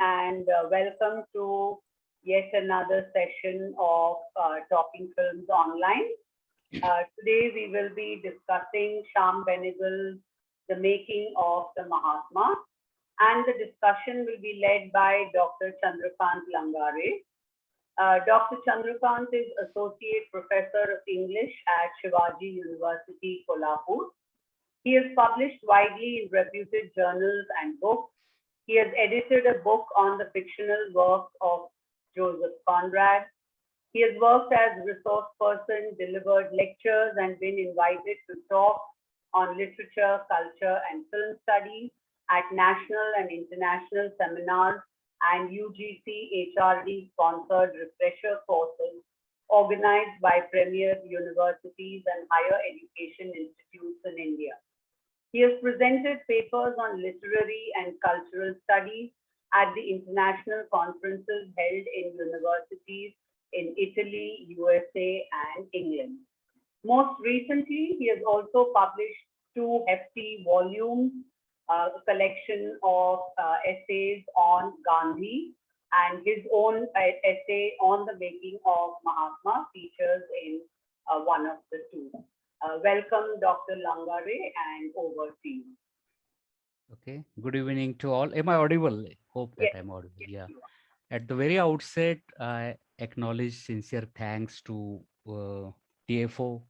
and welcome to yet another session of Talking Films Online. Today we will be discussing Sham Benegal's The Making of the Mahatma, and the discussion will be led by Dr. Chandrakant Langare. Dr. Chandrakant is Associate Professor of English at Shivaji University, Kolhapur. He has published widely in reputed journals and books. He has edited a book on the fictional works of Joseph Conrad. He has worked as resource person, delivered lectures, and been invited to talk on literature, culture, and film studies at national and international seminars and UGC HRD sponsored refresher courses organized by premier universities and higher education institutes in India. He has presented papers on literary and cultural studies at the international conferences held in universities in Italy, USA, and England. Most recently, he has also published two hefty volumes, a collection of essays on Gandhi, and his own essay on the making of Mahatma features in one of the two. Welcome, Dr. Langare, and over to you. Okay. Good evening to all. Am I audible? Hope that Yes, I'm audible. yes, Yeah. you are. At the very outset, I acknowledge sincere thanks to TFO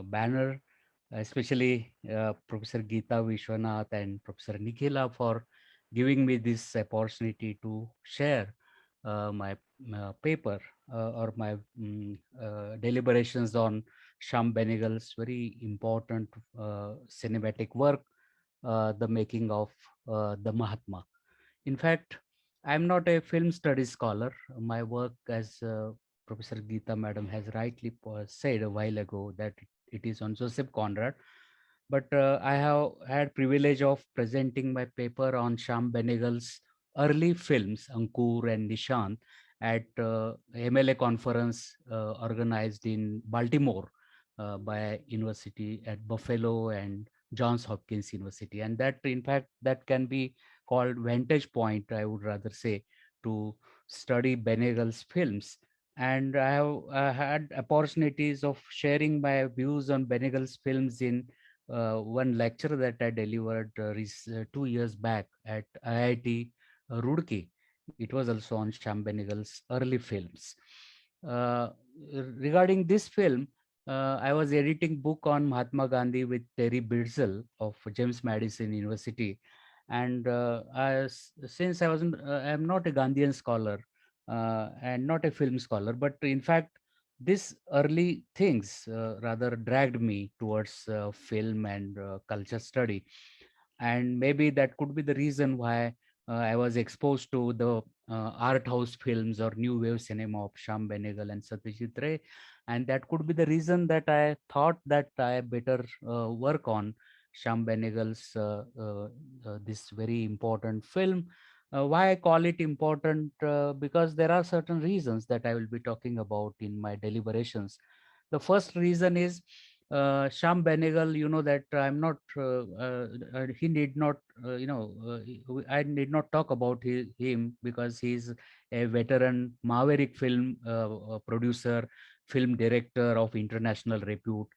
banner, especially Professor Geeta Vishwanath and Professor Nikhila for giving me this opportunity to share my paper or my deliberations on Sham Benegal's very important cinematic work, The Making of the Mahatma. In fact, I'm not a film studies scholar. My work, as Professor Geeta Madam has rightly said a while ago, that it is on Joseph Conrad. But I have had privilege of presenting my paper on Sham Benegal's early films, Ankur and Nishant, at MLA conference organized in Baltimore by University at Buffalo and Johns Hopkins University. And that, in fact, that can be called vantage point, I would rather say, to study Benegal's films. And I have had opportunities of sharing my views on Benegal's films in one lecture that I delivered 2 years back at IIT Roorkee. It was also on Sham Benegal's early films. Uh, Regarding this film, I was editing book on Mahatma Gandhi with Terry Birdsell of James Madison University, and since I am not a Gandhian scholar and not a film scholar, but in fact, this early things rather dragged me towards film and culture study, and maybe that could be the reason why I was exposed to the art house films or new wave cinema of Sham Benegal and Satyajit Ray, and that could be the reason that I thought that I better work on Sham Benegal's this very important film. Why I call it important? Because there are certain reasons that I will be talking about in my deliberations. The first reason is Sham Benegal. You know that I'm not. He need not. I need not talk about him because he's a veteran Maverick film producer, film director of international repute,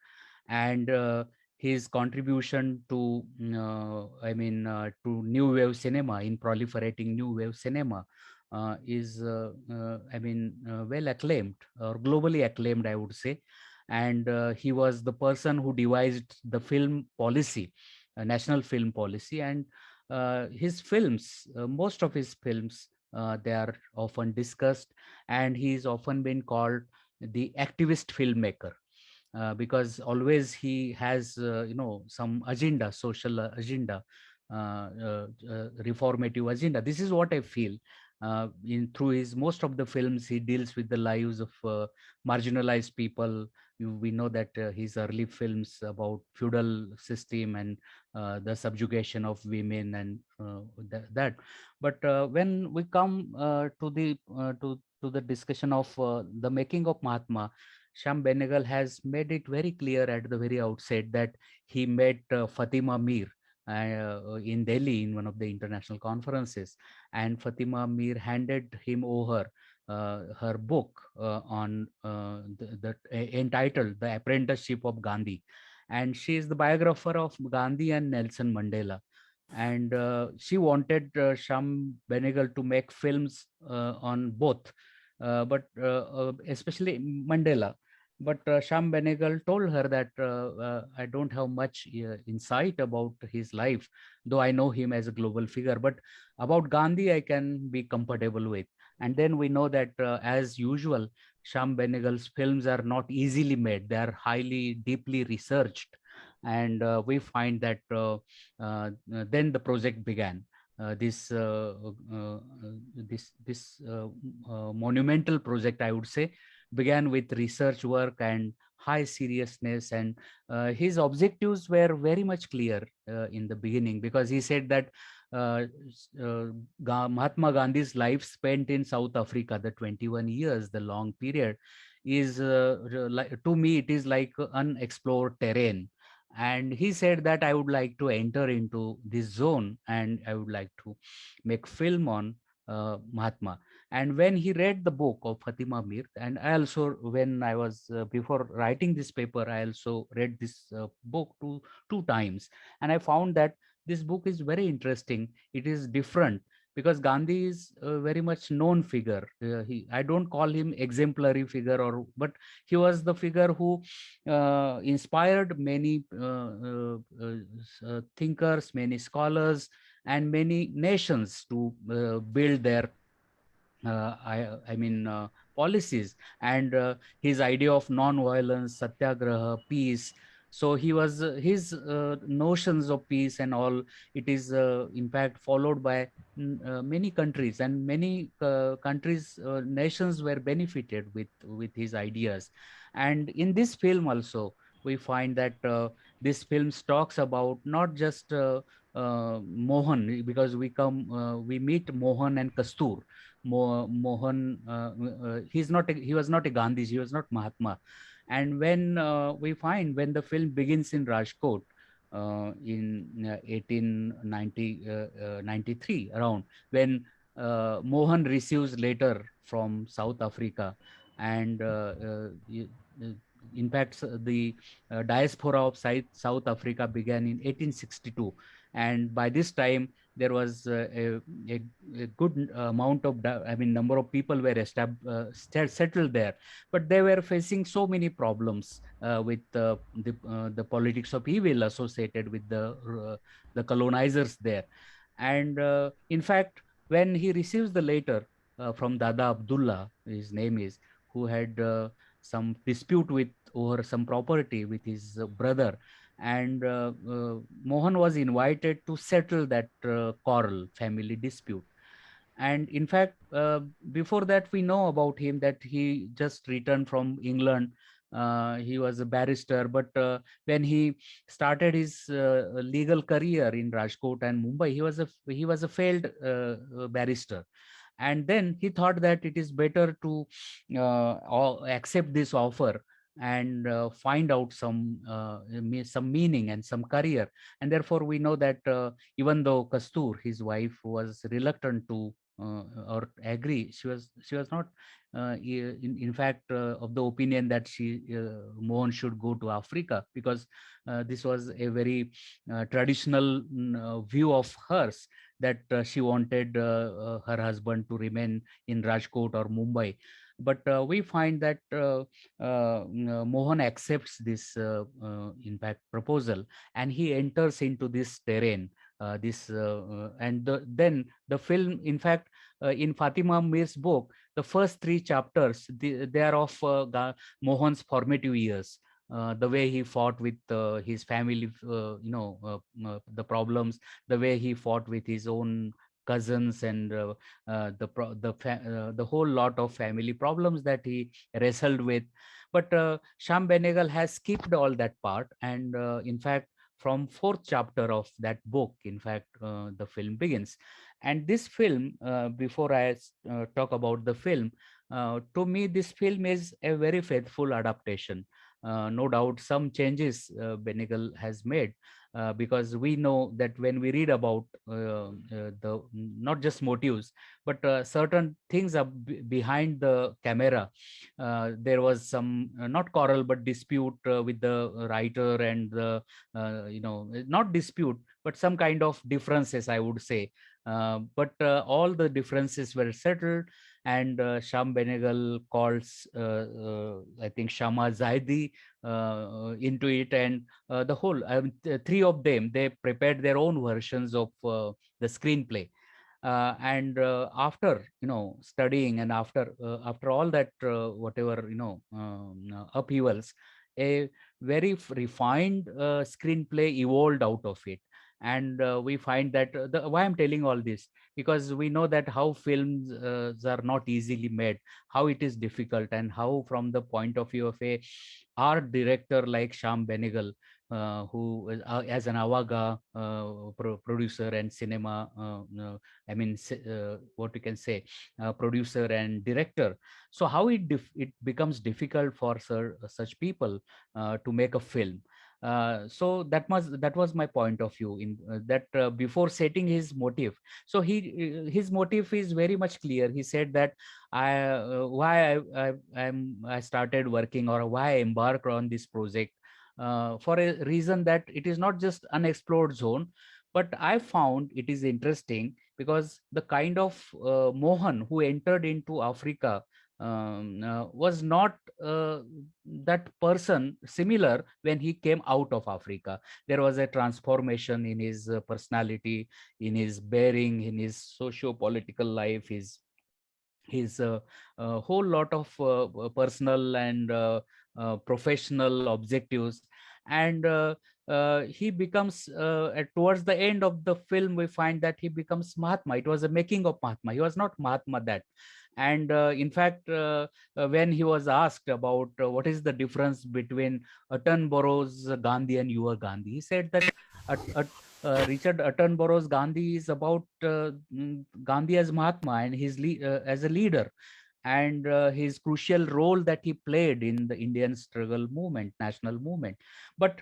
and his contribution to to new wave cinema, in proliferating new wave cinema, is well acclaimed or globally acclaimed, I would say. And he was the person who devised the film policy, national film policy. And his films, most of his films, they are often discussed, and he's often been called the activist filmmaker, because always he has some agenda, social agenda, reformative agenda. This is what I feel. In through his most of the films, he deals with the lives of marginalized people. We know that his early films about feudal system and the subjugation of women and that. But when we come to the discussion of the making of Mahatma, Sham Benegal has made it very clear at the very outset that he met Fatima Mir, in Delhi in one of the international conferences, and Fatima Mir handed him over her book on entitled "The Apprenticeship of Gandhi," and she is the biographer of Gandhi and Nelson Mandela. And she wanted Sham Benegal to make films on both, but especially Mandela. But Sham Benegal told her that I don't have much insight about his life, though I know him as a global figure. But about Gandhi, I can be comfortable with. And then we know that, as usual, Sham Benegal's films are not easily made. They are highly, deeply researched. And we find that then the project began. This monumental project, I would say, began with research work and high seriousness, and his objectives were very much clear in the beginning, because he said that Mahatma Gandhi's life spent in South Africa, the 21 years, the long period, is to me it is like unexplored terrain. And he said that I would like to enter into this zone and I would like to make film on Mahatma. And when he read the book of Fatima Mir, and I also, when I was before writing this paper, I also read this book two times, and I found that this book is very interesting. It is different because Gandhi is a very much known figure. I don't call him exemplary figure, but he was the figure who inspired many thinkers, many scholars, and many nations to build their policies, and his idea of non-violence, satyagraha, peace. So he was his notions of peace and all. It is in fact followed by many countries, and many countries, nations were benefited with his ideas. And in this film also, we find that this film talks about not just Mohan, because we meet Mohan and Kastur. Mohan, he was not a Gandhi, he was not Mahatma. And when we find when the film begins in Rajkot in 1893 around, when Mohan receives later from South Africa, and uh, in fact the diaspora of South Africa began in 1862, and by this time there was a good amount of number of people were settled there, but they were facing so many problems with the politics of evil associated with the colonizers there. And in fact, when he receives the letter from Dada Abdullah, his name is, who had some dispute with over some property with his brother, and Mohan was invited to settle that quarrel, family dispute. And in fact, before that, we know about him that he just returned from England. He was a barrister, but when he started his legal career in Rajkot and Mumbai, he was a failed barrister. And then he thought that it is better to accept this offer and find out some meaning and some career. And therefore we know that even though Kastur, his wife, was reluctant to or agree, she was not in fact of the opinion that Mohan should go to Africa, because this was a very traditional view of hers, that she wanted her husband to remain in Rajkot or Mumbai. But we find that Mohan accepts this in fact proposal, and he enters into this terrain. Then the film, in fact, in Fatima Mir's book, the first three chapters, they are of Mohan's formative years. The way he fought with his family, the problems, the way he fought with his own cousins, and the whole lot of family problems that he wrestled with. But Sham Benegal has skipped all that part, and in fact, from fourth chapter of that book, in fact, the film begins. And this film, before I talk about the film, to me, this film is a very faithful adaptation. no doubt some changes Benegal has made, because we know that when we read about the not just motives, but certain things are behind the camera. There was some not quarrel but dispute with the writer and the not dispute but some kind of differences, I would say. But all the differences were settled, and Sham Benegal calls, I think, Shama Zaidi into it, and the whole three of them, they prepared their own versions of the screenplay. And after studying, and after all that whatever upheavals, a very refined screenplay evolved out of it. And we find that why I'm telling all this, because we know that how films are not easily made, how it is difficult, and how from the point of view of a art director like Sham Benegal, who as an Awaga producer and cinema, what you can say, producer and director. So how it becomes difficult for such people to make a film. So that was my point of view in that before setting his motive. So his motive is very much clear. He said that I started working, or why I embarked on this project, for a reason that it is not just unexplored zone, but I found it is interesting because the kind of Mohan who entered into Africa was not that person similar when he came out of Africa. There was a transformation in his personality, in his bearing, in his socio-political life, his whole lot of personal and professional objectives. And he becomes towards the end of the film, we find that he becomes Mahatma. It was a making of Mahatma. He was not Mahatma that. And in fact, when he was asked about what is the difference between Attenborough's Gandhi and your Gandhi, he said that Richard Attenborough's Gandhi is about Gandhi as Mahatma and his as a leader, and his crucial role that he played in the Indian struggle movement, national movement. But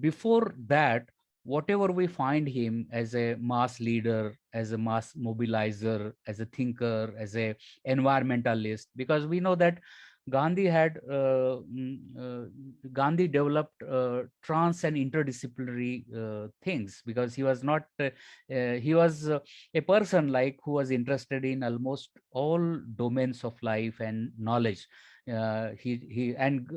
before that, whatever we find him as a mass leader, as a mass mobilizer, as a thinker, as a environmentalist, because we know that Gandhi had Gandhi developed trans and interdisciplinary things, because he was not he was a person like who was interested in almost all domains of life and knowledge. He and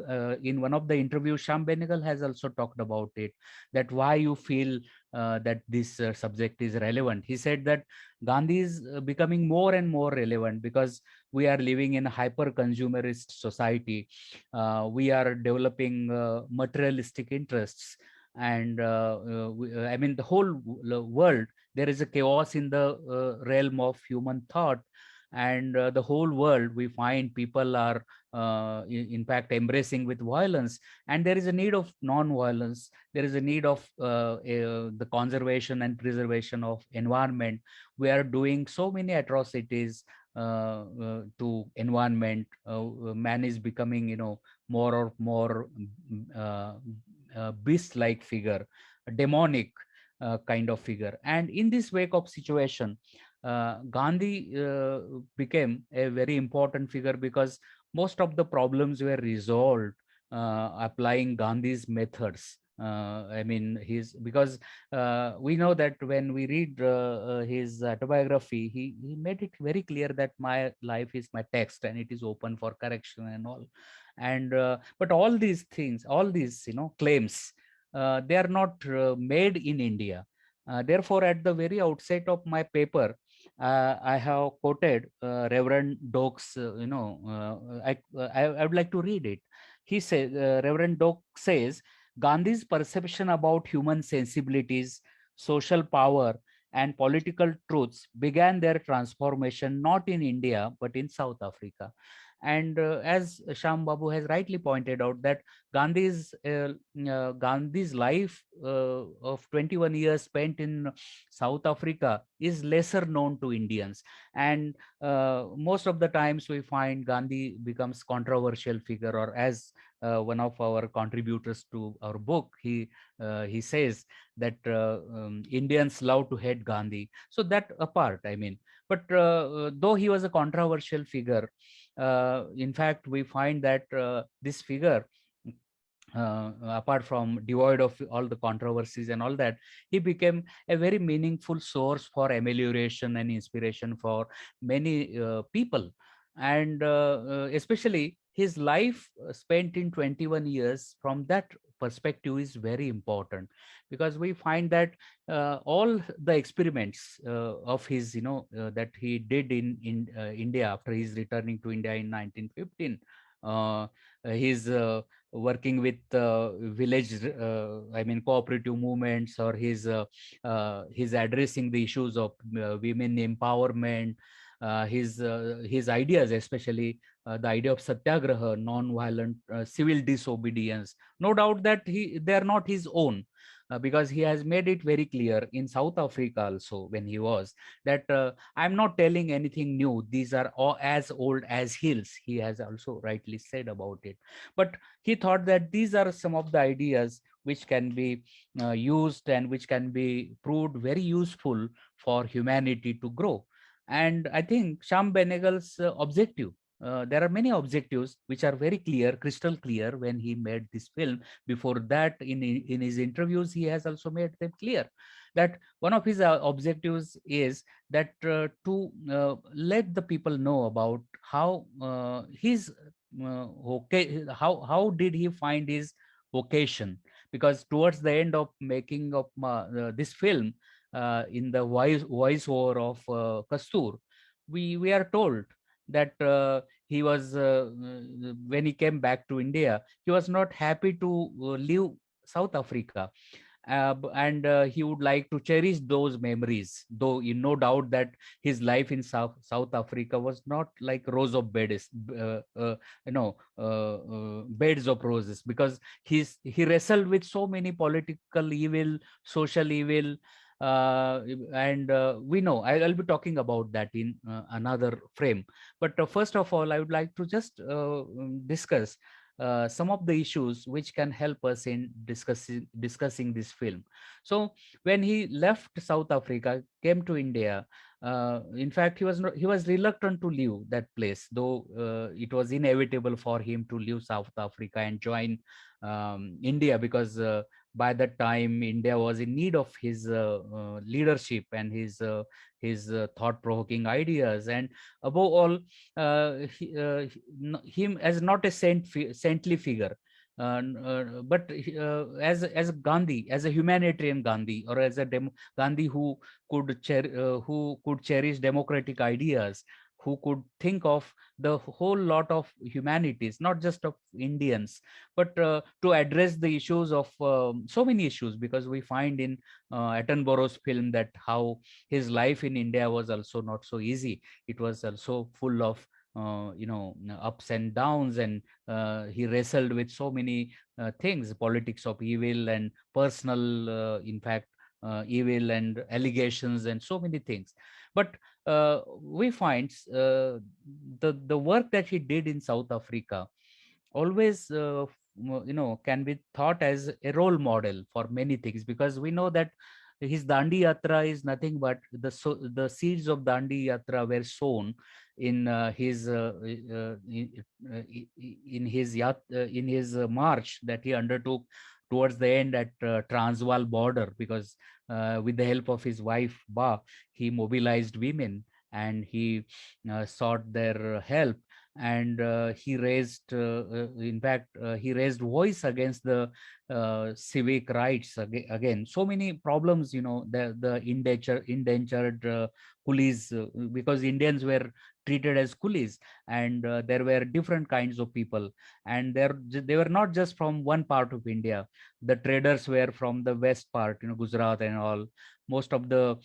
in one of the interviews, Sham Benegal has also talked about it, that why you feel that this subject is relevant. He said that Gandhi is becoming more and more relevant because we are living in a hyper consumerist society. We are developing materialistic interests, and I mean the whole world, there is a chaos in the realm of human thought. And the whole world, we find people are in fact embracing with violence, and there is a need of non-violence. There is a need of the conservation and preservation of environment. We are doing so many atrocities to environment. Man is becoming more or more beast like figure, a demonic kind of figure. And in this wake of situation, Gandhi became a very important figure, because most of the problems were resolved applying Gandhi's methods. I mean, because we know that when we read his autobiography, he made it very clear that my life is my text and it is open for correction and all. And but all these things, all these claims, they are not made in India. Therefore, at the very outset of my paper, I have quoted Reverend Doak's. I would like to read it. He says, Reverend Doak says, Gandhi's perception about human sensibilities, social power, and political truths began their transformation not in India but in South Africa. And as Sham Babu has rightly pointed out, that Gandhi's life of 21 years spent in South Africa is lesser known to Indians. And most of the times we find Gandhi becomes controversial figure, or as one of our contributors to our book, he says that Indians love to hate Gandhi. So that apart, I mean, but though he was a controversial figure, in fact, we find that this figure, apart from devoid of all the controversies and all that, he became a very meaningful source for amelioration and inspiration for many people. And especially his life spent in 21 years, from that perspective, is very important, because we find that all the experiments of his, that he did in India after his returning to India in 1915, his working with village, I mean, cooperative movements, or his addressing the issues of women empowerment, his ideas, especially the idea of satyagraha, non-violent civil disobedience. No doubt that they are not his own, because he has made it very clear in South Africa also, when he was, that I'm not telling anything new. These are all as old as hills. He has also rightly said about it. But he thought that these are some of the ideas which can be used and which can be proved very useful for humanity to grow. And I think Sham Benegal's objective, there are many objectives which are very clear, crystal clear, when he made this film. Before that, in his interviews, he has also made them clear that one of his objectives is that let the people know about how his okay, how did he find his vocation. Because towards the end of making of this film, in the voiceover of Kastur, we are told that he was when he came back to India, he was not happy to leave South Africa, and he would like to cherish those memories, though in no doubt that his life in South Africa was not like rows of beds, beds of roses, because he wrestled with so many political evil, social evil, and we know I'll be talking about that in another frame. But first of all, I would like to just discuss some of the issues which can help us in discussing this film. So when he left South Africa, came to India, in fact, he was reluctant to leave that place, though it was inevitable for him to leave South Africa and join India, because by that time India was in need of his leadership and his thought-provoking ideas, and above all, him as not a saintly figure, but as Gandhi, as a humanitarian Gandhi, or as a Gandhi who could cherish democratic ideas, who could think of the whole lot of humanities, not just of Indians, but to address the issues of so many issues, because we find in Attenborough's film that how his life in India was also not so easy. It was also full of ups and downs, and he wrestled with so many things, politics of evil and personal, in fact, evil and allegations and so many things. But we find the work that he did in South Africa always can be thought as a role model for many things, because we know that his Dandi Yatra is nothing but the seeds of Dandi Yatra were sown in in his march that he undertook towards the end at Transvaal border, because with the help of his wife Ba, he mobilized women and he sought their help, and in fact, he raised voice against the civic rights again. So many problems, the indentured coolies, because Indians were treated as coolies, and there were different kinds of people, and they were not just from one part of India. The traders were from the west part, Gujarat and all. Most of the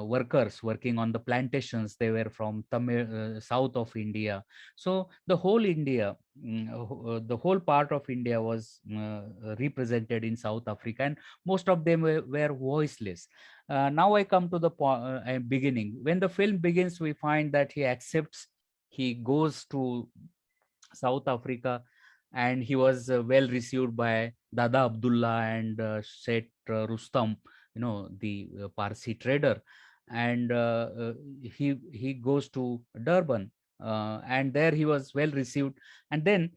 workers working on the plantations, they were from Tamil, south of India. So the whole India, the whole part of India was represented in South Africa, and most of them were voiceless. Now I come to the beginning. When the film begins, we find that he accepts, he goes to South Africa, and he was well received by Dada Abdullah and Seth Rustam, the Parsi trader, and he goes to Durban, and there he was well received, and then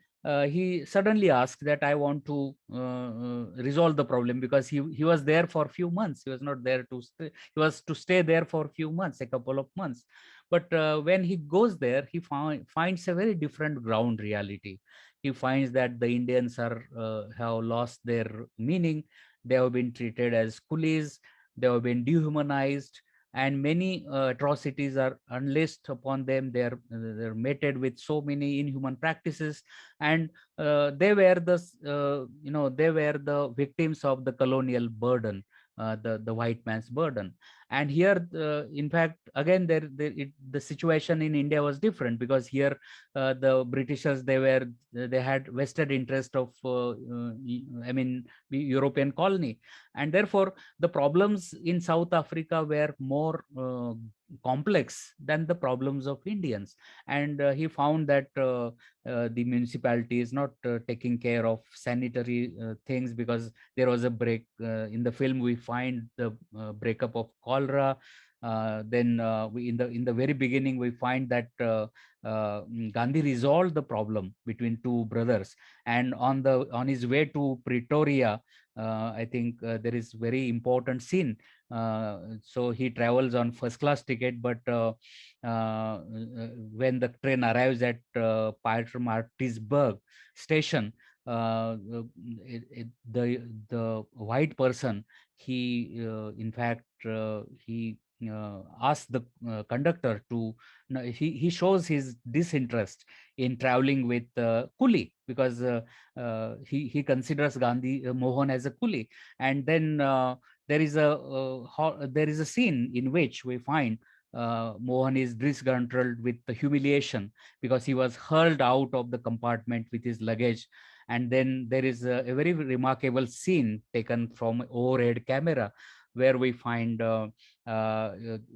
he suddenly asked that I want to resolve the problem, because he was there for a few months. He was not there to stay. He was to stay there for a few months, a couple of months. But when he goes there, he finds a very different ground reality. He finds that the Indians have lost their meaning. They have been treated as coolies. They have been dehumanized, and many atrocities are unleashed upon them. They're mated with so many inhuman practices, and they were the victims of the colonial burden, the white man's burden. And here, in fact, again, the situation in India was different, because here the Britishers, they had vested interest of I mean, the European colony, and therefore the problems in South Africa were more complex than the problems of Indians. And he found that the municipality is not taking care of sanitary things, because there was a break in the film. We find the breakup of cholera. Then we in the very beginning, we find that Gandhi resolved the problem between two brothers, and on his way to Pretoria, I think there is very important scene. So he travels on first class ticket, but when the train arrives at Pietermaritzburg station, the white person, he in fact he asks the conductor to, he shows his disinterest in traveling with coolie, because he considers Gandhi Mohan as a coolie. And then there is a scene in which we find Mohan is disgruntled with the humiliation, because he was hurled out of the compartment with his luggage. And then there is a very remarkable scene taken from overhead camera, where we find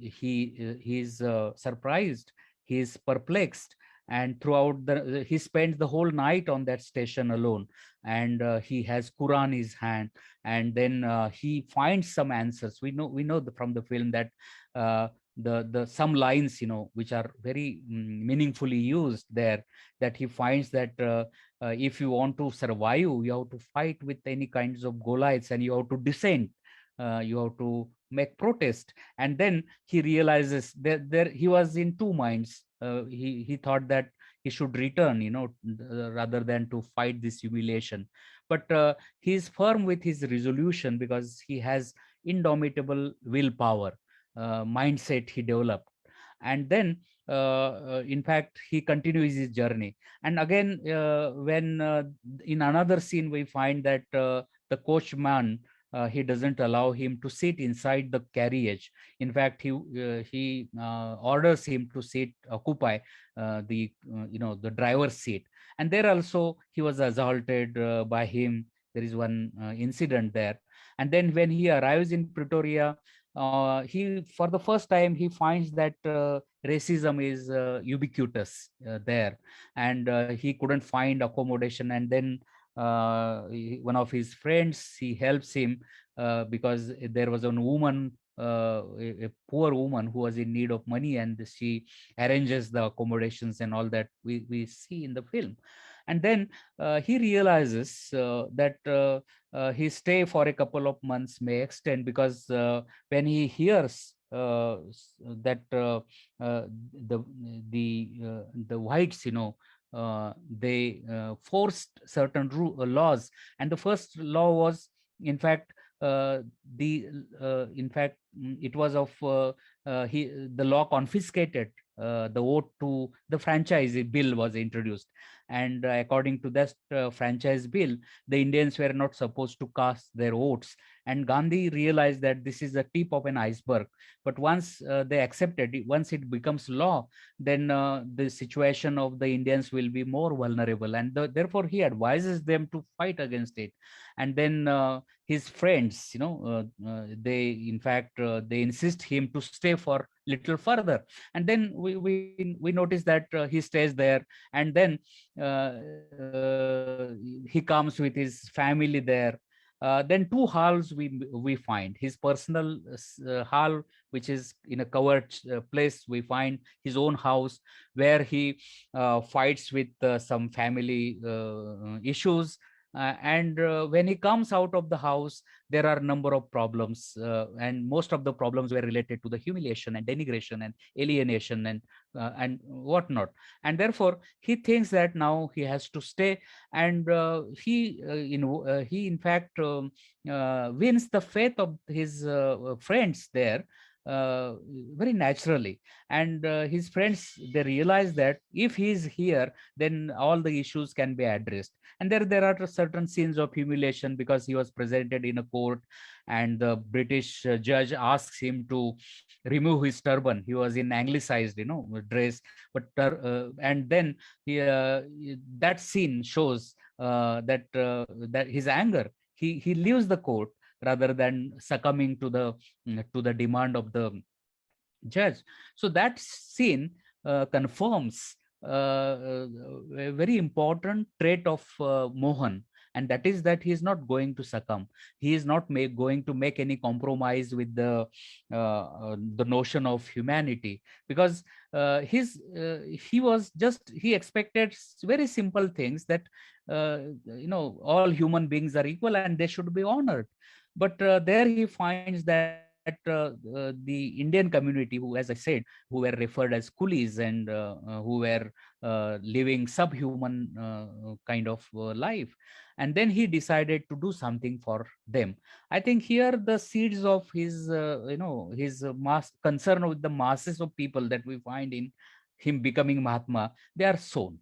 he's surprised, he's perplexed, and throughout he spends the whole night on that station alone, and he has Quran in his hand. And then he finds some answers. We know from the film that the some lines, which are very meaningfully used there, that he finds that if you want to survive, you have to fight with any kinds of Goliaths, and you have to dissent, you have to make protest. And then he realizes that he was in two minds. He thought that he should return, rather than to fight this humiliation. But he is firm with his resolution, because he has indomitable willpower, mindset he developed. And then in fact, he continues his journey. And again, when in another scene, we find that the coachman, he doesn't allow him to sit inside the carriage. In fact, he orders him to occupy the driver's seat. And there also he was assaulted by him. There is one incident there. And then when he arrives in Pretoria, he for the first time he finds that racism is ubiquitous there, and he couldn't find accommodation. And then one of his friends, he helps him, because there was a woman, a poor woman, who was in need of money, and she arranges the accommodations and all that we see in the film. And then he realizes that his stay for a couple of months may extend, because when he hears that uh, the the whites, they forced certain laws. And the first law was, in fact, the in fact, it was of the law confiscated the vote to the franchise bill was introduced. And according to that franchise bill, the Indians were not supposed to cast their votes. And Gandhi realized that this is the tip of an iceberg. But once they accepted it, once it becomes law, then the situation of the Indians will be more vulnerable. And therefore, he advises them to fight against it. And then his friends, they, in fact, they insist him to stay for little further. And then we notice that he stays there. And then he comes with his family there. Then two halls we find his personal hall, which is in a covered place. We find his own house, where he fights with some family issues. And when he comes out of the house, there are a number of problems, and most of the problems were related to the humiliation and denigration and alienation and whatnot. And therefore, he thinks that now he has to stay. And he in fact wins the faith of his friends there, uh, very naturally. And his friends, they realize that if he is here, then all the issues can be addressed. And there are certain scenes of humiliation, because he was presented in a court, and the British judge asks him to remove his turban. He was in anglicized, dress. And then that scene shows that his anger. He leaves the court rather than succumbing to the demand of the judge. So that scene confirms a very important trait of Mohan, and that is that he is not going to succumb. He is not going to make any compromise with the notion of humanity, because he expected very simple things, that all human beings are equal and they should be honored. But there he finds that the Indian community, who, as I said, who were referred as coolies, and who were living subhuman kind of life. And then he decided to do something for them. I think here the seeds of his his mass concern with the masses of people that we find in him becoming Mahatma, they are sown.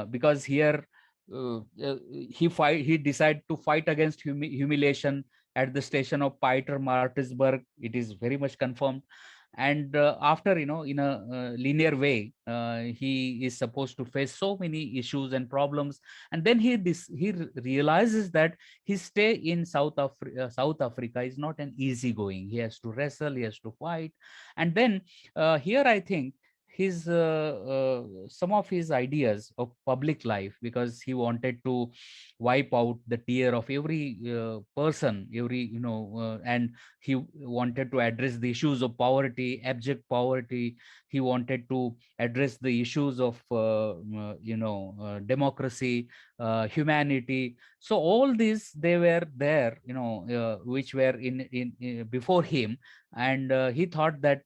Because here he decided to fight against humiliation at the station of Pieter Martinsburg. It is very much confirmed. And after, in a linear way, he is supposed to face so many issues and problems. And then he realizes that his stay in South Africa is not an easy going. He has to wrestle, he has to fight. And then here I think his some of his ideas of public life, because he wanted to wipe out the tear of every person, every, and he wanted to address the issues of poverty, abject poverty. He wanted to address the issues of democracy, humanity. So all these, they were there, which were in before him. And he thought that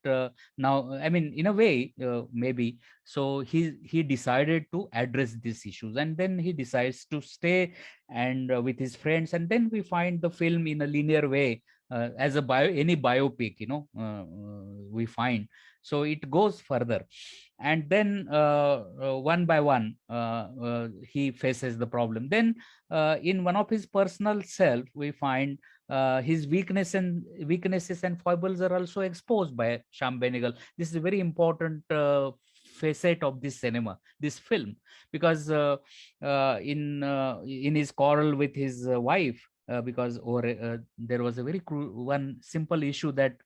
now, I mean, in a way, maybe, so he decided to address these issues. And then he decides to stay and with his friends. And then we find the film in a linear way, as a any biopic, we find. So it goes further. And then one by one, he faces the problem. Then in one of his personal self, we find his weaknesses and foibles are also exposed by Sham Benegal. This is a very important facet of this cinema, this film, because in his quarrel with his wife, because there was a very one simple issue, that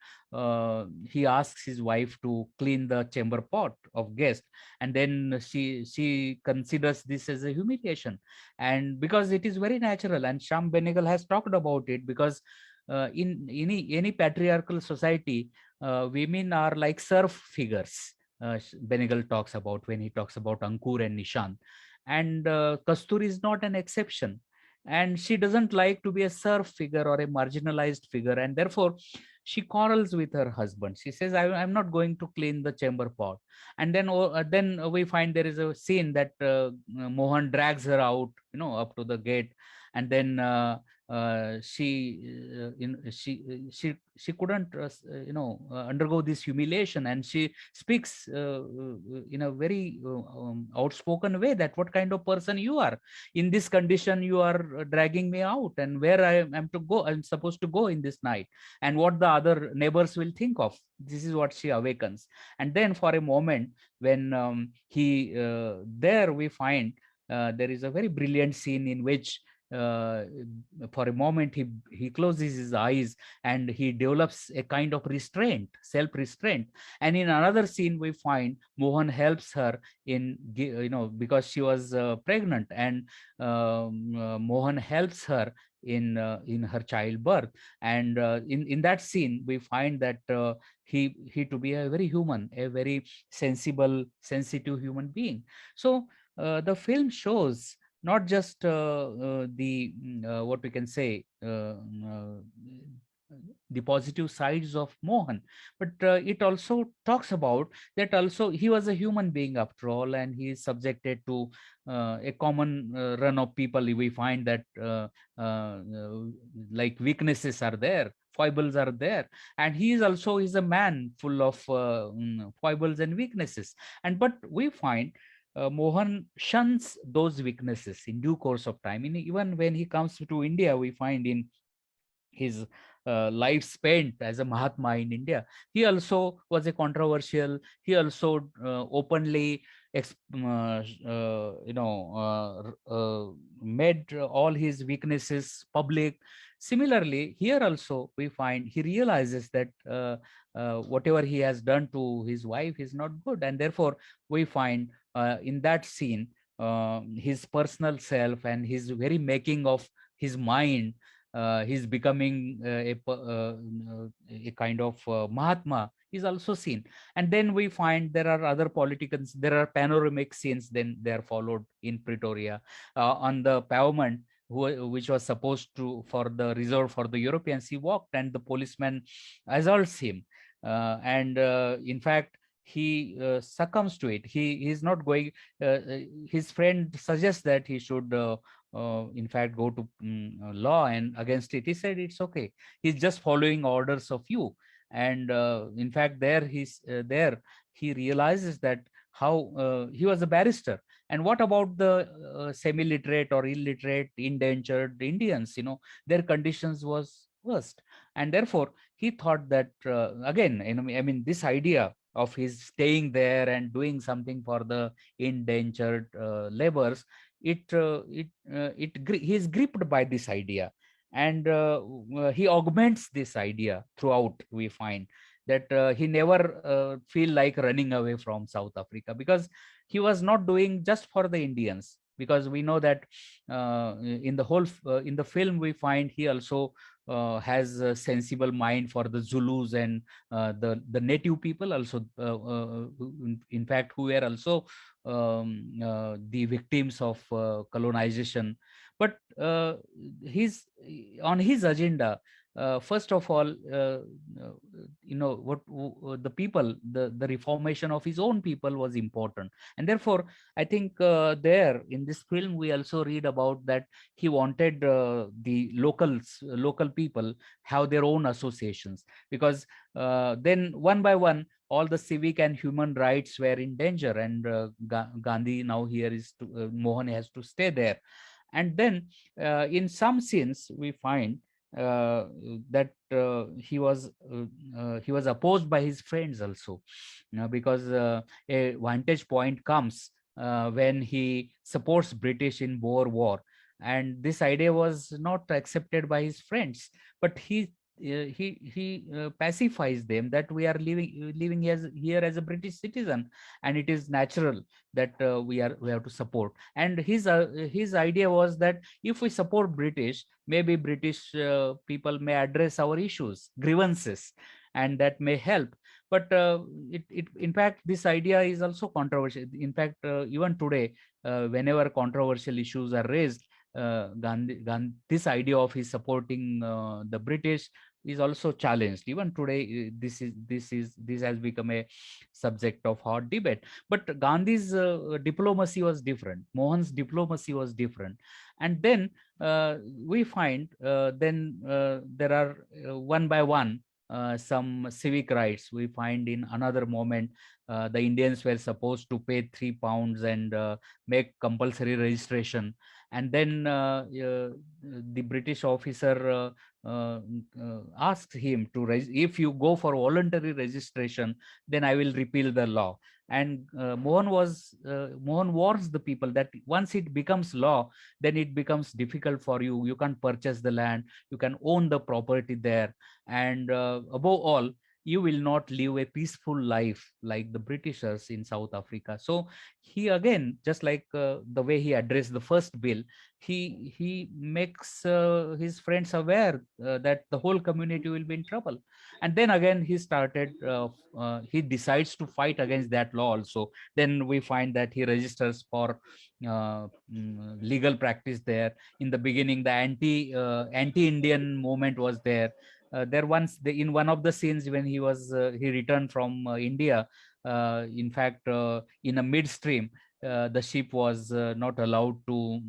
he asks his wife to clean the chamber pot of guest. And then she considers this as a humiliation, and because it is very natural. And Sham Benegal has talked about it, because in any patriarchal society, women are like serf figures. Benegal talks about, when he talks about Ankur and Nishant. And Kasturi is not an exception. And she doesn't like to be a serf figure or a marginalized figure. And therefore, she quarrels with her husband. She says, I'm not going to clean the chamber pot. And then we find there is a scene that Mohan drags her out, up to the gate. And then she couldn't undergo this humiliation, and she speaks in a very outspoken way that what kind of person you are. In this condition you are dragging me out, and where am to go, I'm supposed to go in this night, and what the other neighbors will think of. This is what she awakens. And then for a moment, when he there we find there is a very brilliant scene in which uh, for a moment he closes his eyes and he develops a kind of restraint, self restraint. And in another scene we find Mohan helps her in because she was pregnant, and Mohan helps her in her childbirth. And in that scene we find that he to be a very human, a very sensible, sensitive human being. So the film shows not just what we can say, the positive sides of Mohan, but it also talks about that also he was a human being after all, and he is subjected to a common run of people. We find that like weaknesses are there, foibles are there, and he is also is a man full of foibles and weaknesses. And but we find Mohan shuns those weaknesses in due course of time. Even when he comes to India, we find in his life spent as a Mahatma in India, he also was a controversial. He also openly made all his weaknesses public. Similarly, here also we find he realizes that whatever he has done to his wife is not good, and therefore we find in that scene his personal self and his very making of his mind. He's becoming a kind of Mahatma is also seen. And then we find there are other politicians, there are panoramic scenes, then they are followed in Pretoria on the pavement, which was supposed to for the reserve for the Europeans. He walked and the policeman assaults him, and in fact he succumbs to it. He is not going. His friend suggests that he should in fact go to law and against it. He said it's okay, he's just following orders of you. And in fact there he realizes that how he was a barrister, and what about the semi-literate or illiterate indentured Indians, their conditions was worst. And therefore he thought that again, I mean, this idea of his staying there and doing something for the indentured laborers, he is gripped by this idea. And he augments this idea throughout. We find that he never feel like running away from South Africa, because he was not doing just for the Indians. Because we know that in the whole in the film we find he also has a sensible mind for the Zulus and the native people also, in fact, who were also the victims of colonization. But his on his agenda, first of all, the people, the reformation of his own people was important. And therefore I think there in this film we also read about that he wanted the local people have their own associations, because then one by one all the civic and human rights were in danger. And Gandhi now here is Mohan has to stay there. And then in some scenes we find that he was opposed by his friends also, because a vantage point comes when he supports British in Boer War, and this idea was not accepted by his friends. But he pacifies them that we are living here as a British citizen, and it is natural that we have to support. And his idea was that if we support British, maybe British people may address our issues, grievances, and that may help. But in fact, this idea is also controversial. In fact, even today, whenever controversial issues are raised, this idea of his supporting the British is also challenged. Even today, this has become a subject of hot debate. But Gandhi's diplomacy was different. Mohan's diplomacy was different. And then we find there are one by one some civic rights. We find in another moment the Indians were supposed to pay £3 and make compulsory registration. And then the British officer asked him to if you go for voluntary registration, then I will repeal the law. And Mohan warns the people that once it becomes law, then it becomes difficult for you. You can't purchase the land, you can own the property there, and above all, you will not live a peaceful life like the Britishers in South Africa. So he again, just like the way he addressed the first bill, he makes his friends aware that the whole community will be in trouble. And then again he decides to fight against that law also. Then we find that he registers for legal practice there. In the beginning, the anti-Indian movement was there. In one of the scenes when he returned from India, in fact, in a midstream, the ship was not allowed to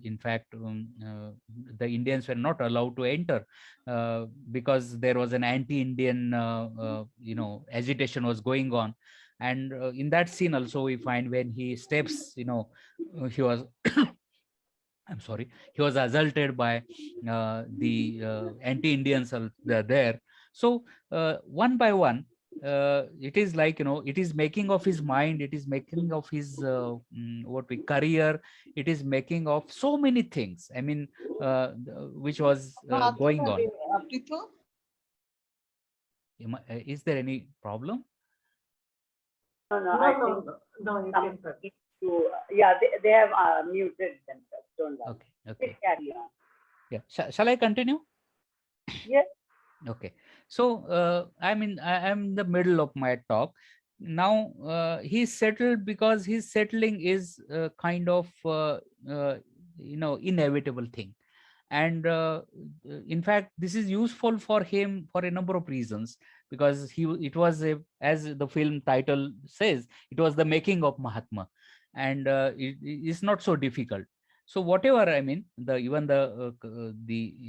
in fact the Indians were not allowed to enter because there was an anti-Indian agitation was going on. And in that scene also we find when he steps, he was I'm sorry, he was assaulted by the anti-Indians there. So one by one, it is like, it is making of his mind, it is making of his what we career, it is making of so many things. I mean, which was going on. Is there any problem? No, I think you can. Yeah, they have muted themselves. Don't worry. Okay. Carry on. Yeah. Shall I continue? Yes. Okay. So I'm in the middle of my talk. Now he's settled because his settling is kind of inevitable thing. And in fact, this is useful for him for a number of reasons, because as the film title says, it was the making of Mahatma. And it's not so difficult. So whatever, I mean, the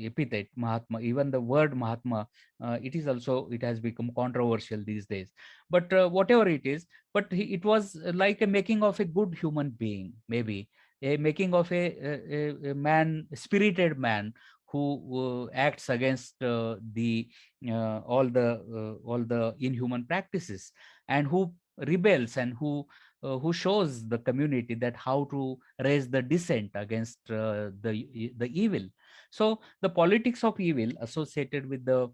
epithet Mahatma, even the word Mahatma, it has become controversial these days. But whatever it is, but it was like a making of a good human being, maybe a making of a man, spirited man, who acts against all the inhuman practices, and who rebels, and who shows the community that how to raise the dissent against the evil. So the politics of evil associated with the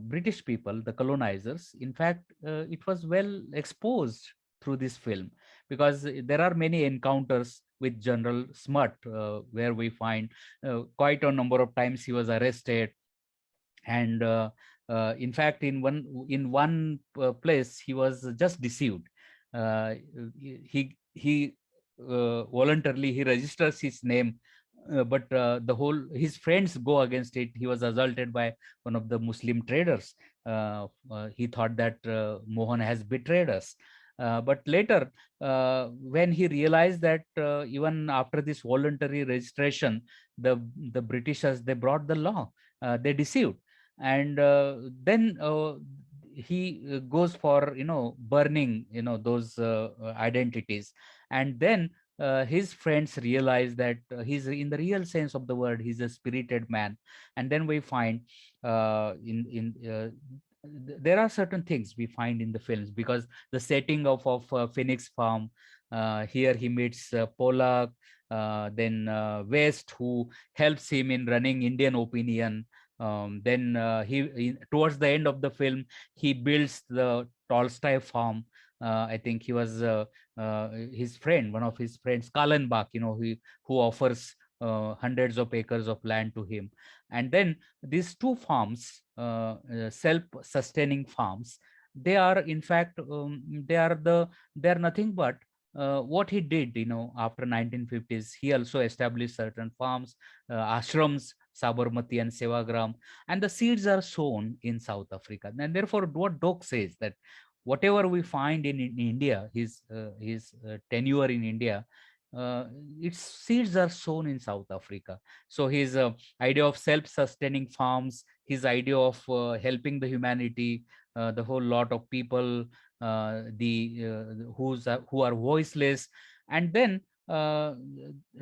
British people, the colonizers, in fact, it was well exposed through this film, because there are many encounters with General Smut, where we find quite a number of times he was arrested. And in fact, in one place he was just deceived. He voluntarily he registers his name, but the whole his friends go against it. He was assaulted by one of the Muslim traders. He thought that Mohan has betrayed us. But later, when he realized that even after this voluntary registration, the Britishers, they brought the law, they deceived. And then he goes for burning those identities. And then his friends realize that he's, in the real sense of the word, he's a spirited man. And then we find there are certain things we find in the films, because the setting of Phoenix Farm, here he meets Pollock, then West, who helps him in running Indian Opinion. Then towards the end of the film, he builds the Tolstoy farm. I think he was his friend, one of his friends, Kallenbach, who offers hundreds of acres of land to him. And then these two farms, self-sustaining farms, they are in fact they are nothing but what he did after 1950s. He also established certain farms, ashrams, Sabarmati and Sevagram, and the seeds are sown in South Africa. And therefore, what Doak says that whatever we find in India, his tenure in India, uh, its seeds are sown in South Africa. So his idea of self-sustaining farms, his idea of helping the humanity, the whole lot of people, who are voiceless, and then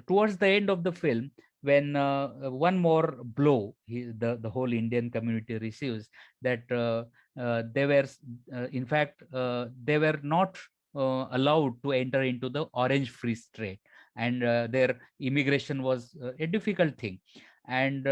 towards the end of the film, when one more blow the whole Indian community receives, that they were in fact they were not allowed to enter into the Orange Free State, and their immigration was a difficult thing, and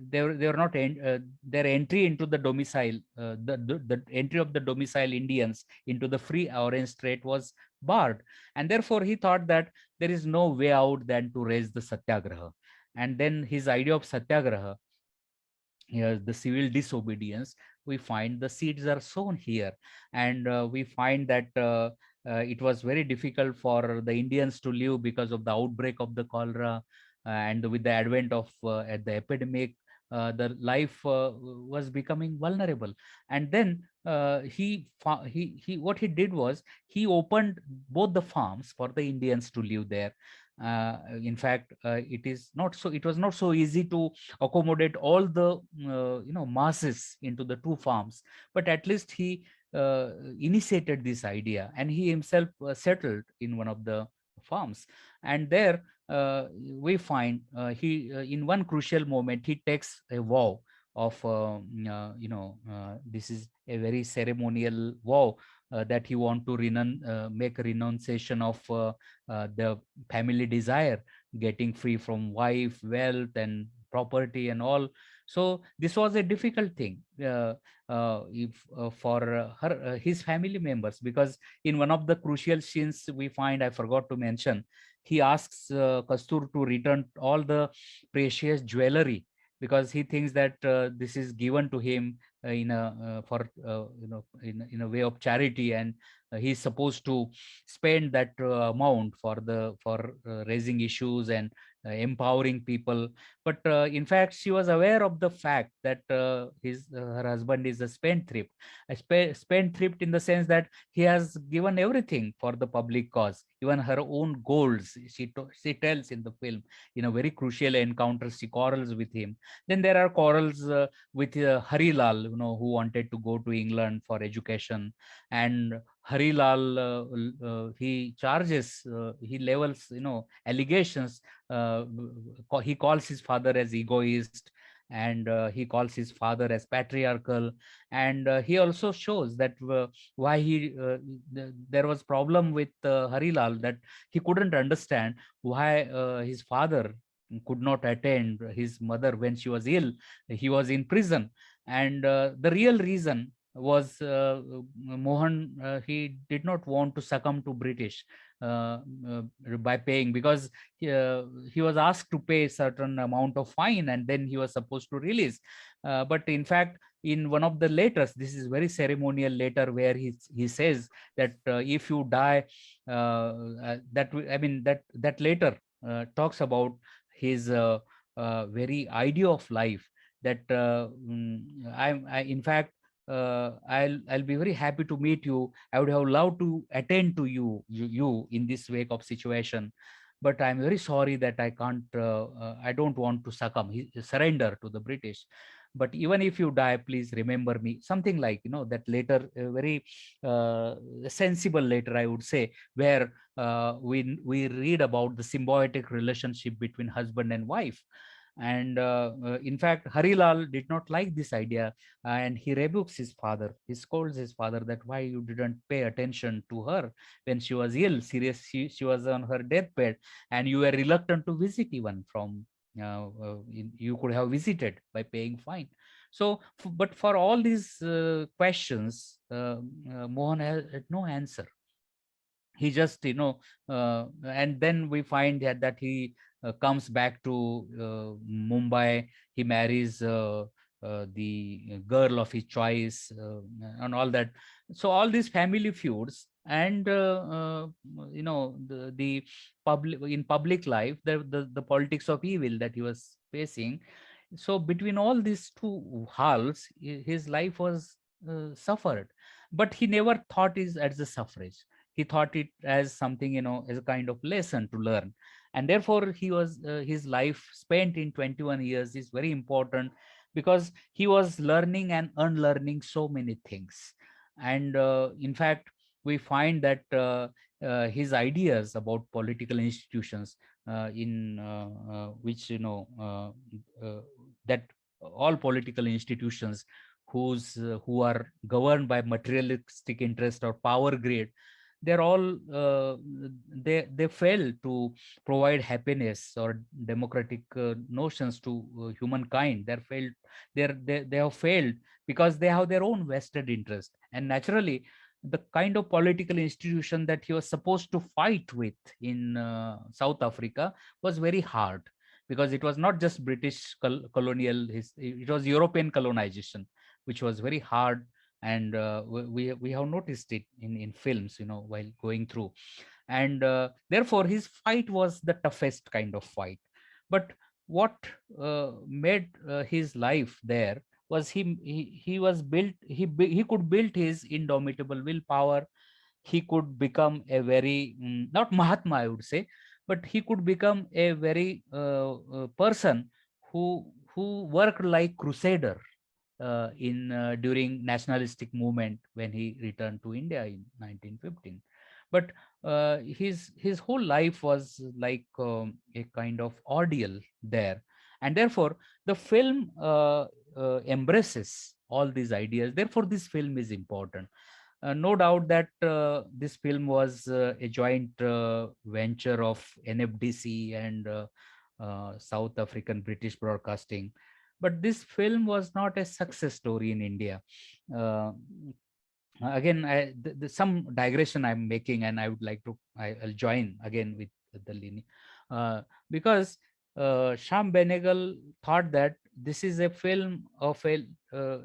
they were not their entry into the domicile, the entry of the domicile Indians into the free Orange State was barred, and therefore he thought that there is no way out than to raise the satyagraha. And then his idea of satyagraha, here the civil disobedience, we find the seeds are sown here, and we find that it was very difficult for the Indians to live because of the outbreak of the cholera, and with the advent of at the epidemic, the life was becoming vulnerable. And then he what he did was he opened both the farms for the Indians to live there. In fact, it was not so easy to accommodate all the masses into the two farms, but at least he initiated this idea, and he himself settled in one of the farms. And there we find he in one crucial moment he takes a vow of this is a very ceremonial vow, that he want to make a renunciation of the family desire, getting free from wife, wealth, and property and all. So this was a difficult thing, if for his family members, because in one of the crucial scenes we find, I forgot to mention, he asks Kastur to return all the precious jewelry, because he thinks that this is given to him in a for in a way of charity, and he's supposed to spend that amount for raising issues and empowering people. But in fact, she was aware of the fact that her husband is a spendthrift, spendthrift in the sense that he has given everything for the public cause, even her own goals. She tells in the film, in a very crucial encounter, she quarrels with him. Then there are quarrels with Harilal, who wanted to go to England for education, and Harilal, he levels, allegations. He calls his father as egoist, and he calls his father as patriarchal, and he also shows that why there was problem with Harilal, that he couldn't understand why his father could not attend his mother when she was ill. He was in prison, and the real reason was Mohan, he did not want to succumb to British uh, uh, by paying, because he was asked to pay a certain amount of fine, and then he was supposed to release. But in fact, in one of the letters, this is very ceremonial letter, where he says that if you die, I mean that letter talks about his very idea of life, that in fact, I'll be very happy to meet you. I would have loved to attend to you in this wake of situation, but I'm very sorry that I can't. I don't want to surrender to the British. But even if you die, please remember me. Something like, that later, very sensible letter, I would say, where we read about the symbiotic relationship between husband and wife. And in fact, Harilal did not like this idea, and he rebukes his father. He scolds his father that why you didn't pay attention to her when she was ill, serious. She was on her deathbed, and you were reluctant to visit even from. You could have visited by paying fine. So, but for all these questions, Mohan had no answer. He just, and then we find that he comes back to Mumbai. He marries the girl of his choice, and all that. So all these family feuds, and the public, in public life, the politics of evil that he was facing, So between all these two halves, his life was suffered, but he never thought it as a suffrage. He thought it as something, as a kind of lesson to learn. And therefore his life spent in 21 years is very important, because he was learning and unlearning so many things. And in fact, we find that his ideas about political institutions, in which uh, that all political institutions who are governed by materialistic interest or power greed, they're all they fail to provide happiness or democratic notions to humankind. They have failed because they have their own vested interest. And naturally, the kind of political institution that he was supposed to fight with in South Africa was very hard, because it was not just British colonial, it was European colonization, which was very hard. And we have noticed it in films, while going through. And therefore his fight was the toughest kind of fight. But what made his life there was he was built he could build his indomitable willpower. He could become a very not Mahatma, I would say, but he could become a very person who worked like crusader in during nationalistic movement when he returned to India in 1915. But his whole life was like a kind of ordeal there. And therefore the film embraces all these ideas. Therefore this film is important. No doubt that this film was a joint venture of NFDC and South African British Broadcasting. But this film was not a success story in India. Uh, Again, some digression I'm making, and I would like to I'll join again with the lineage, because Sham Benegal thought that this is a film of a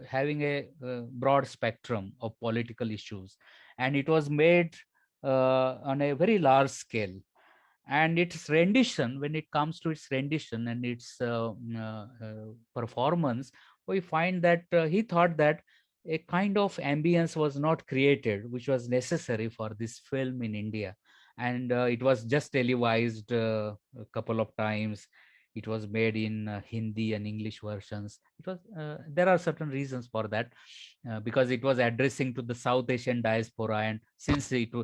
having a broad spectrum of political issues, and it was made on a very large scale. And its rendition, when it comes to its rendition and its performance, we find that he thought that a kind of ambience was not created which was necessary for this film in India. And it was just televised a couple of times. It was made in Hindi and English versions. It was there are certain reasons for that, because it was addressing to the South Asian diaspora, and since it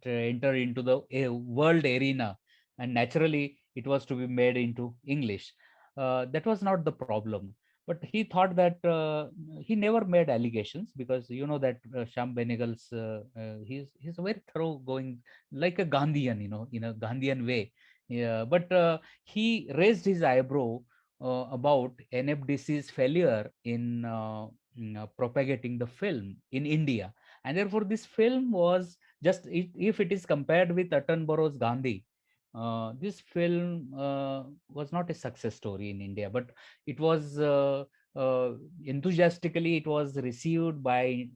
entered into the world arena, and naturally it was to be made into English. That was not the problem. But he thought that he never made allegations, because you know that Sham Benegal's he's very thorough going, like a Gandhian, in a Gandhian way. Yeah, but he raised his eyebrow about NFDC's failure in propagating the film in India. And therefore this film was just, if it is compared with Attenborough's Gandhi, this film was not a success story in India, but it was enthusiastically it was received by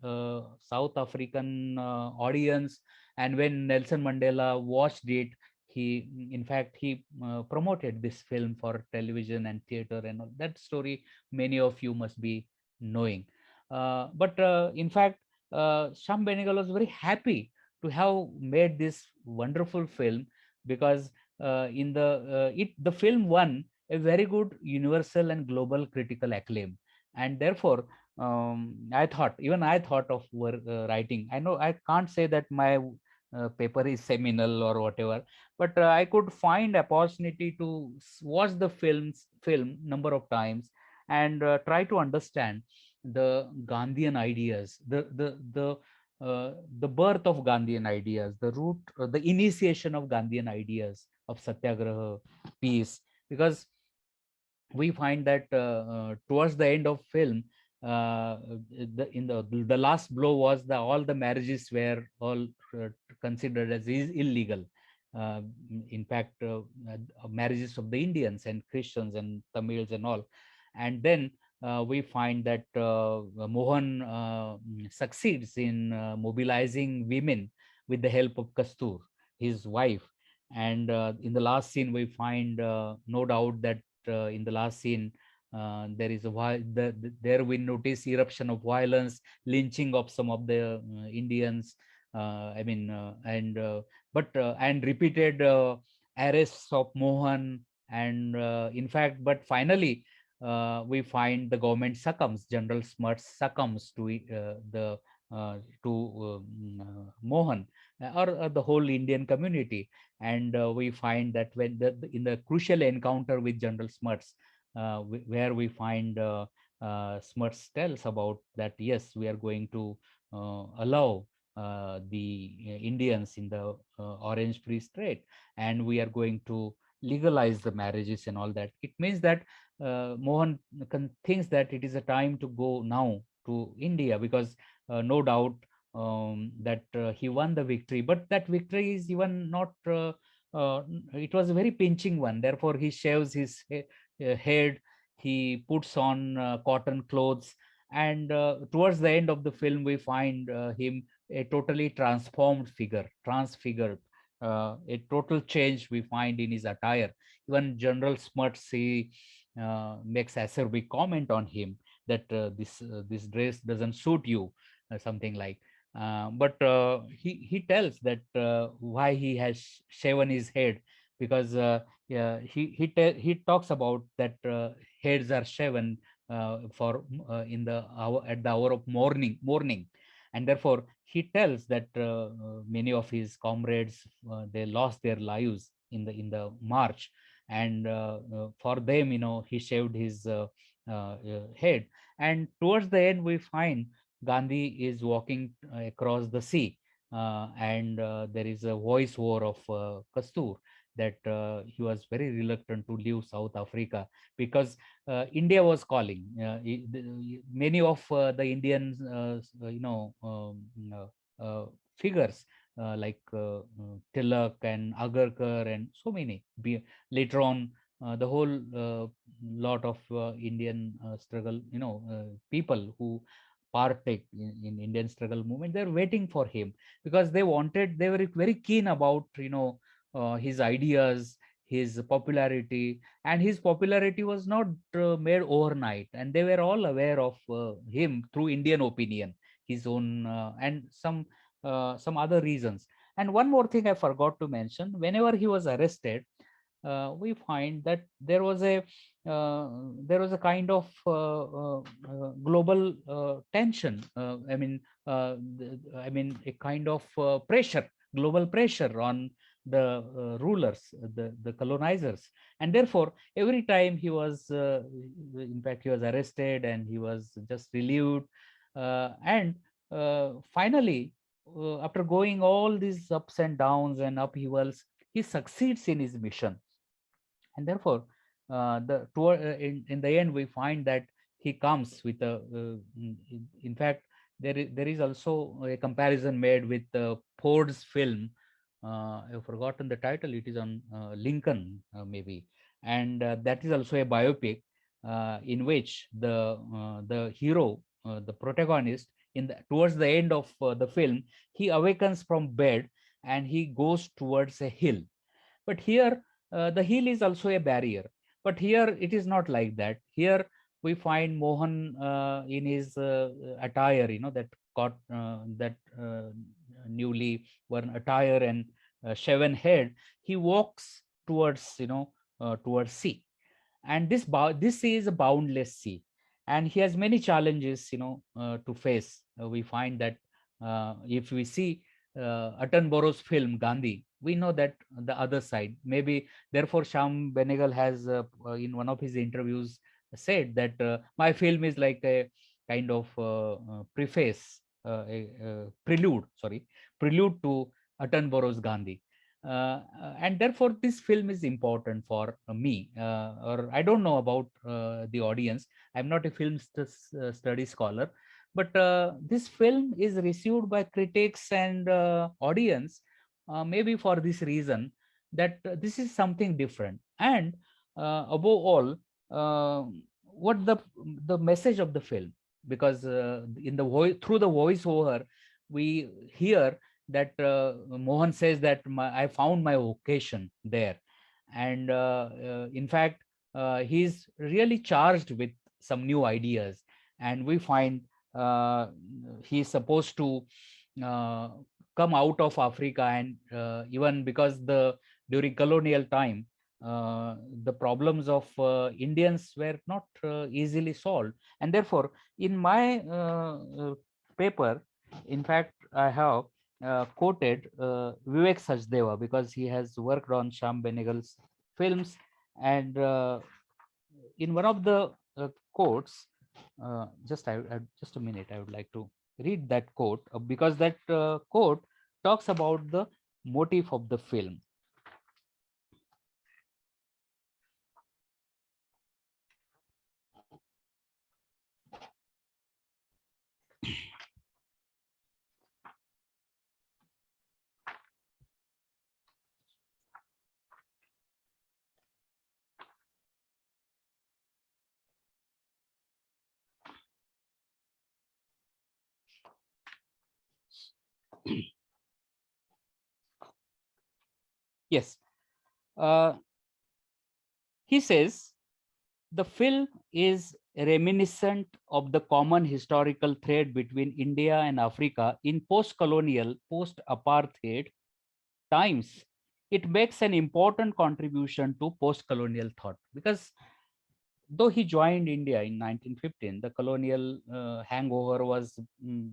South African audience. And when Nelson Mandela watched it, he in fact he promoted this film for television and theater, and all that story many of you must be knowing. But in fact, Sham Benegal was very happy to have made this wonderful film, because in the film won a very good universal and global critical acclaim. And therefore I thought of writing. I know I can't say that my paper is seminal or whatever, but I could find opportunity to watch the film number of times, and try to understand the Gandhian ideas, the birth of Gandhian ideas, the root, the initiation of Gandhian ideas of satyagraha, peace. Because we find that towards the end of film, the last blow was the all the marriages were all considered as illegal. Uh, in fact, marriages of the Indians and Christians and Tamils and all. And then we find that Mohan succeeds in mobilizing women with the help of Kastur, his wife. And in the last scene, we find no doubt that in the last scene, there is there we notice eruption of violence, lynching of some of the Indians. I mean, and repeated arrests of Mohan, and in fact, but finally, we find the government succumbs. General Smuts succumbs to the Mohan, or the whole Indian community. And we find that when in the crucial encounter with General Smuts, where we find Smuts tells about that, yes, we are going to allow the Indians in the Orange Free State, and we are going to legalize the marriages and all that. It means that Mohan thinks that it is a time to go now to India, because no doubt that he won the victory, but that victory is even not it was a very pinching one. Therefore he shaves his head, he puts on cotton clothes, and towards the end of the film we find him a totally transformed figure, transfigured, a total change we find in his attire. Even General Smuts, he makes acerbic comment on him that this dress doesn't suit you, something like. But he tells that why he has shaven his head, because yeah, he talks about that heads are shaven for in the hour, at the hour of morning, and therefore he tells that many of his comrades, they lost their lives in the march, and for them, he shaved his head. And towards the end we find Gandhi is walking across the sea, and there is a voice over of Kastur, that he was very reluctant to leave South Africa, because India was calling. Many of the Indian, figures like Tilak and Agarkar and so many. Later on, the whole lot of Indian struggle, people who partake in Indian struggle movement, they're waiting for him, because they were very keen about, his ideas, his popularity. And his popularity was not made overnight, and they were all aware of him through Indian opinion, his own, and some other reasons. And one more thing I forgot to mention: whenever he was arrested, we find that there was a kind of global tension. I mean, a kind of pressure, global pressure on the rulers, the colonizers. And therefore, every time he was, in fact, he was arrested and he was just relieved. And finally, after going all these ups and downs and upheavals, he succeeds in his mission. And therefore in the end we find that he comes with a in fact, there is also a comparison made with Ford's film. I've forgotten the title. It is on Lincoln, maybe. And that is also a biopic in which the hero, the protagonist, towards the end of the film, he awakens from bed and he goes towards a hill. But here, the hill is also a barrier. But here, it is not like that. Here, we find Mohan in his attire, that got that newly worn attire and shaven head. He walks towards, towards sea. And this sea is a boundless sea, and he has many challenges, to face. We find that if we see Attenborough's film Gandhi, we know that the other side. Maybe therefore Sham Benegal has, in one of his interviews, said that my film is like a kind of preface, a prelude, prelude to Attenborough's Gandhi. And therefore this film is important for me, or I don't know about the audience. I'm not a film study scholar, but this film is received by critics and audience, maybe for this reason, that this is something different. And above all, what the message of the film, because in the voice, through the voiceover, we hear that Mohan says that I found my vocation there. And in fact, he's really charged with some new ideas, and we find uh, he's supposed to uh, come out of Africa, and even because the during colonial time, the problems of Indians were not easily solved, and therefore, in my paper, in fact, I have quoted Vivek Sachdeva because he has worked on Sham Benegal's films, and in one of the quotes, just a minute, I would like to read that quote because that quote talks about the motif of the film. Yes, uh, he says the film is reminiscent of the common historical thread between India and Africa in post-colonial, post-apartheid times. It makes an important contribution to post-colonial thought because though he joined India in 1915, the colonial hangover was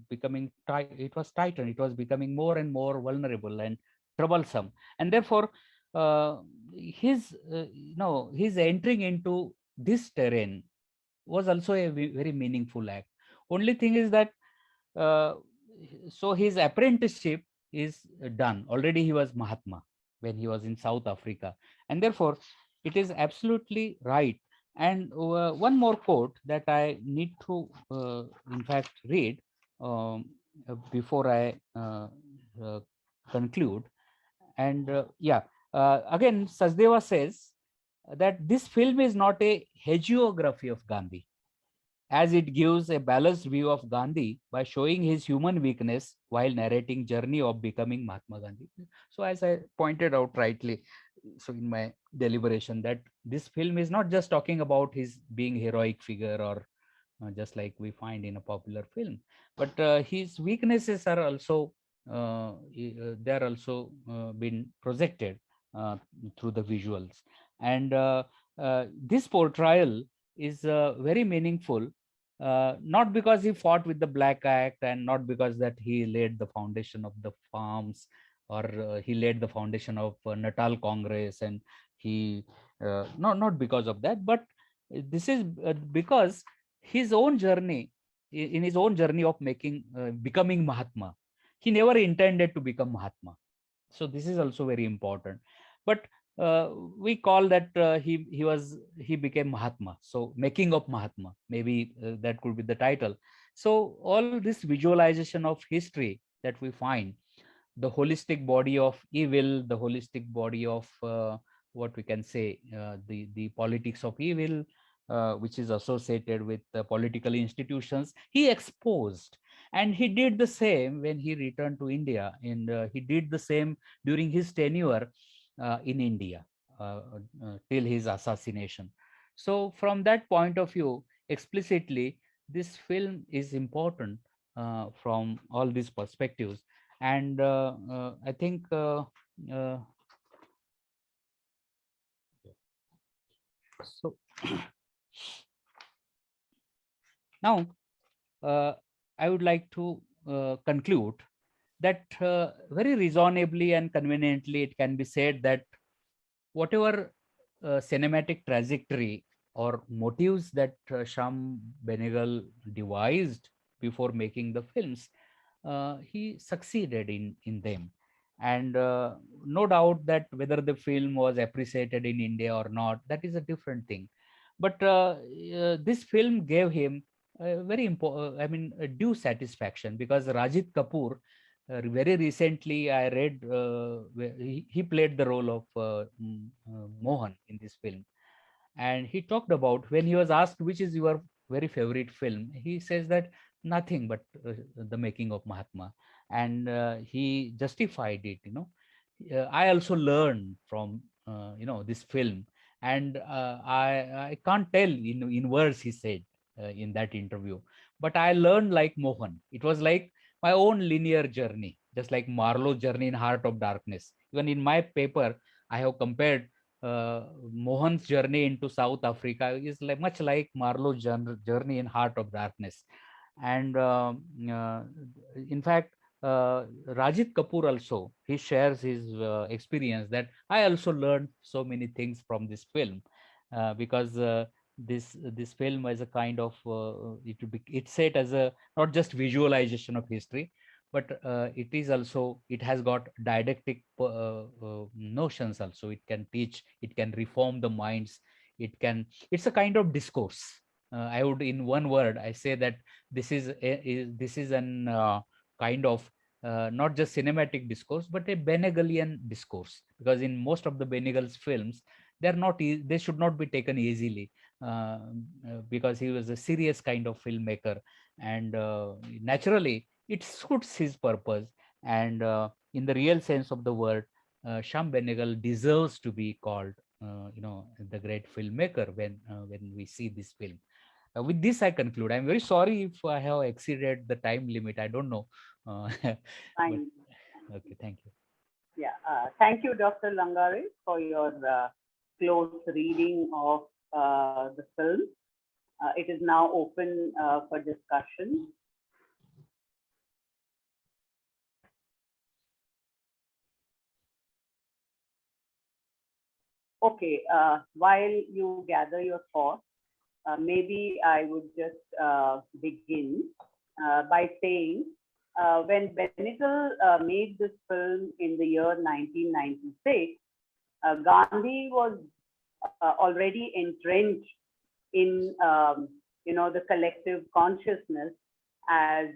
becoming tight. It was tightened. It was becoming more and more vulnerable and troublesome, and therefore, his entering into this terrain was also a very meaningful act. Only thing is that uh, so his apprenticeship is done already. He was Mahatma when he was in South Africa, and therefore it is absolutely right. And one more quote that I need to in fact read before I conclude. And again, Sachdeva says that this film is not a hagiography of Gandhi, as it gives a balanced view of Gandhi by showing his human weakness while narrating journey of becoming Mahatma Gandhi. So as I pointed out rightly, so in my deliberation, that this film is not just talking about his being heroic figure or just like we find in a popular film, but his weaknesses are also they are also been projected uh, through the visuals, and this portrayal is very meaningful, not because he fought with the Black Act and not because that he laid the foundation of the farms, or he laid the foundation of Natal Congress, and he not because of that, but this is because his own journey, in his own journey of making becoming Mahatma, he never intended to become Mahatma. So this is also very important, but we call that he became Mahatma, so making of Mahatma, maybe that could be the title. So all this visualization of history that we find, the holistic body of evil, the holistic body of what we can say, the politics of evil, which is associated with political institutions, he exposed. And he did the same when he returned to India, and he did the same during his tenure in India till his assassination. So from that point of view, explicitly, this film is important from all these perspectives. And I think uh, so. Now uh, I would like to conclude that very reasonably and conveniently it can be said that whatever cinematic trajectory or motives that Sham Benegal devised before making the films, he succeeded in them. And no doubt that whether the film was appreciated in India or not, that is a different thing. But this film gave him very important, I mean, a due satisfaction, because Rajit Kapoor, very recently I read where he played the role of Mohan in this film, and he talked about, when he was asked which is your very favorite film, he says that nothing but the making of Mahatma, and he justified it. I also learned from this film, And I can't tell in words he said in that interview, but I learned like Mohan. It was like my own linear journey, just like Marlowe's journey in Heart of Darkness. Even in my paper, I have compared Mohan's journey into South Africa is like much like Marlowe's journey in Heart of Darkness. And in fact, Rajit Kapoor also, he shares his experience that I also learned so many things from this film, because this film is a kind of it's set as a not just visualization of history, but it is also, it has got didactic notions also. It can teach, it can reform the minds, it's a kind of discourse. I would, in one word, I say that this is an kind of not just cinematic discourse, but a Benegalian discourse, because in most of the Benegal's films, they should not be taken easily, because he was a serious kind of filmmaker, and naturally it suits his purpose. And in the real sense of the word, Sham Benegal deserves to be called, the great filmmaker when we see this film. With this, I conclude. I'm very sorry if I have exceeded the time limit. I don't know. But Fine. okay, thank you. Yeah. Thank you, Dr. Langare, for your close reading of the film. It is now open for discussion. Okay. While you gather your thoughts, maybe I would just begin by saying when Benegal made this film in the year 1996, Gandhi was already entrenched in the collective consciousness as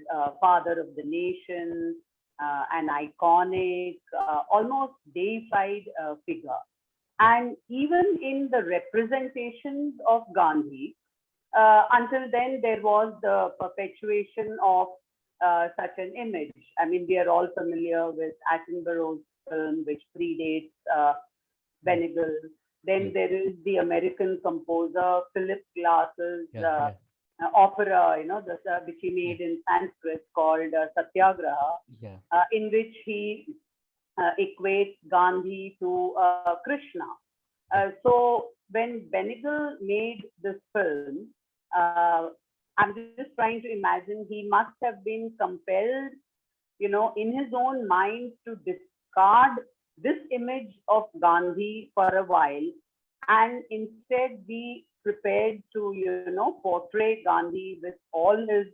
father of the nation, an iconic, almost deified figure. And even in the representations of Gandhi, until then there was the perpetuation of such an image. I mean, we are all familiar with Attenborough's film, which predates Benegal. Then Yes. there is the American composer Philip Glass's Yeah, yeah, opera, which he yeah, made in Sanskrit called Satyagraha, yeah, in which he equates Gandhi to Krishna. yeah, So when Benegal made this film, uh, I'm just trying to imagine he must have been compelled, in his own mind to discard this image of Gandhi for a while and instead be prepared to, portray Gandhi with all his yes,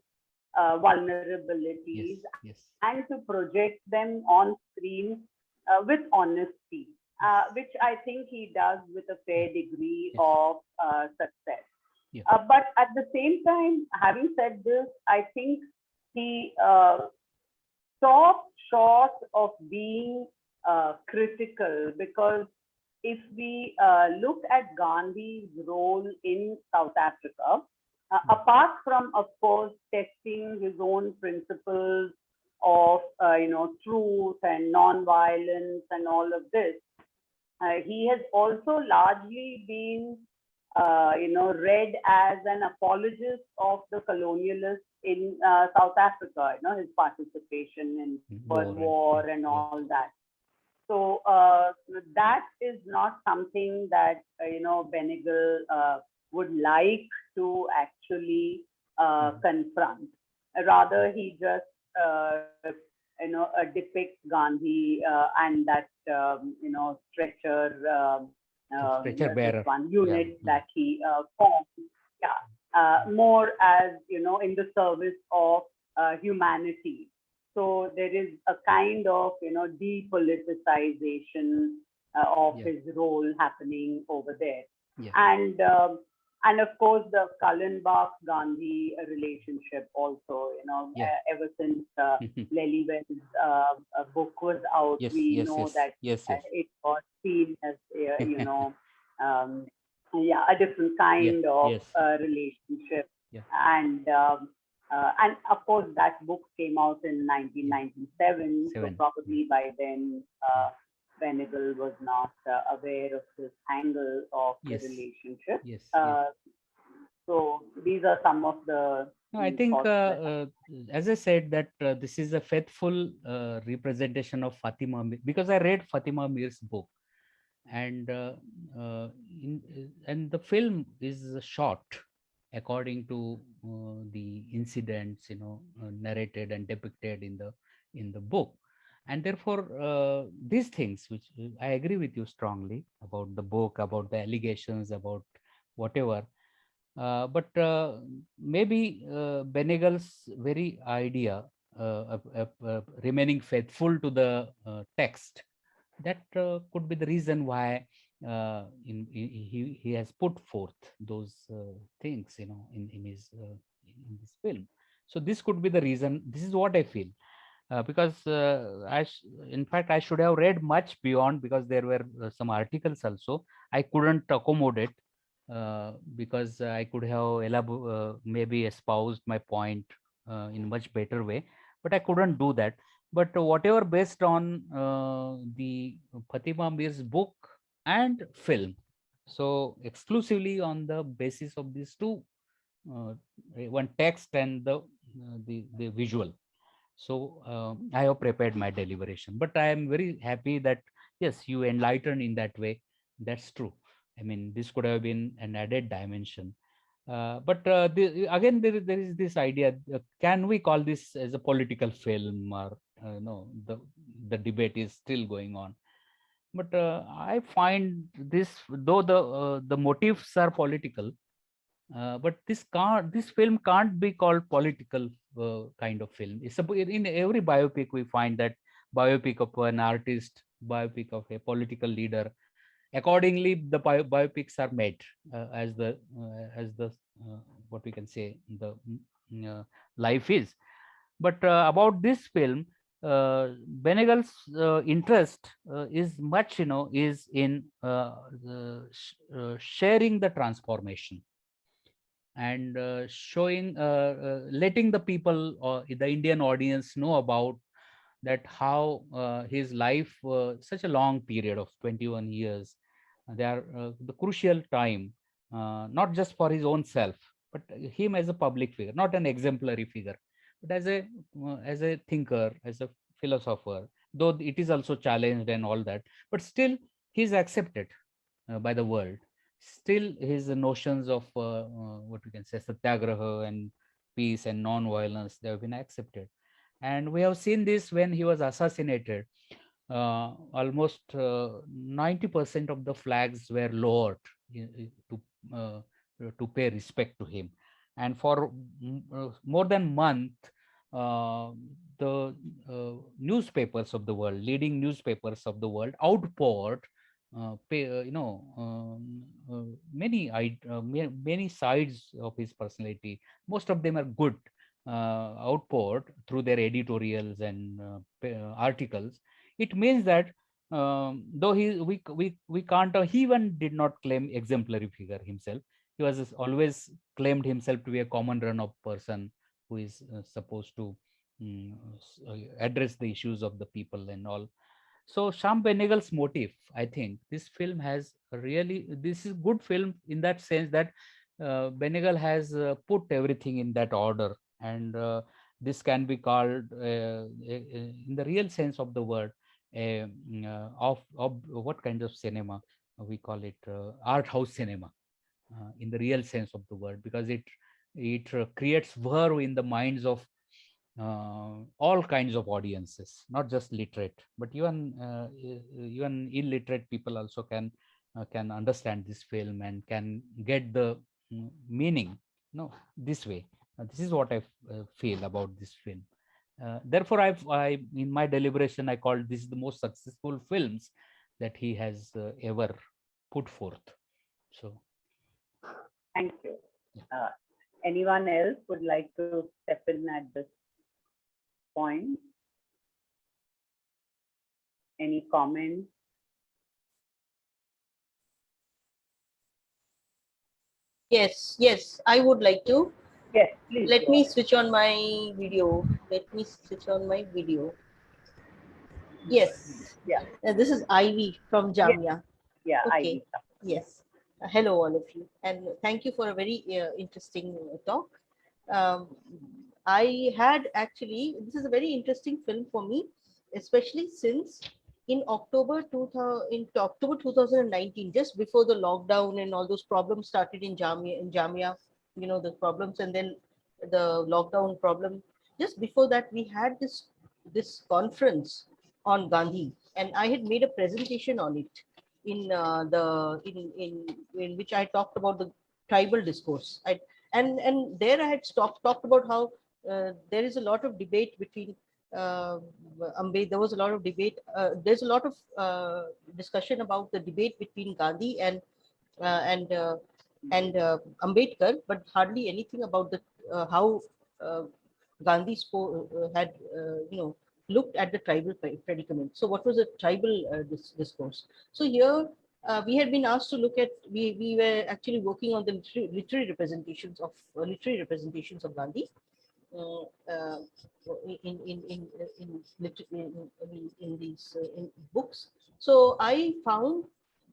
vulnerabilities yes, and to project them on screen with honesty, yes, which I think he does with a yeah, fair degree yes, of success. yeah, But at the same time, having said this, I think he stopped short of being critical because if we look at Gandhi's role in South Africa, yeah, apart from, of course, testing his own principles of, truth and non-violence and all of this, he has also largely been, read as an apologist of the colonialists in South Africa. His participation in Boer war and War yeah, and yeah, all that. So that is not something that Benegal would like to actually mhm, confront. yeah. Rather, he just depicts Gandhi and that stretcher Stretcher this bearer. one Yeah, unit yeah, that he formed. Yeah, more as in the service of humanity. So there is a kind of depoliticization of yeah, his role happening over there, yeah, and and of course the Kallenbach Gandhi relationship also. yeah. Ever since Lelyvel's book was out, Yes, we yes, know yes, that yes, yes. it was seen as um, yeah, a different Yeah, kind of yes, relationship, yeah, and of course that book came out in yeah. 1997, so 7. Yeah, probably by then yeah, Venegal was not aware of this angle of the Yes, relationship. yes, yes. So these are some of the No, I think, thoughts that as I said, that this is a faithful representation of Fatima because I read Fatima Mir's book, and and the film is short according to the incidents, narrated and depicted in the book, and therefore these things, which I agree with you strongly about the book, about the allegations, about whatever. But maybe Benegal's very idea of remaining faithful to the text, that could be the reason why he has put forth those things, in this film. So this could be the reason. This is what I feel. Because in fact, I should have read much beyond, because there were some articles also. I couldn't accommodate because I could have maybe espoused my point in much better way, but I couldn't do that. But whatever based on the Fatima Mir's book and film, so exclusively on the basis of these two, uh, one text and the visual. So I have prepared my deliberation, but I am very happy that yes, you enlightened in that way. That's true. I mean, this could have been an added dimension. But again, there is this idea: can we call this as a political film, or no? The debate is still going on. But I find this, though the motives are political, but this film can't be called political kind of film. In every biopic we find that biopic of an artist, biopic of a political leader. Accordingly, the biopics are made as the what we can say the life is. But about this film, Benegal's interest is much, is in sharing the transformation, and showing letting the people or the Indian audience know about that how his life, such a long period of 21 years, they are the crucial time, not just for his own self, but him as a public figure, not an exemplary figure, but as a thinker, as a philosopher, though it is also challenged and all that, but still he's accepted by the world. Still, his notions of what we can say satyagraha and peace and non-violence, they have been accepted. And we have seen this when he was assassinated. Almost 90% of the flags were lowered to uh, to pay respect to him. And for more than month, uh, the newspapers of the world, leading newspapers of the world, outpoured many sides of his personality. Most of them are good, outpoured through their editorials and articles. It means that though we can't, he even did not claim exemplary figure himself. He was always claimed himself to be a common run of person who is supposed to address the issues of the people and all. So Sham Benegal's motive, I think this film has really, this is good film in that sense that Benegal has put everything in that order, and this can be called, in the real sense of the word, of what kind of cinema we call it, art house cinema, in the real sense of the word, because it creates whir in the minds of all kinds of audiences, not just literate, but even illiterate people also can understand this film and can get the meaning. No, this way. This is what I feel about this film. Therefore, I in my deliberation I called this the most successful films that he has ever put forth. So, thank you. yeah. Anyone else would like to step in at this point? Any comments? Yes, I would like to. Yes, please. Let me switch on my video. Let me switch on my video. Yes. Yeah. This is Ivy from Yeah. Jamia. Yeah. Okay. Ivy. Yes. Hello, all of you. And thank you for a very interesting talk. Um, I had actually, this is a very interesting film for me, especially since in October 2019, just before the lockdown and all those problems started in Jamia, the problems, and then the lockdown problem. Just before that, we had this conference on Gandhi, and I had made a presentation on it in which I talked about the tribal discourse. And there I had talked about how there is a lot of debate between uh, there was a lot of debate. There's a lot of discussion about the debate between Gandhi uh, and uh, and Ambedkar, but hardly anything about the how uh, Gandhi had looked at the tribal predicament. So, what was the tribal discourse? So here we had been asked to look at. We were actually working on the literary representations of Gandhi uh, uh, in these books. So I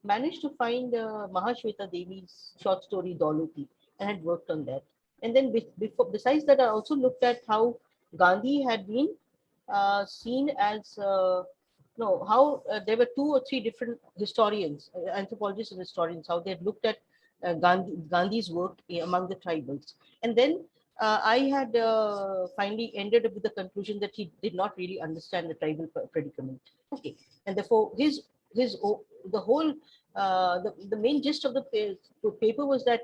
managed to find Mahashweta Devi's short story Doloti and had worked on that. And then besides that, I also looked at how Gandhi had been seen as no how there were two or three different historians, anthropologists and historians, how they had looked at Gandhi's work among the tribals. And then I had finally ended up with the conclusion that he did not really understand the tribal predicament. Okay, and therefore the whole the main gist of the paper was that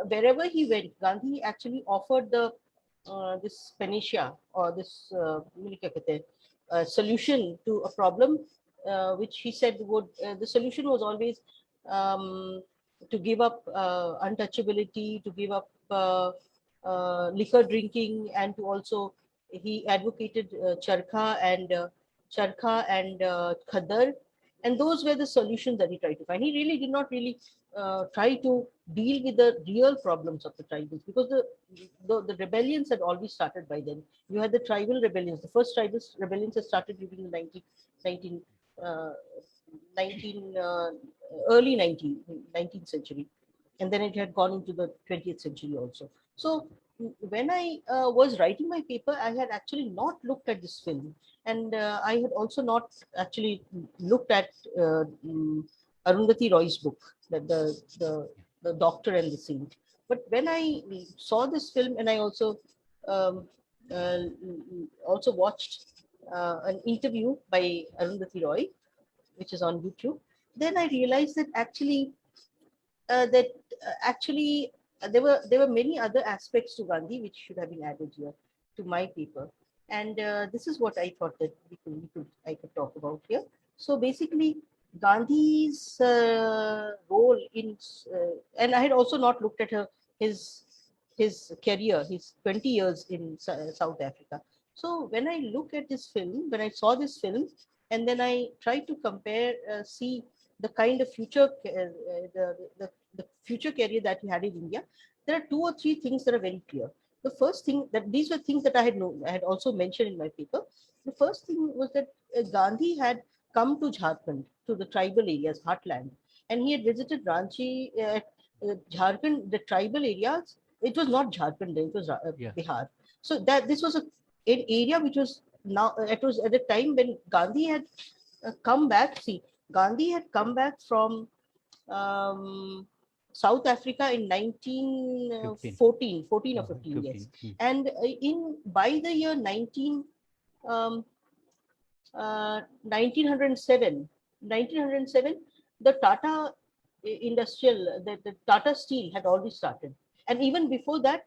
wherever he went, Gandhi actually offered this panacea or this solution to a problem, which he said would the solution was always um, to give up untouchability, to give up liquor drinking, and to also he advocated charkha and khadar, and those were the solutions that he tried to find. He really did not really try to deal with the real problems of the tribals, because the rebellions had already started by then. You had the tribal rebellions. The first tribal rebellions had started during the 19, uh, 19 early 19th century, and then it had gone into the 20th century also. So when I was writing my paper, I had actually not looked at this film, and I had also not actually looked at Arundhati Roy's book, that the doctor and the saint. But when I saw this film, and I um, uh, also watched an interview by Arundhati Roy, which is on YouTube, then I realized that that actually there were many other aspects to Gandhi which should have been added here to my paper, and this is what I thought that I could talk about here. So basically, Gandhi's role and I had also not looked at his his career, his 20 years in South Africa. So when I look at this film, when I saw this film, and then I tried to compare, see the kind of the future career that he had in India, there are two or three things that are very clear. The first thing that these were things that I had also mentioned in my paper. The first thing was that Gandhi had come to Jharkhand, to the tribal areas, heartland, and he had visited Ranchi, Jharkhand, the tribal areas. It was not Jharkhand, it was Yeah. Bihar. So that this was an area which was now it was at a time when Gandhi had come back. See, Gandhi had come back from um, South Africa in 15. 1914, 14 or 15, 15. yes. And in by the year 1907, 1907, the Tata the Tata Steel had already started. And even before that,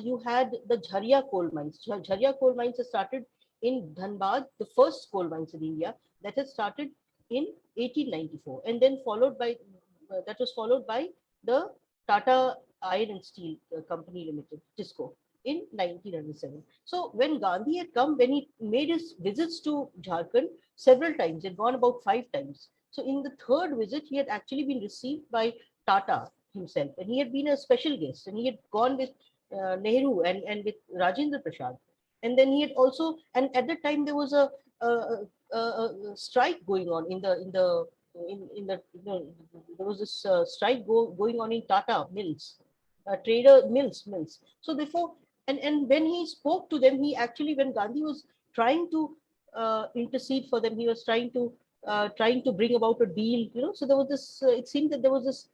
you had the Jharia coal mines. Jharia coal mines had started in Dhanbad, the first coal mines in India that had started in 1894, and then that was followed by the Tata Iron and Steel Company Limited, TISCO, in 1907. So when Gandhi had come, when he made his visits to Jharkhand several times, he had gone about 5 times. So in the third visit, he had actually been received by Tata himself, and he had been a special guest, and he had gone with Nehru and with Rajendra Prasad. And then he had also, and at that time there was strike going on in the there was this strike going on in Tata mills, trader mills. So therefore, and when he spoke to them, he actually, when Gandhi was trying to intercede for them, he was trying to bring about a deal. So there was this. It seemed that there was this.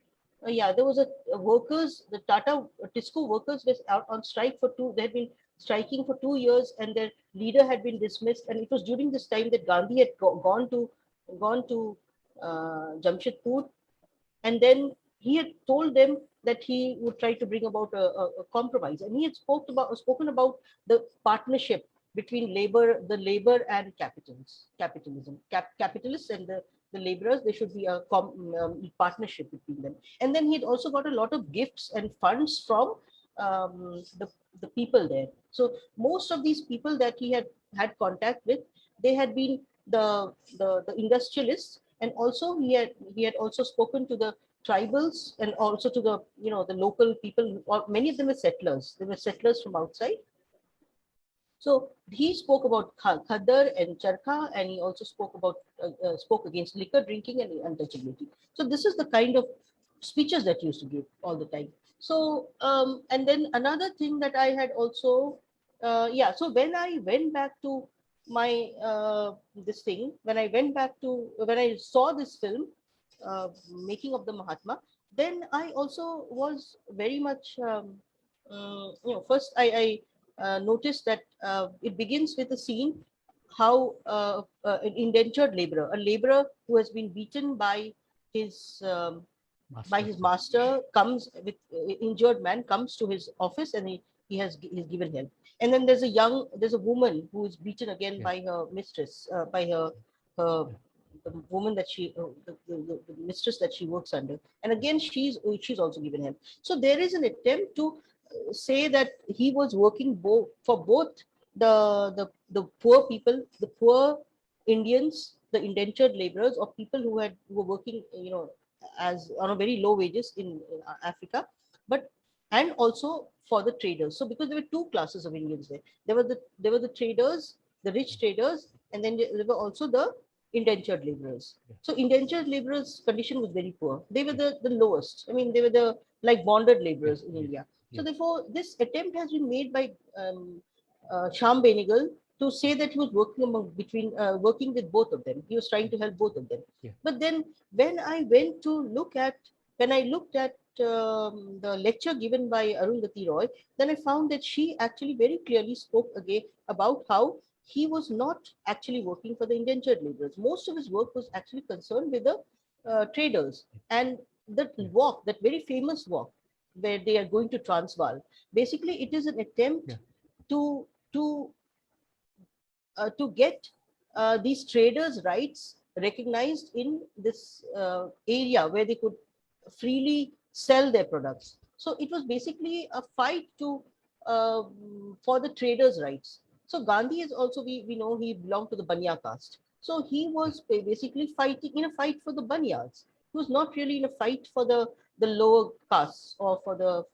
Yeah, there was a workers, the Tata Tisco workers were out on strike for two. They had been striking for 2 years, and their leader had been dismissed. And it was during this time that Gandhi had gone to Jamshedpur, and then he had told them that he would try to bring about a compromise, and he had spoken about the partnership between the labor and capitalists and the laborers. There should be a partnership between them. And then he had also got a lot of gifts and funds from the people there. So most of these people that he had contact with, they had been the industrialists, and also he had also spoken to the tribals, and also to the local people, or many of them were settlers. They were settlers from outside. So he spoke about Khadar and Charkha, and he also spoke against liquor drinking and untouchability. So this is the kind of speeches that he used to give all the time. So and then another thing that I had also, so when I went back to my this thing, when I saw this film, Making of the Mahatma, then I also was very much, first I noticed that it begins with a scene how an indentured laborer, a laborer who has been beaten by his master, comes with injured man, comes to his office, and he's given help. And then there's a woman who is beaten again by her mistress, by her the woman that the mistress that she works under, and again she's also given help. So there is an attempt to say that he was working for both the poor people, the poor Indians, the indentured laborers, or people who were working, as on a very low wages in Africa, but and also for the traders. So because there were two classes of Indians there. There were the traders, the rich traders, and then there were also the indentured laborers. So indentured laborers' condition was very poor. They were the lowest. I mean, they were the like bonded laborers in India. So therefore, this attempt has been made by Sham Benegal to say that he was working with both of them. He was trying to help both of them. But then when I looked at the lecture given by Arundhati Roy, then I found that she actually very clearly spoke again about how he was not actually working for the indentured laborers. Most of his work was actually concerned with the traders. And that walk, that very famous walk, where they are going to Transvaal, basically it is an attempt to get these traders' rights recognized in this area where they could freely sell their products. So it was basically a fight for the traders' rights. So Gandhi is also, we know he belonged to the Banya caste. So he was basically fighting in a fight for the Banyas. He was not really in a fight for the lower castes or for the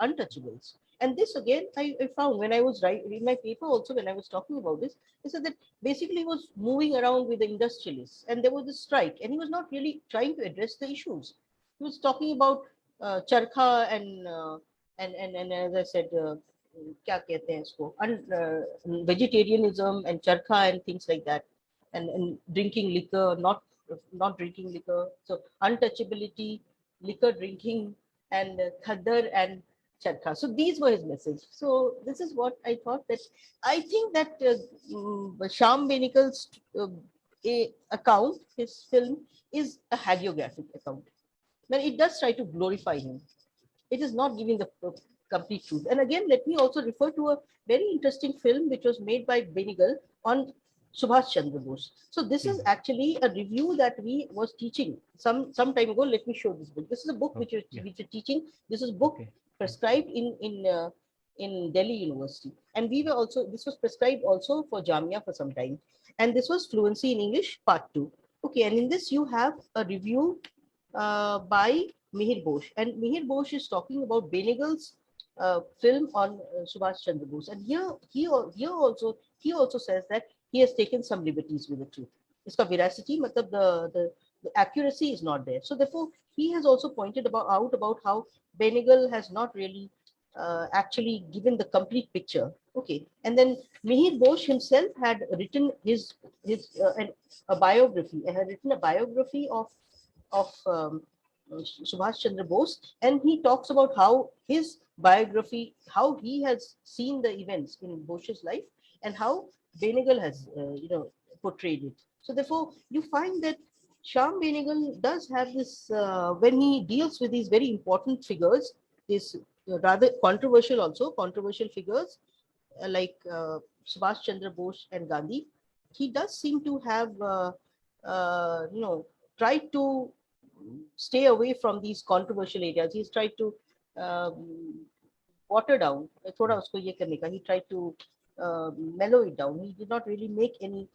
untouchables. And this again, I found when I was writing in my paper also, when I was talking about this, I said that basically he was moving around with the industrialists, and there was a strike, and he was not really trying to address the issues. He was talking about charkha and as I said, क्या कहते हैं इसको, vegetarianism and charkha and things like that, and drinking liquor, not drinking liquor, so untouchability, liquor drinking, and khadar and charkha. So these were his message. So this is what I thought, that I think that Sham Benegal's account, his film, is a hagiographic account. But it does try to glorify him. It is not giving the complete truth. And again, let me also refer to a very interesting film which was made by Benegal on Subhash Chandra Bose. So this is actually a review that we was teaching some time ago. Let me show this book. This is a book which we're teaching. This is a book prescribed in Delhi University, and this was prescribed also for Jamia for some time. And this was Fluency in English Part 2. Okay, and in this you have a review by Mihir Bose, and Mihir Bose is talking about Benegal's film on Subhash Chandra Bose, and here he also says that he has taken some liberties with the truth. iska veracity, matlab the accuracy is not there. So therefore, he has also pointed out about how Benegal has not really actually given the complete picture. Okay, and then Mihir Ghosh himself had written a biography. Had written a biography of Subhash Chandra Bose, and he talks about how his biography, how he has seen the events in Bose's life, and how Benegal has, portrayed it. So therefore, you find that Shyam Benegal does have this when he deals with these very important figures, this rather controversial figures Subhash Chandra Bose and Gandhi. He does seem to have, tried to stay away from these controversial areas. He's tried to water down. थोड़ा उसको ये करने का. He tried to mellow it down. He did not really make any,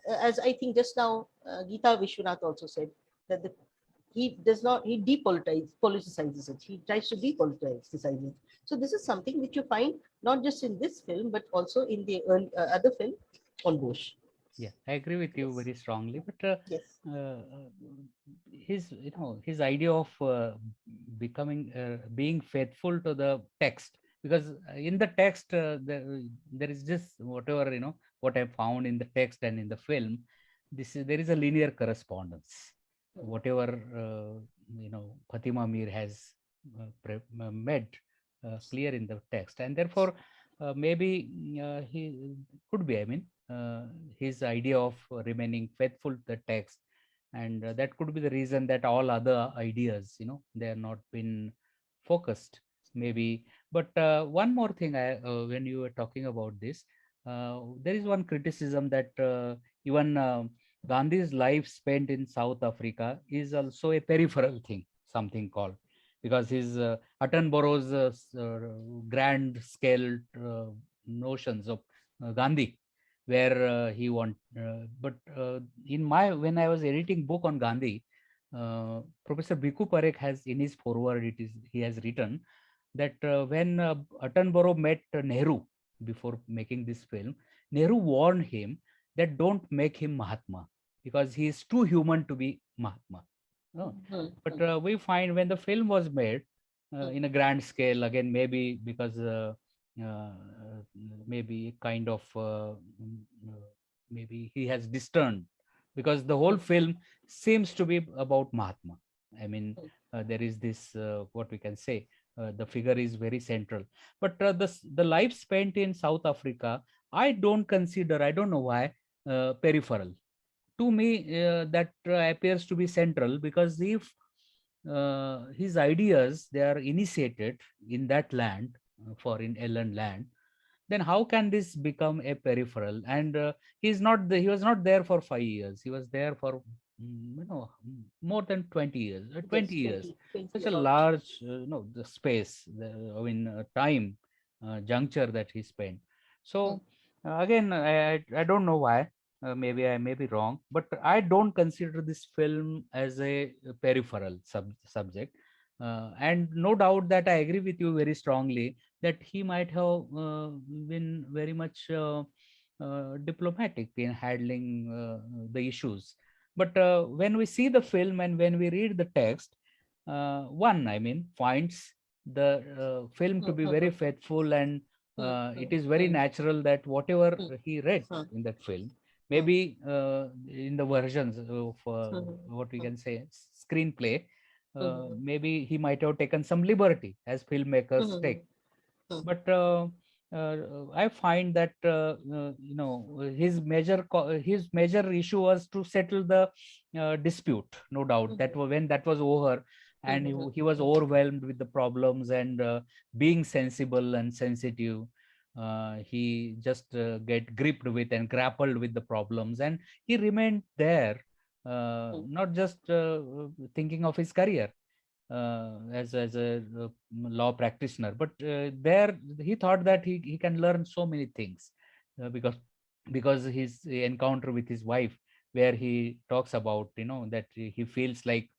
as I think just now Geeta Vishwanath also said, that he does not, he politicizes it. He tries to depoliticize it. So this is something which you find not just in this film, but also in the other film on Bose. Yeah, I agree with you Yes. very strongly. But Yes. his idea of being faithful to the text, because in the text there is just whatever what I found in the text and in the film, there is a linear correspondence. Whatever Fatima Mir has made clear in the text, and therefore maybe he could be. I mean, his idea of remaining faithful to the text, and that could be the reason that all other ideas, they are not been focused, maybe. But one more thing, when you were talking about this, there is one criticism that even Gandhi's life spent in South Africa is also a peripheral thing, something called, because his Attenborough's grand scale notions of Gandhi, where he want. But when I was editing book on Gandhi, Professor Bhikkhu Parekh has in his foreword, he has written that when Attenborough met Nehru before making this film, Nehru warned him that don't make him Mahatma, because he is too human to be Mahatma. But we find when the film was made in a grand scale, again, maybe because maybe kind of maybe he has discerned, because the whole film seems to be about Mahatma. I mean, there is this what we can say, the figure is very central. But the life spent in South Africa, I don't know why, peripheral. To me, that appears to be central, because if his ideas, they are initiated in that land, for in Ellen land, then how can this become a peripheral? And he was not there for 5 years. He was there for more than 20 years. 20 years, 20 such a about. large the space, time juncture that he spent. So again, I don't know why. Maybe I may be wrong, but I don't consider this film as a peripheral subject. And no doubt that I agree with you very strongly that he might have been very much diplomatic in handling the issues. But when we see the film and when we read the text, one, I mean, finds the film to be very faithful, and it is very natural that whatever he read in that film, maybe in the versions of what we can say screenplay, maybe he might have taken some liberty as filmmakers take. But I find that his major issue was to settle the dispute. No doubt that when that was over, and he was overwhelmed with the problems, and being sensible and sensitive, he just get gripped with and grappled with the problems, and he remained there, not just thinking of his career as a law practitioner, but there he thought that he can learn so many things, because his encounter with his wife, where he talks about that he feels like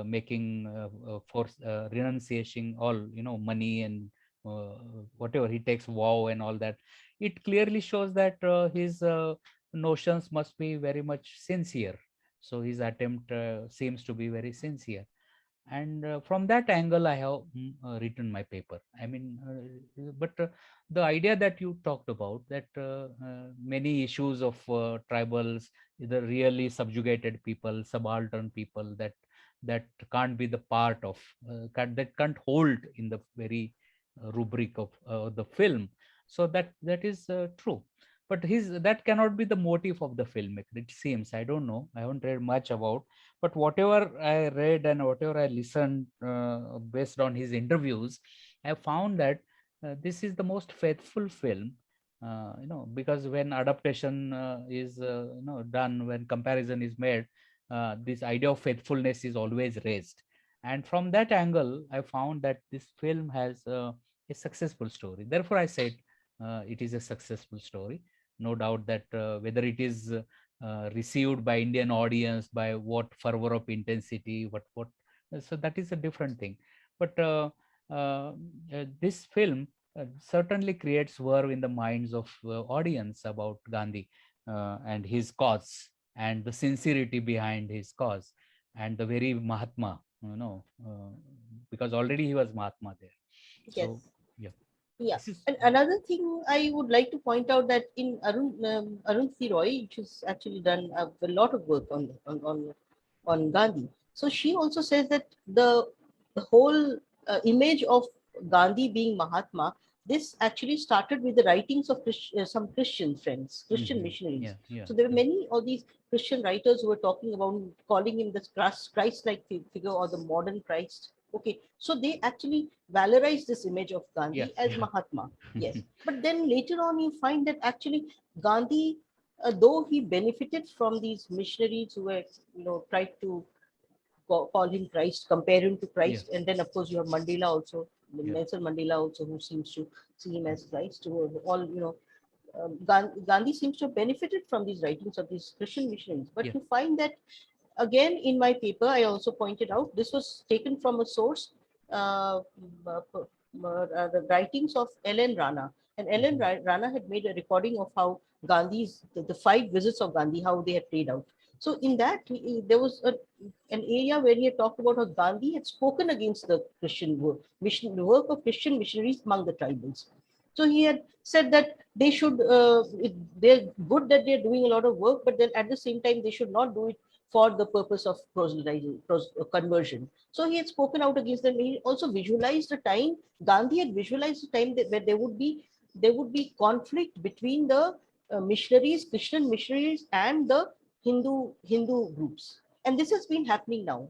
making force renunciation all money and whatever, he takes vow and all that. It clearly shows that his notions must be very much sincere. So his attempt seems to be very sincere. And from that angle, I have written my paper. I mean, but the idea that you talked about, that many issues of tribals, the really subjugated people, subaltern people, that can't be the part of, that can't hold in the very rubric of the film. So that is true. But that cannot be the motive of the filmmaker, it seems. I don't know. I haven't read much about, but whatever I read and whatever I listened based on his interviews, I found that this is the most faithful film. Because when adaptation is done, when comparison is made, this idea of faithfulness is always raised. And from that angle, I found that this film has a successful story. Therefore, I said it is a successful story. No doubt that whether it is received by Indian audience by what fervor of intensity, what so that is a different thing. But this film certainly creates verve in the minds of audience about Gandhi and his cause, and the sincerity behind his cause, and the very Mahatma, because already he was Mahatma there. Yes. So yeah. Yeah, This is, and another thing I would like to point out, that in Arundhati Roy, which has actually done a lot of work on Gandhi. So she also says that the whole image of Gandhi being Mahatma, this actually started with the writings of some Christian friends, Christian missionaries. yeah, yeah, So there were yeah. many of these Christian writers who were talking about, calling him the Christ-like figure, or the modern Christ. Okay, so they actually valorize this image of Gandhi Yeah, as yeah. Mahatma. Yes, but then later on you find that actually Gandhi, though he benefited from these missionaries who were, tried to call him Christ, compare him to Christ, and then of course you have Mandela also, Yeah. Nelson Mandela also, who seems to see him as Christ. Who all Gandhi seems to have benefited from these writings of these Christian missionaries. But Yeah. you find that again in my paper, I also pointed out this was taken from a source, the writings of Ellen Rana. And Ellen Rana had made a recording of how the 5 visits of Gandhi, how they had played out. So in that, there was an area where he had talked about how Gandhi had spoken against the Christian work, the work of Christian missionaries among the tribals. So he had said that they should, they're good that they're doing a lot of work, but then at the same time, they should not do it for the purpose of proselytizing, conversion. So he had spoken out against them. He also visualized a time, Gandhi had visualized a time where there would be conflict between the missionaries, Christian missionaries, and the Hindu groups. And this has been happening now.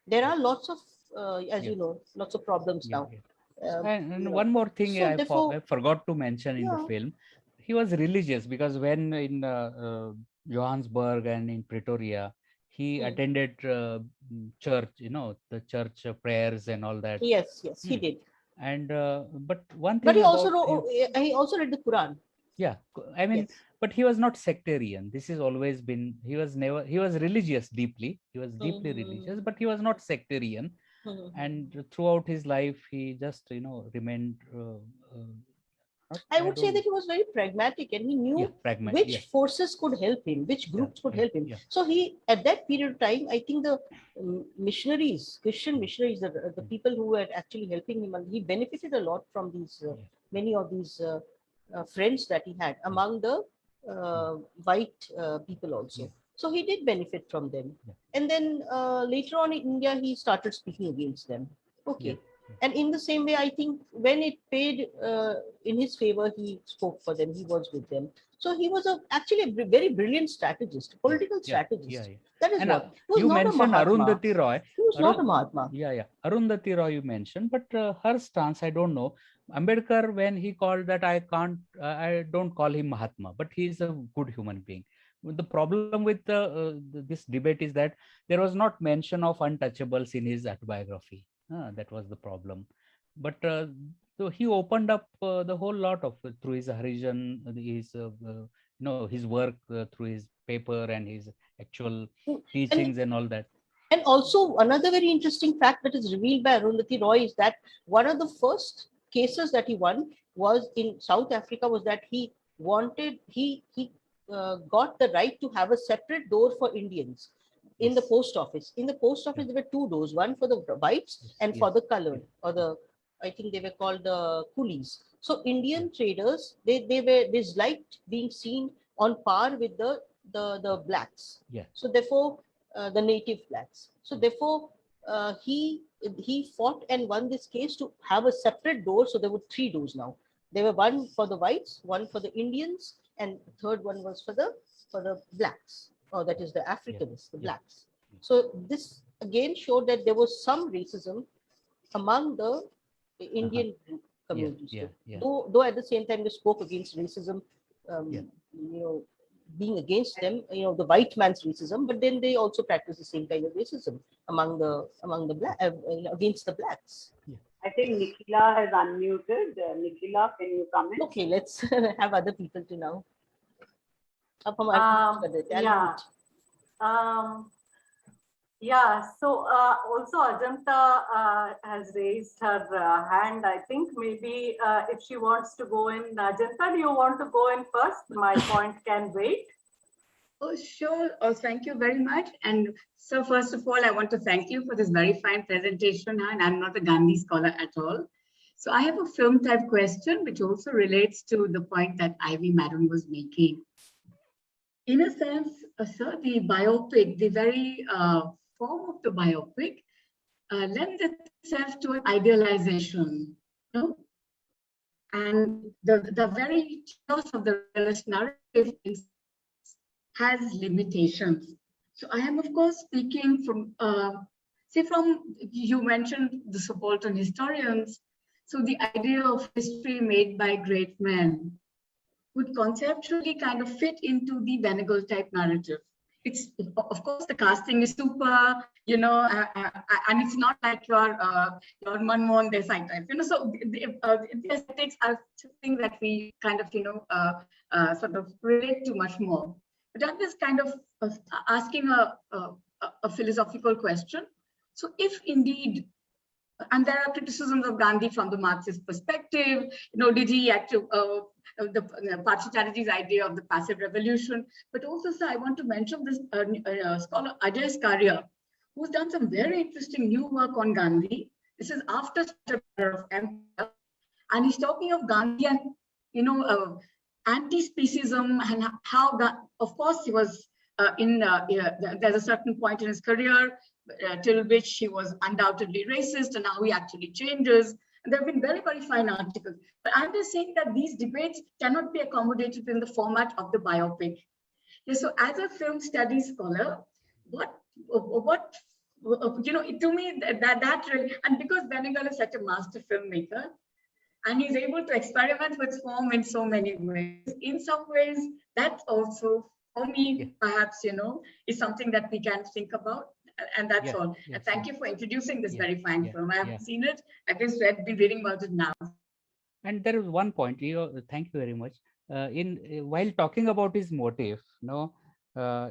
There are lots of, as Yeah. you know, lots of problems Yeah, now. yeah. You know. One more thing So therefore, I forgot to mention in the yeah, film, he was religious, because when in Johannesburg and in Pretoria, he hmm. attended church, the church prayers and all that. Yes, he Hmm. did. And but one But thing he also about wrote, him, he also read the Quran. yeah, I mean, Yes. but he was not sectarian. This has always been, he was religious deeply. He was deeply Mhm. religious, but he was not sectarian. Mhm. And throughout his life, he just, remained, not, I I would say don't, that he was very pragmatic, and he yeah, knew pragmatic. which Yes. forces could help him, which Yeah, groups could yeah, help him. yeah. So he, at that period of time, I think the missionaries, Christian missionaries, the people who were actually helping him, and he benefited a lot from these Yeah. many of these friends that he had among the white people Yeah. also. So he did benefit from them. Yeah. And then later on in India, he started speaking against them. Yeah. Okay. And in the same way, I think when it paid in his favor, he spoke for them. He was with them. So he was actually a very brilliant strategist, Yeah. political Yeah. Yeah. strategist. Yeah. That is And what. He was you not a mentioned Mahatma. Arundhati Roy. He was not a Mahatma. Yeah, yeah. Arundhati Roy you mentioned, but her stance, I don't know. Ambedkar, when he called that, I don't call him Mahatma, but he is a good human being. The problem with this debate is that there was not mention of untouchables in his autobiography. That was the problem. But so he opened up the whole lot of through his Harijan, his work, through his paper and his actual And teachings and all that. And also, another very interesting fact that is revealed by Arundhati Roy is that one of the first cases that he won was in South Africa, was that he wanted, he got the right to have a separate door for Indians in the Yes. post office. In the post office, there were two doors, one for the whites Yes, and for yes, the colored, or the, I think they were called the coolies. So Indian traders, they were disliked being seen on par with the blacks. yeah, So therefore, the native blacks. So therefore, he fought and won this case to have a separate door. So there were three doors now. There were one for the whites, one for the Indians, and the third one was for the blacks, or that is the Africans, the yeah, blacks. So this again showed that there was some racism among the Indian yeah, communities yeah, too. yeah, Though at the same time they spoke against racism, yeah. you know, being against them, the white man's racism, but then they also practice the same kind of racism among the black against the blacks. I think Nikhila has unmuted. Nikhila, can you come in? Okay, let's have other people to now. Yeah. Yeah, so also Ajanta has raised her hand. I think maybe if she wants to go in, Ajanta, do you want to go in first? My point can wait. Oh, sure. Oh, thank you very much. And so first of all, I want to thank you for this very fine presentation. And I'm not a Gandhi scholar at all. So I have a film type question, which also relates to the point that Ivy Madam was making. In a sense, sir, the biopic, the very form of the biopic lends itself to an idealization, you know? And the very chaos of the realist narrative has limitations. So I am, of course, speaking from, you mentioned the subaltern historians. So the idea of history made by great men would conceptually kind of fit into the Venegal type narrative. It's, of course, the casting is super, and it's not like your Manmohan Desai type, so the aesthetics are something that we kind of, sort of relate to much more. But I'm just kind of asking a philosophical question. So if indeed, and there are criticisms of Gandhi from the Marxist perspective, did he actually, the Partha Chatterjee's idea of the passive revolution, but also, sir, I want to mention this scholar Ajay Skaria, who's done some very interesting new work on Gandhi. This is after of Empire, and he's talking of Gandhi and, anti-speciesism, and how, of course, he was there's a certain point in his career till which he was undoubtedly racist, and now he actually changes. And there have been very, very fine articles. But I'm just saying that these debates cannot be accommodated in the format of the biopic. Yeah, so as a film studies scholar, what to me, that really, and because Venegal is such a master filmmaker, and he's able to experiment with form in so many ways. In some ways, that's also, for me, perhaps, is something that we can think about. And that's all. And thank you for introducing this very fine film. I haven't seen it. I've just been reading about it now. And there is one point, thank you very much. While talking about his motive,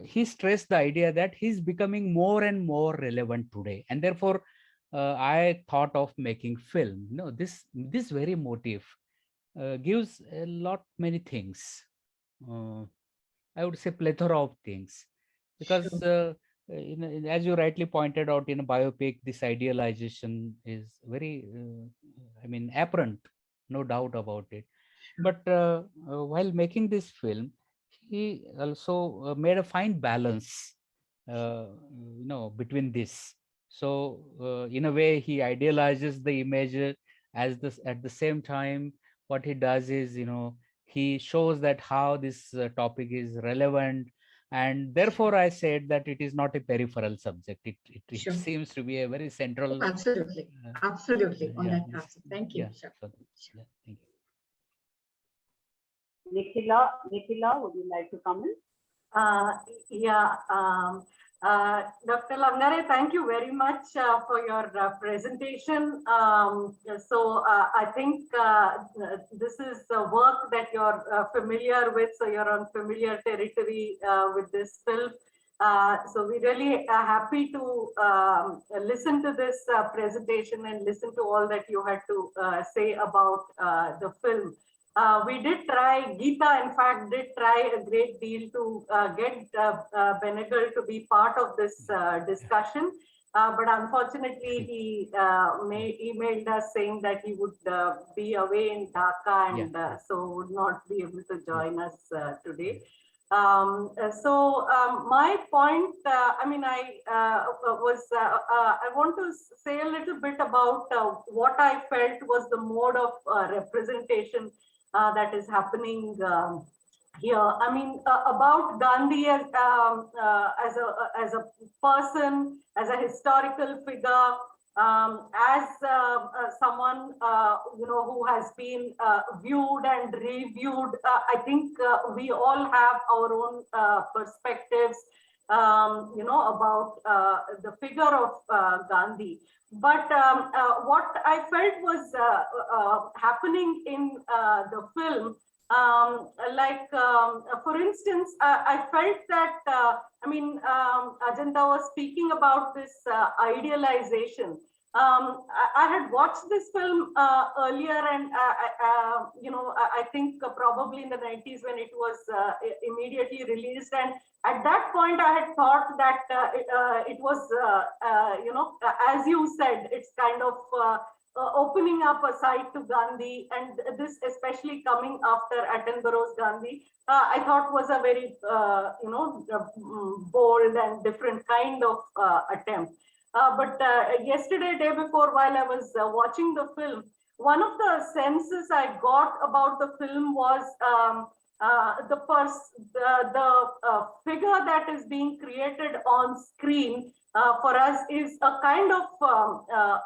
he stressed the idea that he's becoming more and more relevant today. And therefore, I thought of making film. This very motive gives a lot many things. I would say plethora of things, because as you rightly pointed out, in a biopic, this idealization is very, apparent, no doubt about it. But while making this film, he also made a fine balance, between this. So in a way, he idealizes the image at the same time. What he does is, he shows that how this topic is relevant, and therefore I said that it is not a peripheral subject. It Sure. seems to be a very central. Absolutely, absolutely. On that aspect. Thank you. Yeah, Sure. so, yeah, thank you. Nikhila, would you like to come in? Dr. Langare, thank you very much for your presentation. I think this is work that you're familiar with, so you're on familiar territory with this film. So we're really happy to listen to this presentation and listen to all that you had to say about the film. We did try, Geeta in fact did try a great deal to get Benegal to be part of this discussion. But unfortunately, he emailed us saying that he would be away in Dhaka and so would not be able to join us today. My point, I mean, I want to say a little bit about what I felt was the mode of representation that is happening here. I mean, about Gandhi as a person, as a historical figure, as someone who has been viewed and reviewed. I think we all have our own perspectives, about the figure of Gandhi. But what I felt was happening in the film, for instance, I felt that, Ajanta was speaking about this idealization. I had watched this film earlier, and I think probably in the 90s when it was immediately released, and at that point I had thought that it was, as you said, it's kind of opening up a side to Gandhi, and this especially coming after Attenborough's Gandhi, I thought was a very bold and different kind of attempt. But yesterday, day before, while I was watching the film, one of the senses I got about the film was the figure that is being created on screen for us is a kind of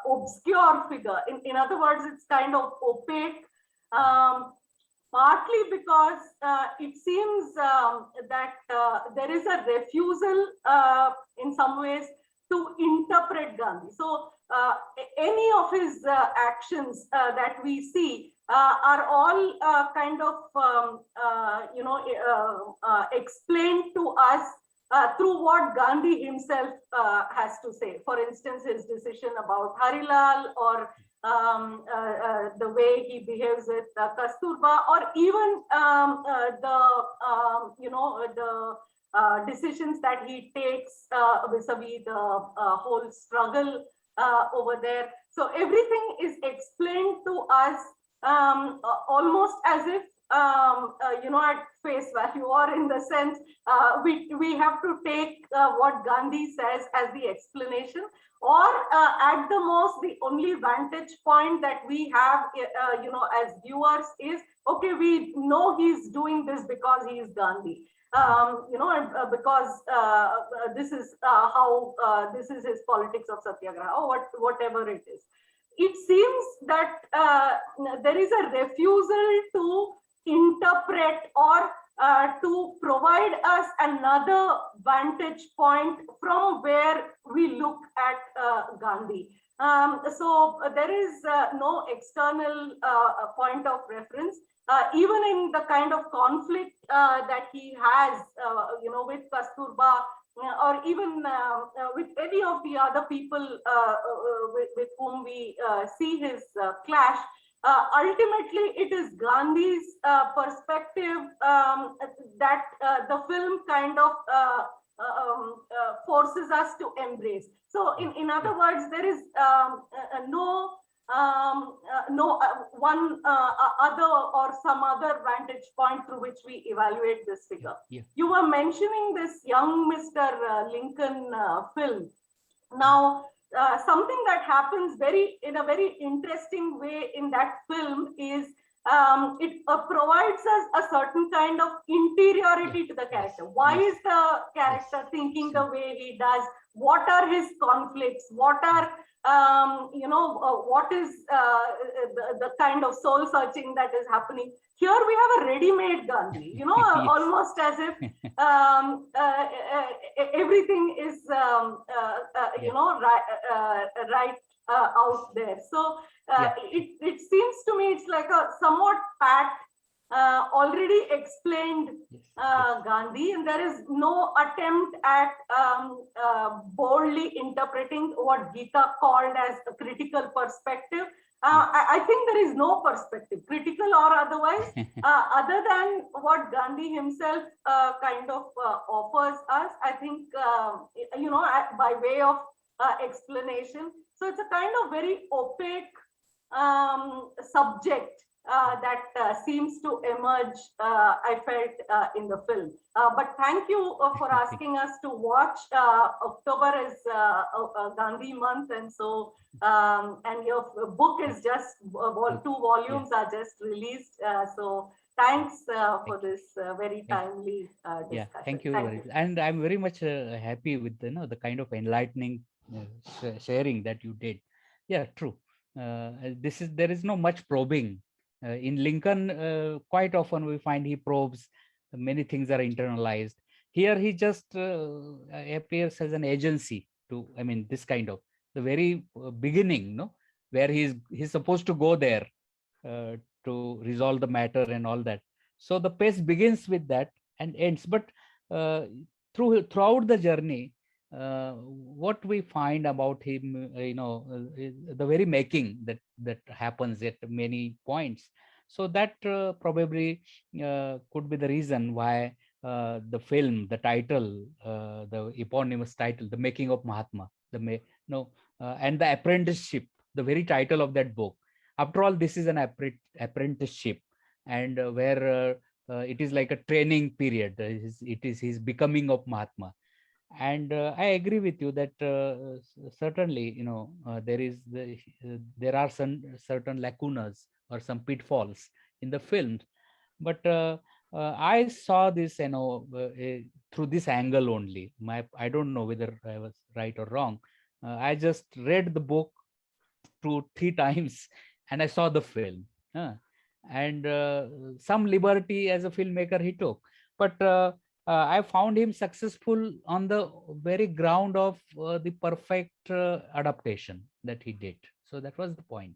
obscure figure. In other words, it's kind of opaque, partly because it seems that there is a refusal in some ways to interpret Gandhi. So any of his actions that we see are all kind of explained to us through what Gandhi himself has to say. For instance, his decision about Harilal, or the way he behaves with Kasturba, or even the decisions that he takes vis-a-vis the whole struggle over there. So everything is explained to us almost as if at face value, or in the sense we have to take what Gandhi says as the explanation, or at the most the only vantage point that we have as viewers is, okay, we know he's doing this because he is Gandhi, because this is how this is his politics of satyagraha, or whatever it is. It seems that there is a refusal to interpret or to provide us another vantage point from where we look at Gandhi. So there is no external point of reference. Even in the kind of conflict that he has, with Kasturba, or even with any of the other people with whom we see his clash, ultimately it is Gandhi's perspective that the film kind of forces us to embrace. So in other words, there is no one other or some other vantage point through which we evaluate this figure. You were mentioning this young Mr. Lincoln film. Now, something that happens in a very interesting way in that film is it provides us a certain kind of interiority to the character. Why is the character thinking the way he does? What are his conflicts? What are what is the kind of soul searching that is happening? Here we have a ready-made Gandhi, almost as if everything is right out there. So it seems to me it's like a somewhat packed, already explained Gandhi, and there is no attempt at boldly interpreting what Geeta called as a critical perspective. I think there is no perspective, critical or otherwise, other than what Gandhi himself kind of offers us. I think, by way of explanation. So it's a kind of very opaque subject that seems to emerge, I felt, in the film. But thank you for asking us to watch. October is Gandhi month, and so and your book is just 2 volumes are just released. So thanks for this very timely discussion. Yeah, thank you very much. And I'm very much happy with the kind of enlightening sharing that you did. Yeah, true. There is no much probing. In Lincoln, quite often we find he probes, many things are internalized. Here he just appears as an agency to, I mean, this kind of the very beginning, where he's supposed to go there to resolve the matter and all that. So the pace begins with that and ends. But throughout the journey, what we find about him, the very making that happens at many points. So that probably could be the reason why the film, the title, the eponymous title, The Making of Mahatma, and the apprenticeship, the very title of that book. After all, this is an apprenticeship, and where it is like a training period. It is his becoming of Mahatma. And I agree with you that certainly, there are some certain lacunas or some pitfalls in the films, but I saw this, through this angle only. I don't know whether I was right or wrong. I just read the book 2-3 times, and I saw the film. And some liberty as a filmmaker he took, but I found him successful on the very ground of the perfect adaptation that he did. So that was the point.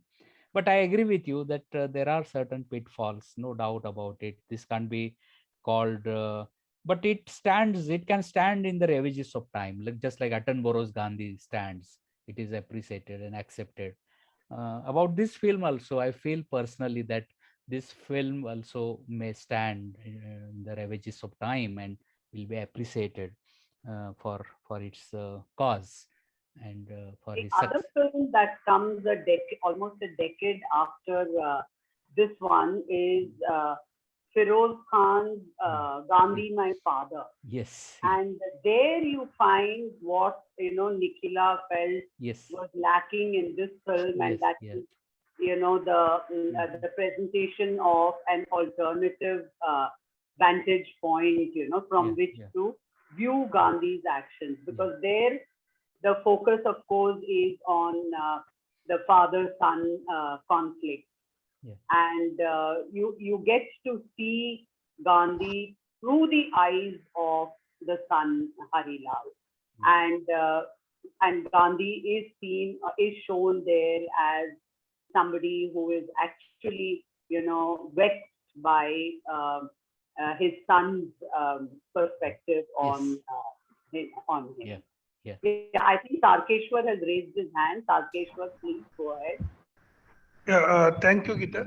But I agree with you that there are certain pitfalls, no doubt about it. This can't be called, but it can stand in the ravages of time, just like Attenborough's Gandhi stands. It is appreciated and accepted. About this film also, I feel personally that this film also may stand in the ravages of time and will be appreciated for its cause and for The his other film that comes almost a decade after this one is Feroz Khan's Gandhi, My Father. Yes. And there you find what Nikhila felt was lacking in this film, and that is the presentation of an alternative vantage point, from which to view Gandhi's actions, because there the focus, of course, is on the father-son conflict. And you get to see Gandhi through the eyes of the son Harilal, and Gandhi is shown there as somebody who is actually vexed by his son's perspective on him. I think Tarkeshwar has raised his hand. Tarkeshwar, please go ahead. Thank you, Gita.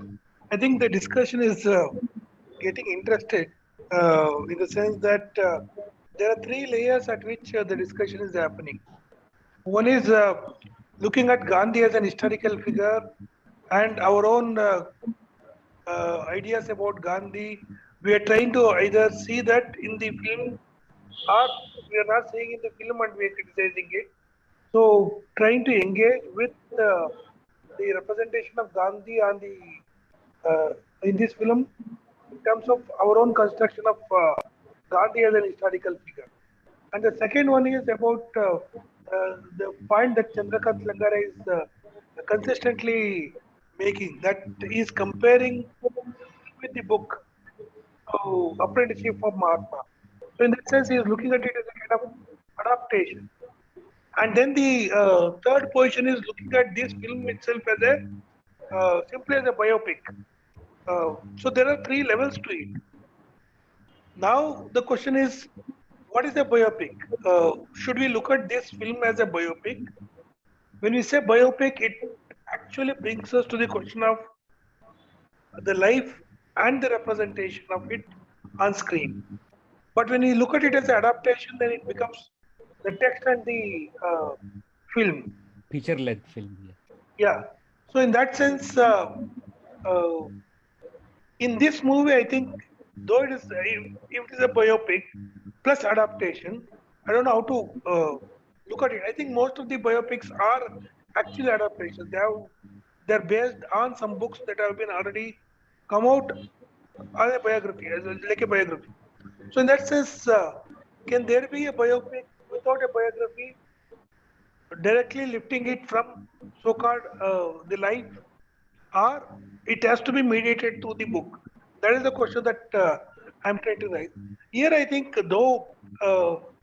I think the discussion is getting interested in the sense that there are 3 layers at which the discussion is happening. One is looking at Gandhi as an historical figure and our own ideas about Gandhi. We are trying to either see that in the film, or we are not seeing in the film and we are criticizing it. So trying to engage with the representation of Gandhi on in this film in terms of our own construction of Gandhi as an historical figure. And the second one is about the point that Chandrakant Langare is consistently making, that is comparing with the book Apprenticeship of Mahatma. So in that sense, he is looking at it as a kind of adaptation. And then the third position is looking at this film itself as simply as a biopic. So there are 3 levels to it. Now the question is, what is a biopic? Should we look at this film as a biopic? When we say biopic, it actually brings us to the question of the life and the representation of it on screen. But when you look at it as an adaptation, then it becomes the text and the film. Feature length film. Yeah. Yeah. So in that sense, uh, in this movie, I think though it is if it is a biopic plus adaptation, I don't know how to look at it. I think most of the biopics are actually adaptations. They're based on some books that have been already come out as a biography, like a biography. So in that sense, can there be a biopic without a biography, directly lifting it from so-called the life, or it has to be mediated through the book? That is the question that I'm trying to raise. Here, I think though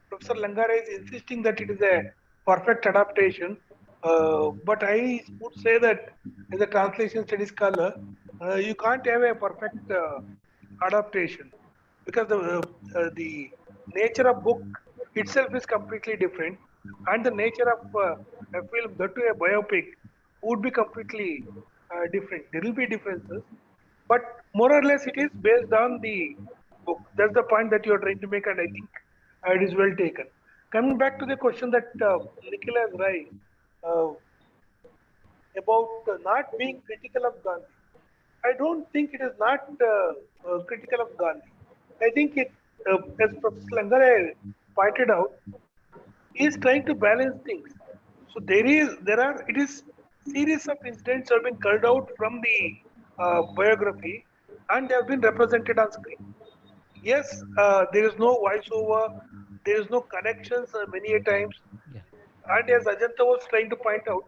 Professor Langare is insisting that it is a perfect adaptation, but I would say that as a translation studies scholar, you can't have a perfect adaptation because the nature of book itself is completely different, and the nature of a film, that to a biopic, would be completely different. There will be differences, but more or less it is based on the book. That's the point that you are trying to make, and I think it is well taken. Coming back to the question that Nikhil has raised uh, about not being critical of Gandhi, I don't think it is not critical of Gandhi. I think it, as Professor Langare pointed out, he is trying to balance things. So it is series of incidents have been culled out from the biography, and they have been represented on screen. Yes, there is no voiceover, there is no connections many a times, Yeah. and as Ajanta was trying to point out,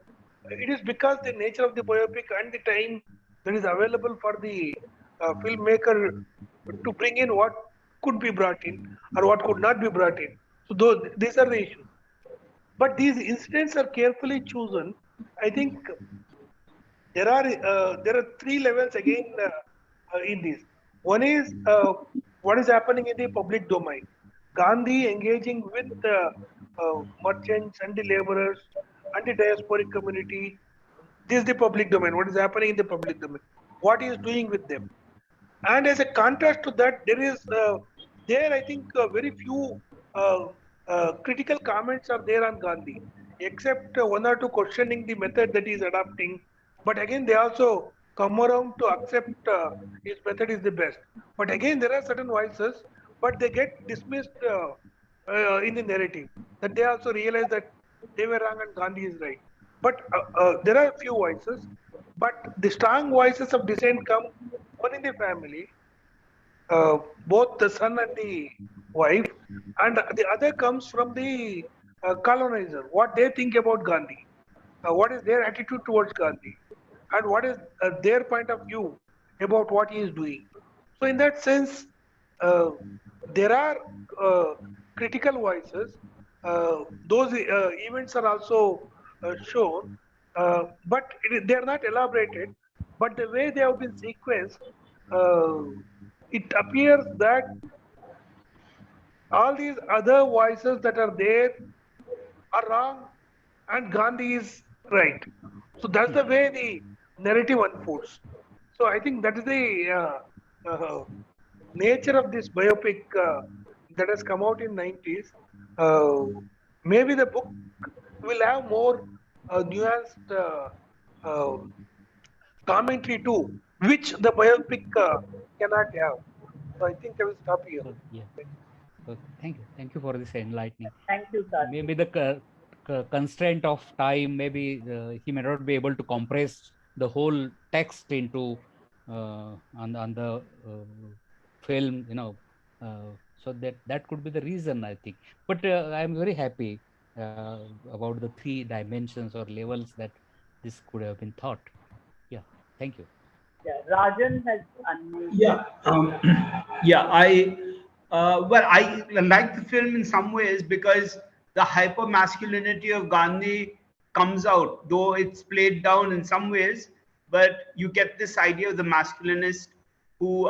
it is because the nature of the biopic and the time that is available for the filmmaker to bring in what could be brought in or what could not be brought in. So these are the issues. But these incidents are carefully chosen. I think there are three levels again in this. One is what is happening in the public domain. Gandhi engaging with merchants and the laborers and the diasporic community. This is the public domain. What is happening in the public domain? What he is doing with them? And as a contrast to that, there I think very few uh, critical comments are there on Gandhi, except one or two questioning the method that he is adopting. But again, they also come around to accept his method is the best. But again, there are certain voices, but they get dismissed in the narrative, that they also realize that they were wrong and Gandhi is right. But there are few voices, but the strong voices of dissent come one in the family, both the son and the wife, and the other comes from the colonizer. What they think about Gandhi, what is their attitude towards Gandhi, and what is their point of view about what he is doing. So, in that sense, uh, there are critical voices. Those events are also shown, but they are not elaborated. But the way they have been sequenced, uh, it appears that all these other voices that are there are wrong and Gandhi is right. So that's the way the narrative unfolds. So I think that is the nature of this biopic that has come out in 90s. Uh, Maybe the book will have more nuanced uh, commentary too, which the biopic cannot have. So I think I will stop here. Yeah. Thank you for this enlightening. Thank you, sir. Maybe the constraint of time, maybe he may not be able to compress the whole text into on the film, so that could be the reason, I think. But I'm very happy about the three dimensions or levels that this could have been thought. Yeah, thank you. Yeah, Rajan has unmuted. Yeah, yeah. I like the film in some ways because the hyper masculinity of Gandhi comes out, though it's played down in some ways. But you get this idea of the masculinist who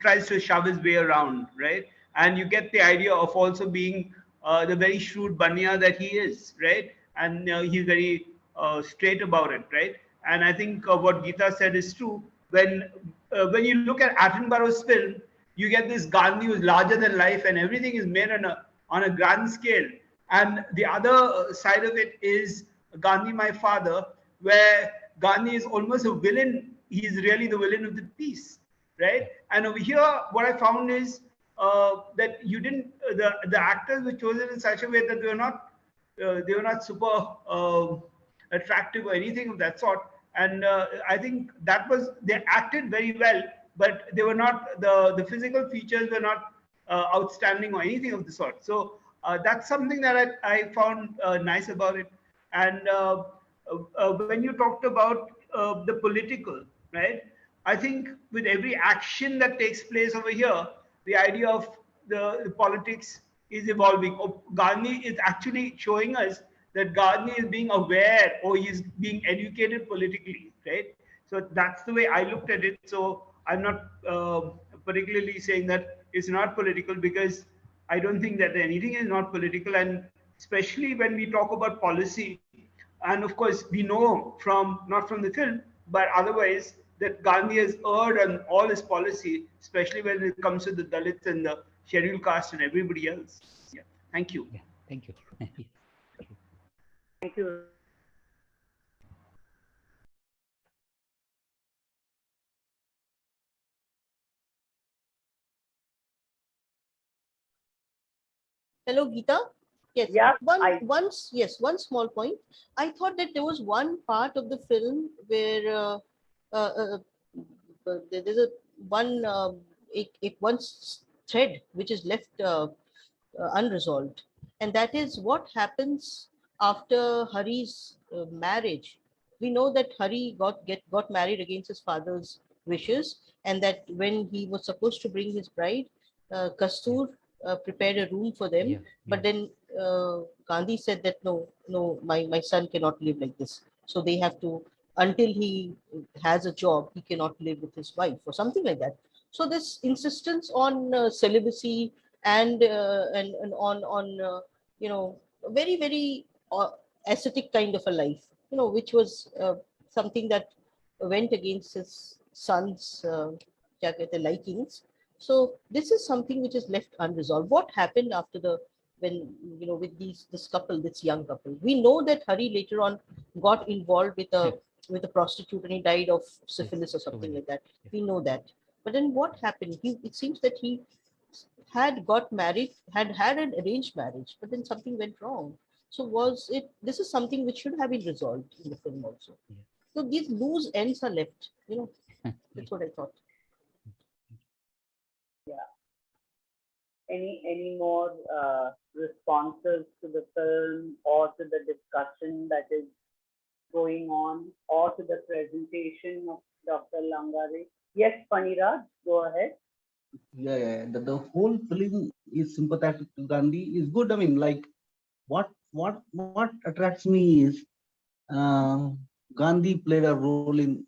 tries to shove his way around, right? And you get the idea of also being the very shrewd banya that he is, right? And he's very straight about it, right? And I think what Geeta said is true. When you look at Attenborough's film, you get this Gandhi who's larger than life, and everything is made on a grand scale. And the other side of it is Gandhi, My Father, where Gandhi is almost a villain. He's really the villain of the piece, right? And over here, what I found is that you didn't the actors were chosen in such a way that they were not super attractive or anything of that sort. And I think that was they acted very well, but they were not the physical features were not outstanding or anything of the sort. So that's something that I found nice about it. And when you talked about the political, right? I think with every action that takes place over here, the idea of the politics is evolving. Gandhi is actually showing us that Gandhi is being aware or he's being educated politically, right? So that's the way I looked at it. So I'm not particularly saying that it's not political, because I don't think that anything is not political. And especially when we talk about policy, and of course, we know from not from the film, but otherwise, that Gandhi has erred on all his policy, especially when it comes to the Dalits and the scheduled caste and everybody else. Yeah. Thank you. Yeah, thank you. Thank you. Hello, Geeta. Yes. Yeah, One small point. I thought that there was one part of the film where there's one thread which is left unresolved, and that is what happens after Hari's marriage. We know that Hari got married against his father's wishes, and that when he was supposed to bring his bride, Kastur prepared a room for them. Yeah, but then Gandhi said that no, my son cannot live like this. So they have to, until he has a job, he cannot live with his wife or something like that. So this insistence on celibacy and on a very ascetic kind of a life, which was something that went against his son's likings. So this is something which is left unresolved. What happened after with this young couple? We know that Hari later on got involved with a prostitute and he died of syphilis or something like that. We know that. But then what happened? It seems that he had got married, had an arranged marriage, but then something went wrong. So this is something which should have been resolved in the film also. Yeah. So these loose ends are left, that's what I thought. Yeah. Any more responses to the film or to the discussion that is going on or to the presentation of Dr. Langare? Yes, Paniraj, go ahead. Yeah. The whole film is sympathetic to Gandhi is good. I mean, like what attracts me is Gandhi played a role in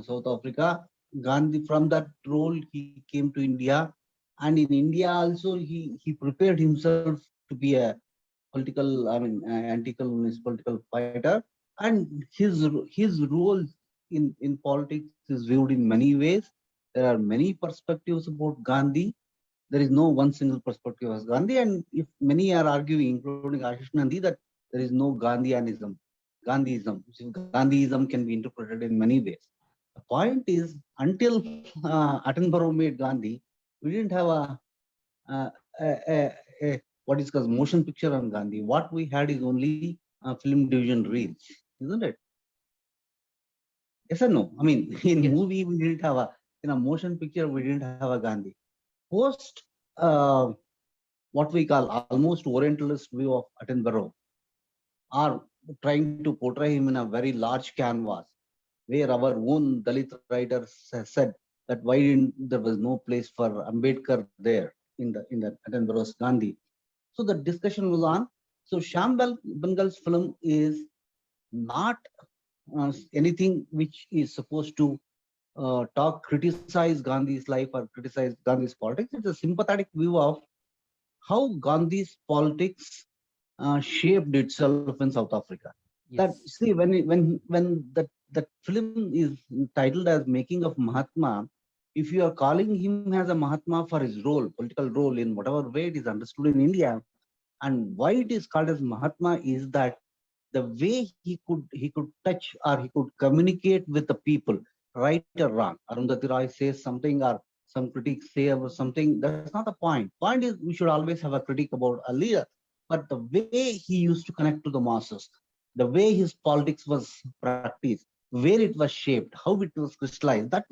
South Africa. Gandhi, from that role, he came to India, and in India also he prepared himself to be a political, anti-colonialist political fighter, and his role in politics is viewed in many ways. There are many perspectives about Gandhi. There is no one single perspective as Gandhi, and if many are arguing, including Ashish Nandi, that there is no Gandhianism. Gandhiism can be interpreted in many ways. The point is, until Attenborough made Gandhi, we didn't have a what is called motion picture on Gandhi. What we had is only film division reels, isn't it? Yes or no? I mean, in Yes. movie we didn't have in a motion picture we didn't have a Gandhi. Post what we call almost Orientalist view of Attenborough are trying to portray him in a very large canvas, where our own Dalit writers said that why didn't there was no place for Ambedkar there in the Attenborough's Gandhi. So the discussion was on. So Shyam Bengal's film is not anything which is supposed to criticize Gandhi's life or criticize Gandhi's politics. It's a sympathetic view of how Gandhi's politics shaped itself in South Africa. That Yes. see when that film is titled as Making of Mahatma, if you are calling him as a Mahatma for his role, political role in whatever way it is understood in India, and why it is called as Mahatma is that the way he could touch or he could communicate with the people, right or wrong. Arundhati Roy says something or some critics say about something. That's not the point. Point is we should always have a critique about a leader, but the way he used to connect to the masses, the way his politics was practiced, where it was shaped, how it was crystallized. That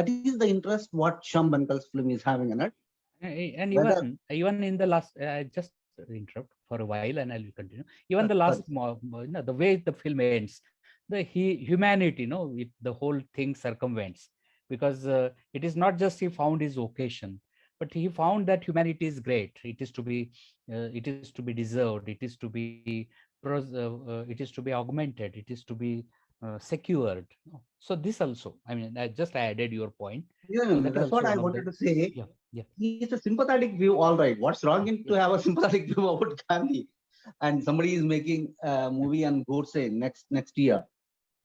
is the interest what Sham Bankal's film is having in it. And Whether even in the last, just interrupt for a while, and I will continue. Even the sorry, last, the way the film ends, the humanity, the whole thing circumvents, because it is not just he found his vocation, but he found that humanity is great. It is to be deserved. It is to be, it is to be augmented. It is to be secured. So this also, I mean, I just added your point. yeah, So that is that's what also I one of wanted the, to say. yeah, yeah. It's a sympathetic view, all right. What's wrong in to Yeah. have a sympathetic view about Gandhi? And somebody is making a movie on Godse next year.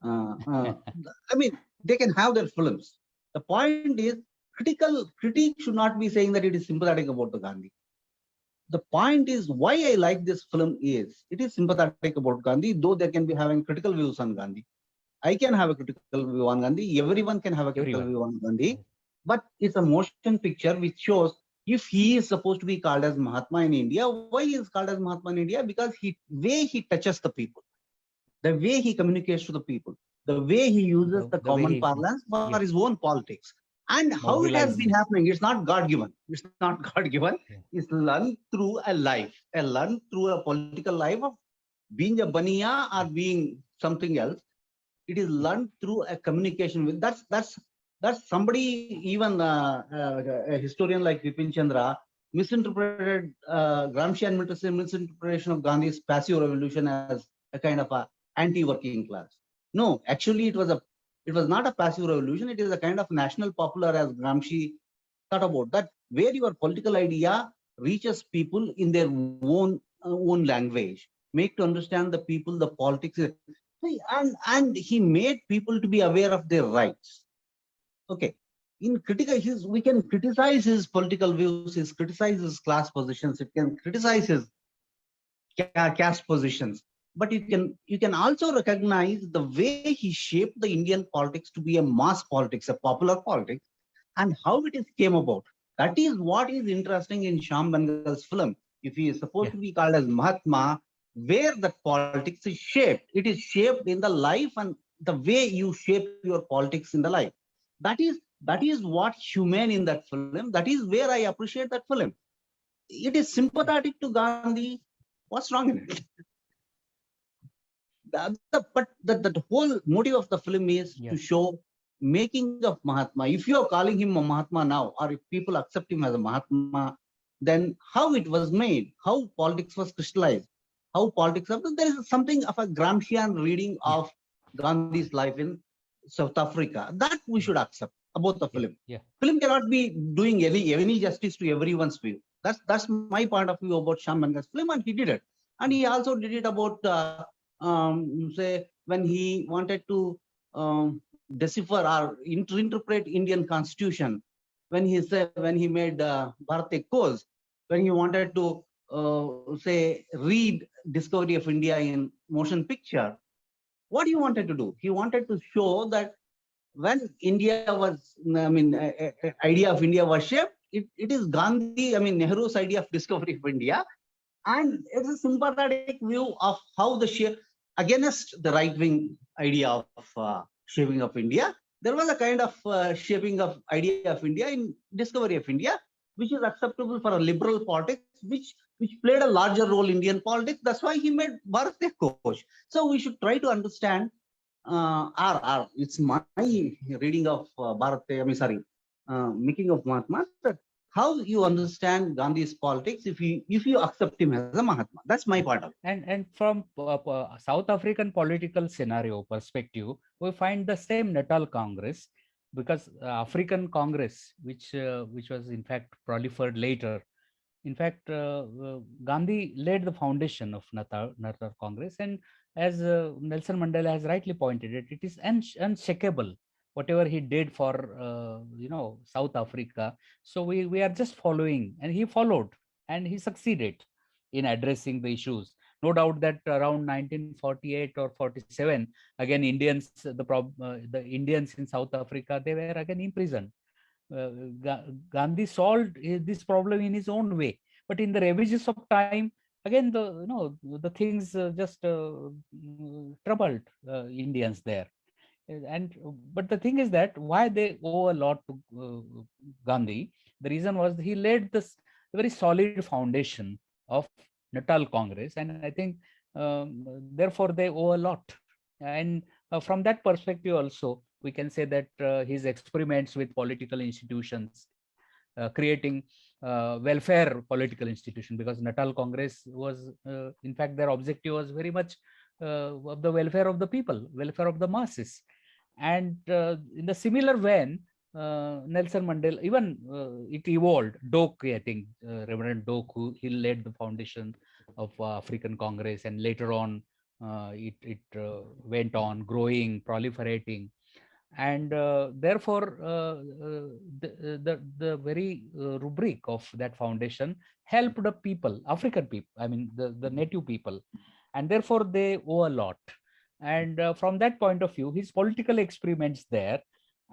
I mean, they can have their films. The point is, critique should not be saying that it is sympathetic about the Gandhi. The point is why I like this film is it is sympathetic about Gandhi, though they can be having critical views on Gandhi. I can have a critical view on Gandhi. Everyone can have a critical Everyone. view on Gandhi. But it's a motion picture which shows if he is supposed to be called as Mahatma in India, why he is called as Mahatma in India? Because way he touches the people, the way he communicates to the people, the way he uses the The way common he, parlance for yeah, his own politics, and how it has been mobilized. happening. It's not God given. It's not God given. Yeah. It's learned through a life, learned through a political life of being a baniya or being something else. It is learned through a communication with that's somebody, even a historian like Vipin Chandra misinterpreted Gramscian misinterpretation of Gandhi's passive revolution as a kind of a anti-working class. No, actually it was not a passive revolution. It is a kind of national popular, as Gramsci thought about that, where your political idea reaches people in their own language, make to understand the people, the politics. See, and he made people to be aware of their rights. Okay. In critical, we can criticize his political views, criticize his class positions, it can criticize his caste positions, but you can also recognize the way he shaped the Indian politics to be a mass politics, a popular politics, and how it is came about. That is what is interesting in Sham Bengal's film. If he is supposed Yeah. to be called as Mahatma, where that politics is shaped, it is shaped in the life and the way you shape your politics in the life. That is what humane in that film. That is where I appreciate that film. It is sympathetic to Gandhi. What's wrong in it? But the whole motive of the film is Yeah. to show making of Mahatma. If you are calling him a Mahatma now, or if people accept him as a Mahatma, then how it was made, how politics was crystallized, how politics. There is something of a Gramscian reading of Gandhi's life in South Africa that we should accept about the film. Yeah. Film cannot be doing any justice to everyone's view. That's my point of view about Sham Bengal's film, and he did it. And he also did it about say when he wanted to decipher or interpret Indian Constitution, when he made Bharat Koj, when he wanted to say read Discovery of India in motion picture, what he wanted to do? He wanted to show that when India was, idea of India was shaped, it is Gandhi, Nehru's idea of discovery of India, and it's a sympathetic view of how the shape against the right-wing idea of shaping of India. There was a kind of shaping of idea of India in discovery of India, which is acceptable for a liberal politics, which played a larger role in Indian politics. That's why he made Bharat Koj. So we should try to understand. It's my reading of Making of Mahatma. How you understand Gandhi's politics if you accept him as a Mahatma. That's my part of it. And from South African political scenario perspective, we find the same Natal Congress, because African Congress, which was in fact prolifered later In fact, Gandhi laid the foundation of Natal Congress, and as Nelson Mandela has rightly pointed it is unshakable. Whatever he did for South Africa, so we are just following, and he followed, and he succeeded in addressing the issues. No doubt that around 1948 or 47, again the Indians in South Africa, they were again imprisoned. Gandhi solved this problem in his own way, but in the ravages of time, again the things just troubled Indians there. And but the thing is that why they owe a lot to Gandhi. The reason was he laid this very solid foundation of Natal Congress, and I think therefore they owe a lot. And from that perspective also, we can say that his experiments with political institutions, creating welfare political institution, because Natal Congress was, in fact, their objective was very much of the welfare of the people, welfare of the masses. And in the similar vein, Nelson Mandela, even it evolved. Doak, I think, Reverend Doak, who he laid the foundation of African Congress, and later on it went on growing, proliferating. And therefore the very rubric of that foundation helped the people, African people, I mean the native people, and therefore they owe a lot. And from that point of view, his political experiments there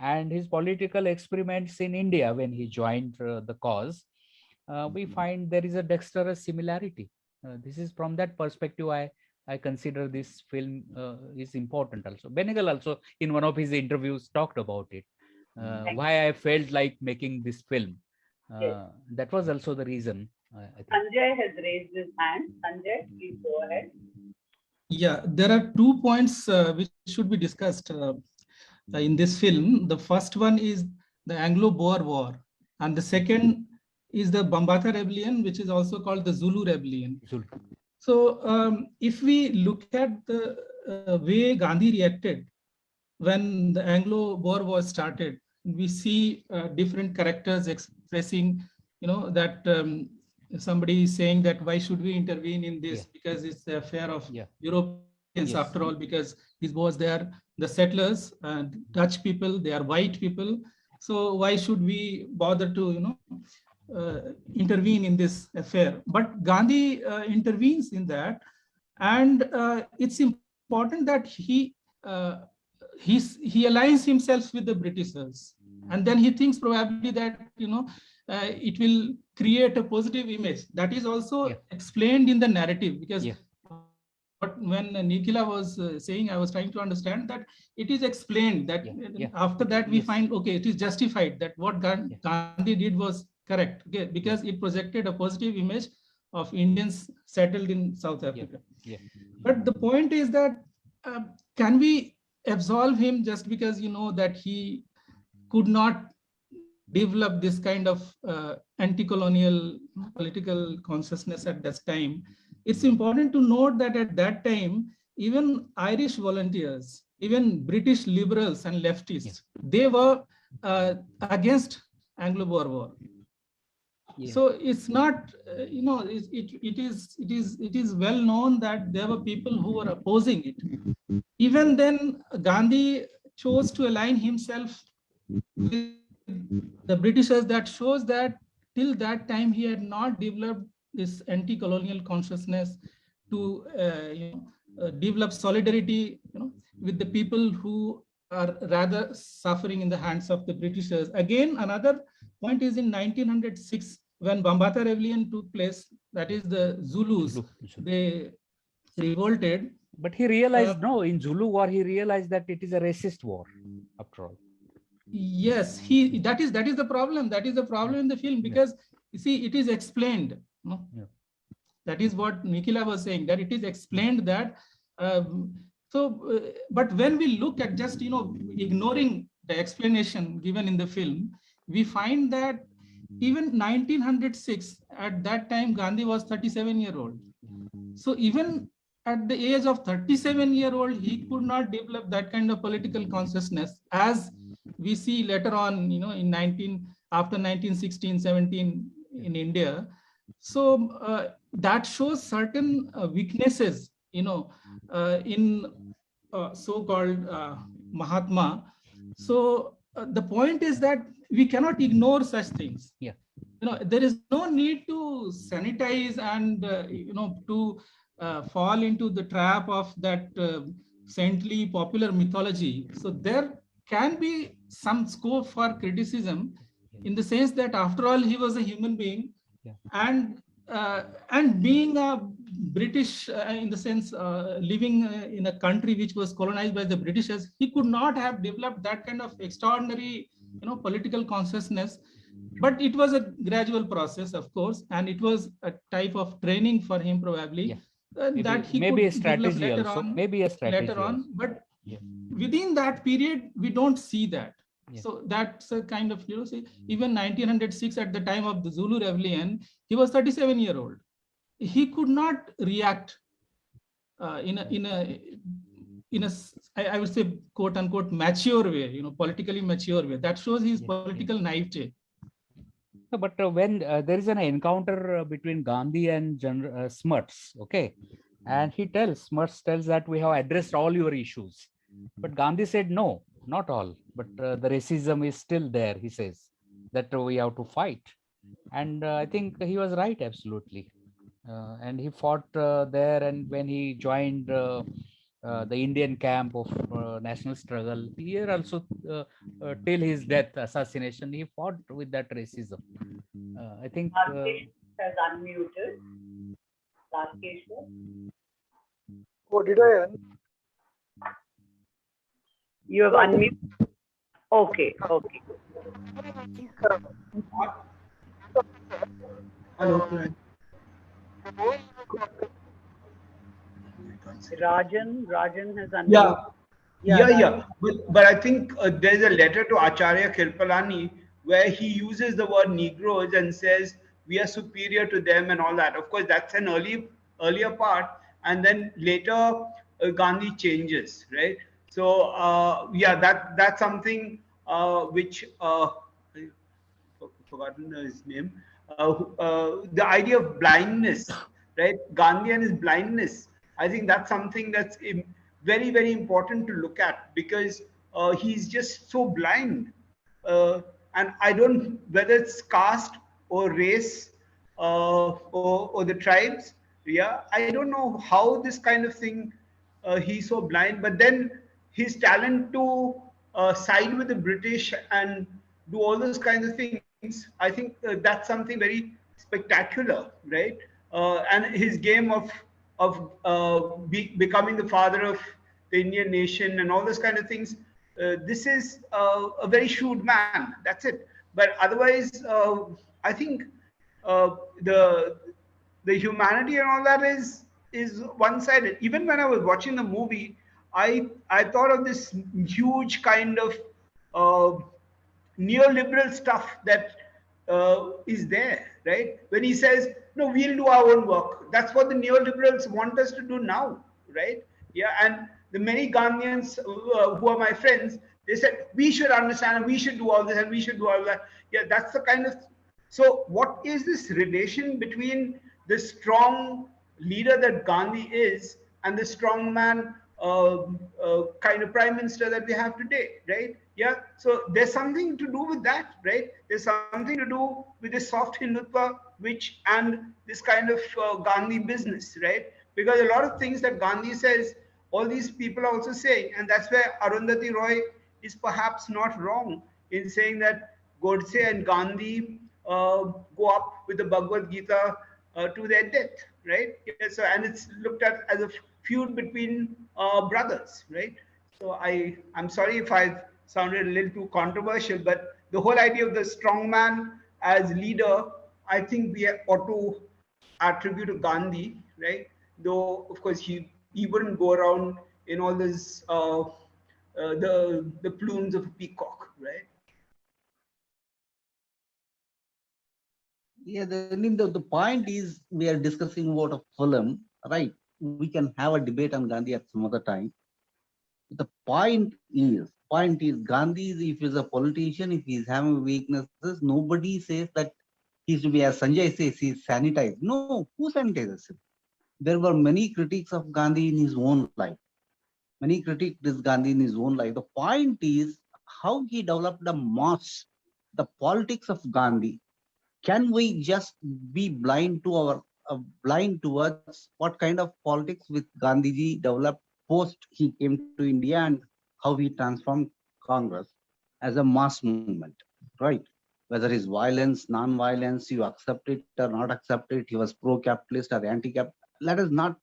and his political experiments in India when he joined the cause, we find there is a dexterous similarity. This is from that perspective I consider this film is important also. Benegal also in one of his interviews talked about it, why I felt like making this film. Yes. That was also the reason. I think. Sanjay has raised his hand. Sanjay, please go ahead. Yeah, there are 2 points which should be discussed in this film. The first one is the Anglo-Boer War, and the second is the Bambata Rebellion, which is also called the Zulu Rebellion. Zulu. So if we look at the way Gandhi reacted when the Anglo-Boer War started, we see different characters expressing, that somebody is saying that why should we intervene in this, because it's the affair of Europeans after all, because it was there, the settlers and Dutch people, they are white people. So why should we bother to, intervene in this affair? But Gandhi intervenes in that, and it's important that he aligns himself with the Britishers, and then he thinks probably that it will create a positive image. That is also explained in the narrative, because when Nikhila was saying, I was trying to understand that it is explained that after that we find, okay, it is justified that what Gandhi did was correct, okay, because it projected a positive image of Indians settled in South Africa. But the point is that can we absolve him just because that he could not develop this kind of anti-colonial political consciousness at that time? It's important to note that at that time, even Irish volunteers, even British liberals and leftists, they were against Anglo-Boer War. So it's not, it is well known that there were people who were opposing it. Even then, Gandhi chose to align himself with the Britishers. That shows that till that time he had not developed this anti-colonial consciousness to develop solidarity, with the people who are rather suffering in the hands of the Britishers. Again, another point is in 1906, when Bambata Rebellion took place, that is the Zulus, they revolted. But he realized, in Zulu war, he realized that it is a racist war, after all. Yes, that is the problem. That is the problem in the film, because you see, it is explained. That is what Nikhila was saying, that it is explained that. But when we look at just ignoring the explanation given in the film, we find that even 1906, at that time, Gandhi was 37-year-old. So even at the age of 37-year-old, he could not develop that kind of political consciousness, as we see later on, after 1916, 17 in India. So that shows certain weaknesses, in so-called Mahatma. So the point is that we cannot ignore such things. Yeah. There is no need to sanitize and to fall into the trap of that saintly popular mythology. So there can be some scope for criticism, in the sense that after all he was a human being. Yeah. And being a British, in the sense living in a country which was colonized by the Britishers, he could not have developed that kind of extraordinary political consciousness. But it was a gradual process, of course, and it was a type of training for him, probably. Yeah. That he maybe a could develop strategy later also. on. Maybe a strategy Later on, also. but Yeah. within that period, we don't see that. Yeah. So that's a kind of, see, even 1906, at the time of the Zulu Rebellion, he was 37-year-old. He could not react in a I would say, quote unquote, mature way, politically mature way. That shows his political naivete. No, but when there is an encounter between Gandhi and Smuts, okay, and Smuts tells that we have addressed all your issues, but Gandhi said no, not all, but the racism is still there. He says that we have to fight, and I think he was right, absolutely. And he fought there, and when he joined the Indian camp of national struggle, here also till his death, assassination, he fought with that racism. I think. Rakesh has unmuted. Rakesh. Oh, did I? You have unmuted. Okay, okay. Hello. Rajan has unmuted. Yeah. But I think there's a letter to Acharya Kirpalani where he uses the word Negroes and says we are superior to them and all that. Of course, that's an earlier part, and then later Gandhi changes, right? So that's something which I've forgotten his name. The idea of blindness, right? Gandhi and his blindness. I think that's something that's very, very important to look at, because he's just so blind. And I don't, whether it's caste or race or the tribes, I don't know how this kind of thing, he's so blind. But then his talent to side with the British and do all those kinds of things, I think that's something very spectacular, right? And his game of becoming the father of the Indian nation and all those kind of things. This is a very shrewd man. That's it. But otherwise, I think the humanity and all that is one-sided. Even when I was watching the movie, I thought of this huge kind of neoliberal stuff that is there, right? When he says, no, we'll do our own work. That's what the neoliberals want us to do now, right? Yeah, and the many Gandhians who are my friends, they said, we should understand and we should do all this and we should do all that. Yeah, that's the kind of... So what is this relation between the strong leader that Gandhi is and the strong man kind of prime minister that we have today, right? Yeah, so there's something to do with that, right? There's something to do with the soft Hindutva, which and this kind of Gandhi business, right? Because a lot of things that Gandhi says, all these people are also saying, and that's where Arundhati Roy is perhaps not wrong in saying that Godse and Gandhi go up with the Bhagavad Gita to their death, right? Yeah, so, and it's looked at as a feud between brothers, right? So I'm sorry if I sounded a little too controversial, but the whole idea of the strong man as leader, I think we ought to attribute to Gandhi, right? Though of course he wouldn't go around in all this the plumes of a peacock, right? Yeah, the point is we are discussing about a film, right? We can have a debate on Gandhi at some other time. The point is Gandhi is, if he's a politician, if he's having weaknesses, nobody says that He used to be, as Sanjay says, he sanitized. No, who sanitizes him? There were many critics of Gandhi in his own life. Many critics Gandhi in his own life. The point is how he developed the mass, the politics of Gandhi. Can we just be blind to our blind towards what kind of politics with Gandhiji developed post he came to India and how he transformed Congress as a mass movement, right? Whether it's violence, non-violence, you accept it or not accept it, he was pro-capitalist or anti-capitalist. Let us not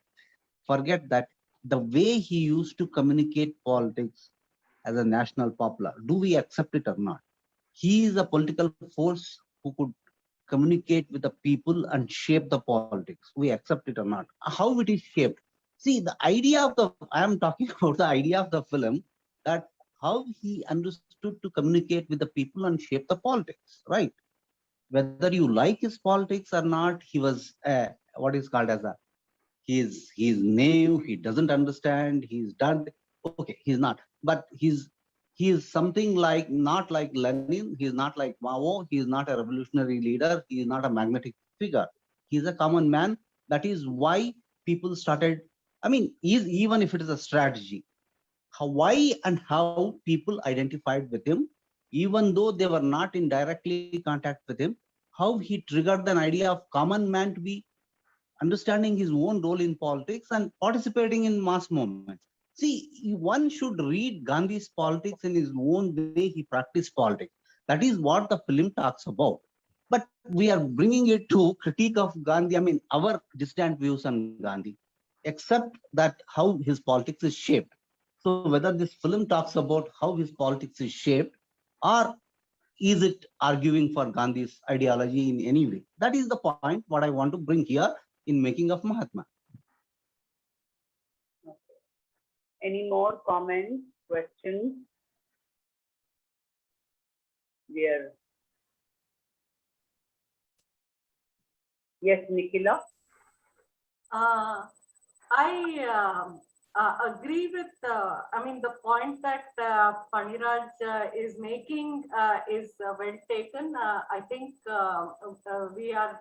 forget that the way he used to communicate politics as a national popular, do we accept it or not? He is a political force who could communicate with the people and shape the politics. We accept it or not. How it is shaped. See, the idea of the, I am talking about the idea of the film, that how he understood to communicate with the people and shape the politics, right? Whether you like his politics or not, he was what is called as a, he's naive, he doesn't understand, he's done. Okay, he's not. But he is something like, not like Lenin, he is not like Mao, he is not a revolutionary leader, he is not a magnetic figure. He is a common man. That is why people started, I mean, even if it is a strategy, why and how people identified with him, even though they were not in directly contact with him, how he triggered an idea of common man to be understanding his own role in politics and participating in mass movements. See, one should read Gandhi's politics in his own way he practiced politics. That is what the film talks about. But we are bringing it to critique of Gandhi, I mean, our distant views on Gandhi, except that how his politics is shaped. So whether this film talks about how his politics is shaped, or is it arguing for Gandhi's ideology in any way? That is the point what I want to bring here in Making of Mahatma. Okay. Any more comments, questions? Yes, Nikhila. I agree with, I mean, the point that Paniraj is making is well taken. I think we are,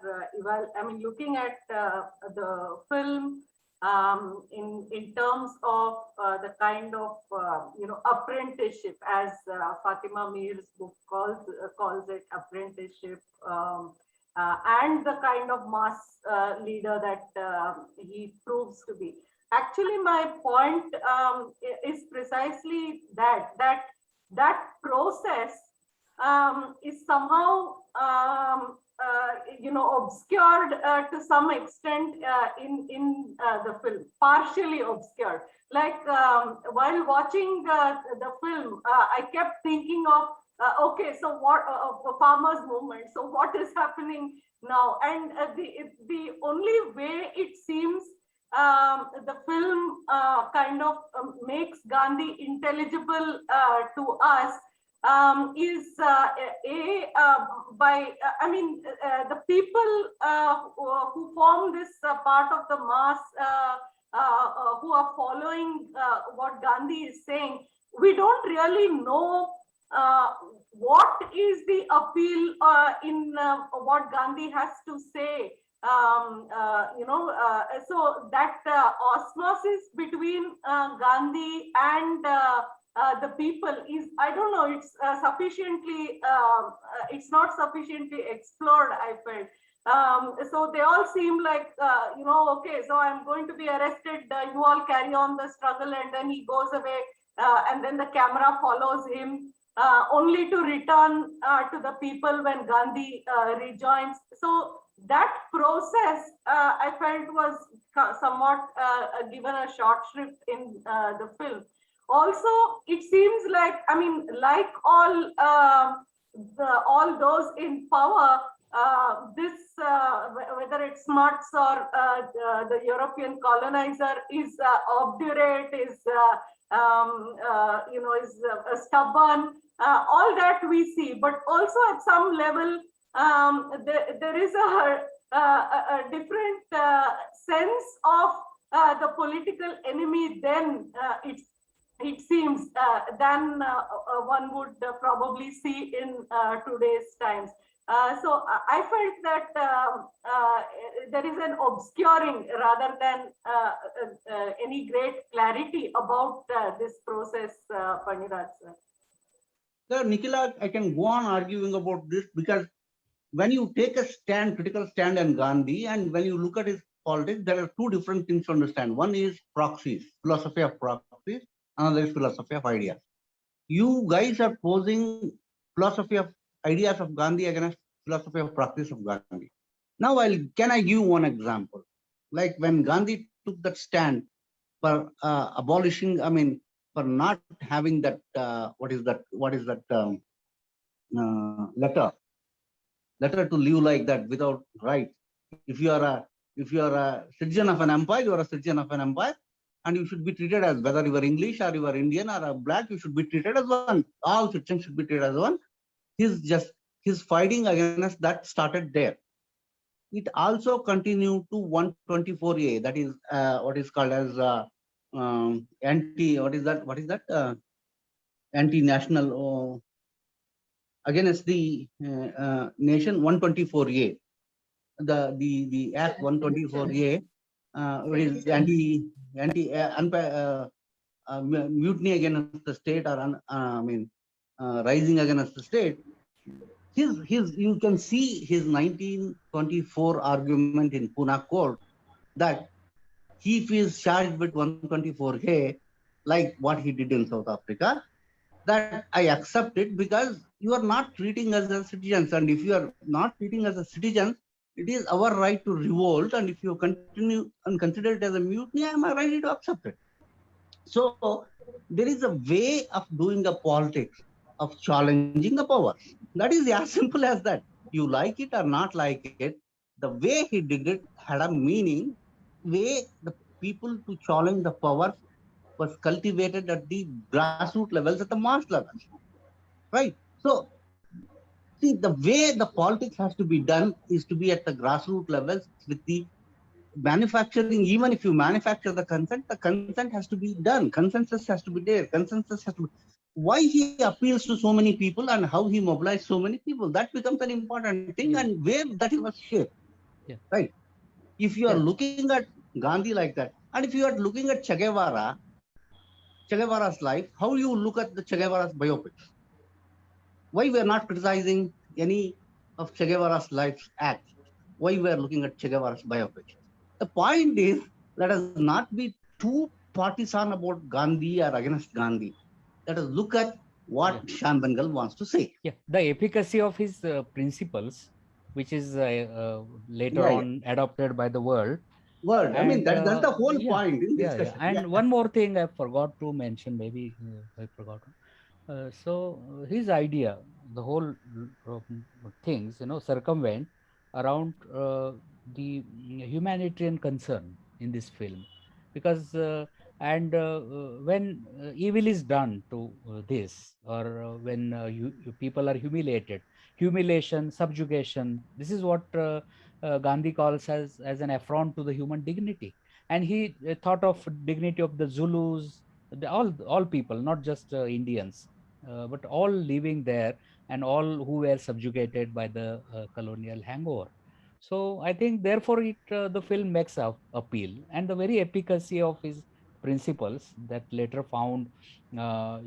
looking at the film in terms of the kind of, apprenticeship, as Fatima Meer's book calls it, apprenticeship, and the kind of mass leader that he proves to be. Actually, my point is precisely that process is somehow obscured to some extent in the film, partially obscured. Like while watching the film, I kept thinking of okay, so what farmers' movement? So what is happening now? And the only way it seems the film kind of makes Gandhi intelligible to us is the people who form this part of the mass who are following what Gandhi is saying. We don't really know what is the appeal in what Gandhi has to say. So that osmosis between Gandhi and the people is, I don't know, it's sufficiently, it's not sufficiently explored, I felt. So they all seem like, okay, so I'm going to be arrested, you all carry on the struggle, and then he goes away, and then the camera follows him, only to return to the people when Gandhi rejoins. So that process, I felt, was somewhat given a short shrift in the film. Also, it seems like, I mean, like all those in power, this, whether it's Smuts or the European colonizer, is obdurate, is stubborn. All that we see, but also at some level, there is a different sense of the political enemy then, it seems, than one would probably see in today's times. So I felt that there is an obscuring rather than any great clarity about this process, Paniraj sir. So, Nikhila, I can go on arguing about this because when you take a stand, critical stand on Gandhi, and when you look at his politics, there are two different things to understand. One is proxies, philosophy of proxies, another is philosophy of ideas. You guys are posing philosophy of ideas of Gandhi against philosophy of practice of Gandhi. Now, can I give one example? Like when Gandhi took that stand for abolishing, for not having that, what is that letter to live like that without rights. If you are a citizen of an empire, you are a citizen of an empire, and you should be treated as, whether you are English or you are Indian or a black, you should be treated as one. All citizens should be treated as one. His fighting against that started there. It also continued to 124A, that is what is called as anti-national against the nation 124A. The Act 124A, which is mutiny against the state, or rising against the state. You can see his 1924 argument in Pune court that if he is charged with 124A, like what he did in South Africa, that I accept it because you are not treating us as citizens, and if you are not treating us as citizens, it is our right to revolt, and if you continue and consider it as a mutiny, I am ready to accept it. So there is a way of doing the politics of challenging the powers. That is as simple as that. You like it or not like it, the way he did it had a meaning. Way the people to challenge the power was cultivated at the grassroots levels, at the mass levels, right? So, see, the way the politics has to be done is to be at the grassroots levels with the manufacturing. Even if you manufacture the consent has to be done. Consensus has to be there. Consensus has to be. Why he appeals to so many people and how he mobilized so many people, that becomes an important thing, and where that was shaped, right? If you are looking at Gandhi like that, and if you are looking at Che Guevara's life, how you look at the Che Guevara's biopics? Why we are not criticizing any of Che Guevara's life's acts? Why we are looking at Che Guevara's biopics? The point is, let us not be too partisan about Gandhi or against Gandhi. Let us look at what Shyam Bengal wants to say. Yeah, the efficacy of his principles, which is later on adopted by the world. And, that's the whole point in discussion. And one more thing I forgot to mention, maybe I forgot. So his idea, the whole things, circumvent around the humanitarian concern in this film, because when evil is done to this, or when people are humiliated, humiliation, subjugation, this is what Gandhi calls as an affront to the human dignity. And he thought of dignity of the Zulus, all people, not just Indians, but all living there, and all who were subjugated by the colonial hangover. So I think therefore the film makes a appeal, and the very efficacy of his principles that later found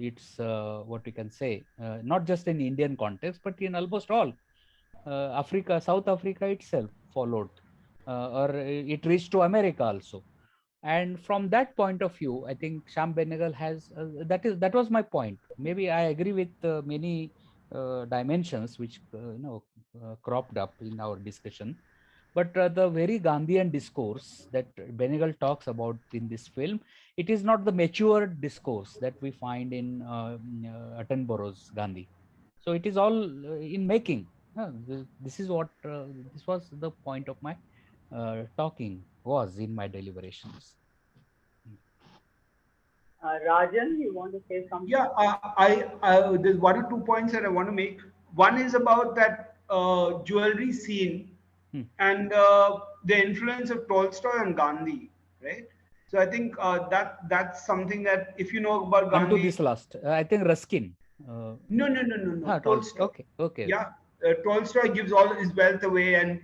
its what we can say, not just in Indian context, but in almost all Africa, South Africa itself followed, or it reached to America also. And from that point of view, I think Shyam Benegal has that was my point. Maybe I agree with many dimensions which cropped up in our discussion, but the very Gandhian discourse that Benegal talks about in this film, it is not the mature discourse that we find in Attenborough's Gandhi. So it is all in making. This is what this was the point of my talking was in my deliberations. Rajan, you want to say something? Yeah, there's 1 or 2 points that I want to make. One is about that jewelry scene and the influence of Tolstoy on Gandhi, right? So I think that's something that if you know about Gandhi. Come to this last. I think Ruskin. No. Tolstoy. Okay. Yeah. Tolstoy gives all his wealth away and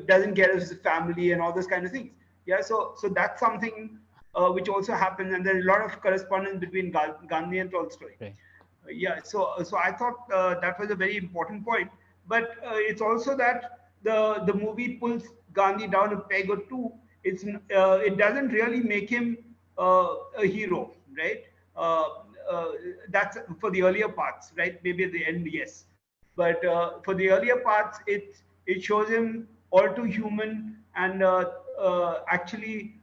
doesn't care of his family and all those kind of things. Yeah, so that's something which also happens, and there's a lot of correspondence between Gandhi and Tolstoy. Right. Yeah, so I thought that was a very important point. But it's also that the movie pulls Gandhi down a peg or two. It doesn't really make him a hero, right? Uh, uh, that's for the earlier parts, right? Maybe at the end, yes. But for the earlier parts, it shows him all too human, and actually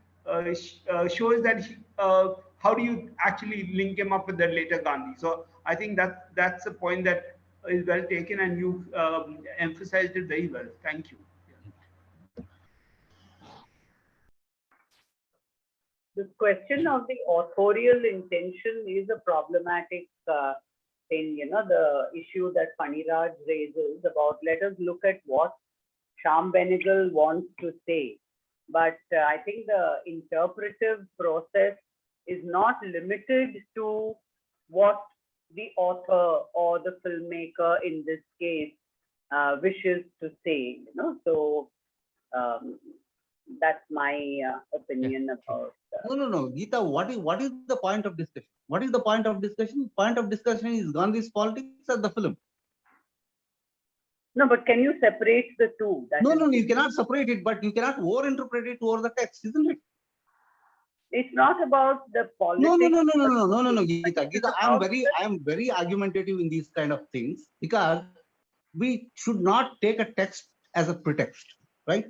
shows that how do you actually link him up with the later Gandhi. So I think that's a point that is well taken, and you emphasized it very well. Thank you. This question of the authorial intention is a problematic thing, the issue that Paniraj raises about let us look at what Shyam Benegal wants to say. But I think the interpretive process is not limited to what the author or the filmmaker in this case wishes to say, So that's my opinion about. No. Geeta, what is the point of discussion? What is the point of discussion? Point of discussion is Gandhi's politics or the film? No, but can you separate the two? No, you cannot separate it, but you cannot over-interpret it over the text, isn't it? It's not about the politics. No, Geeta, I am very argumentative in these kind of things because we should not take a text as a pretext, right?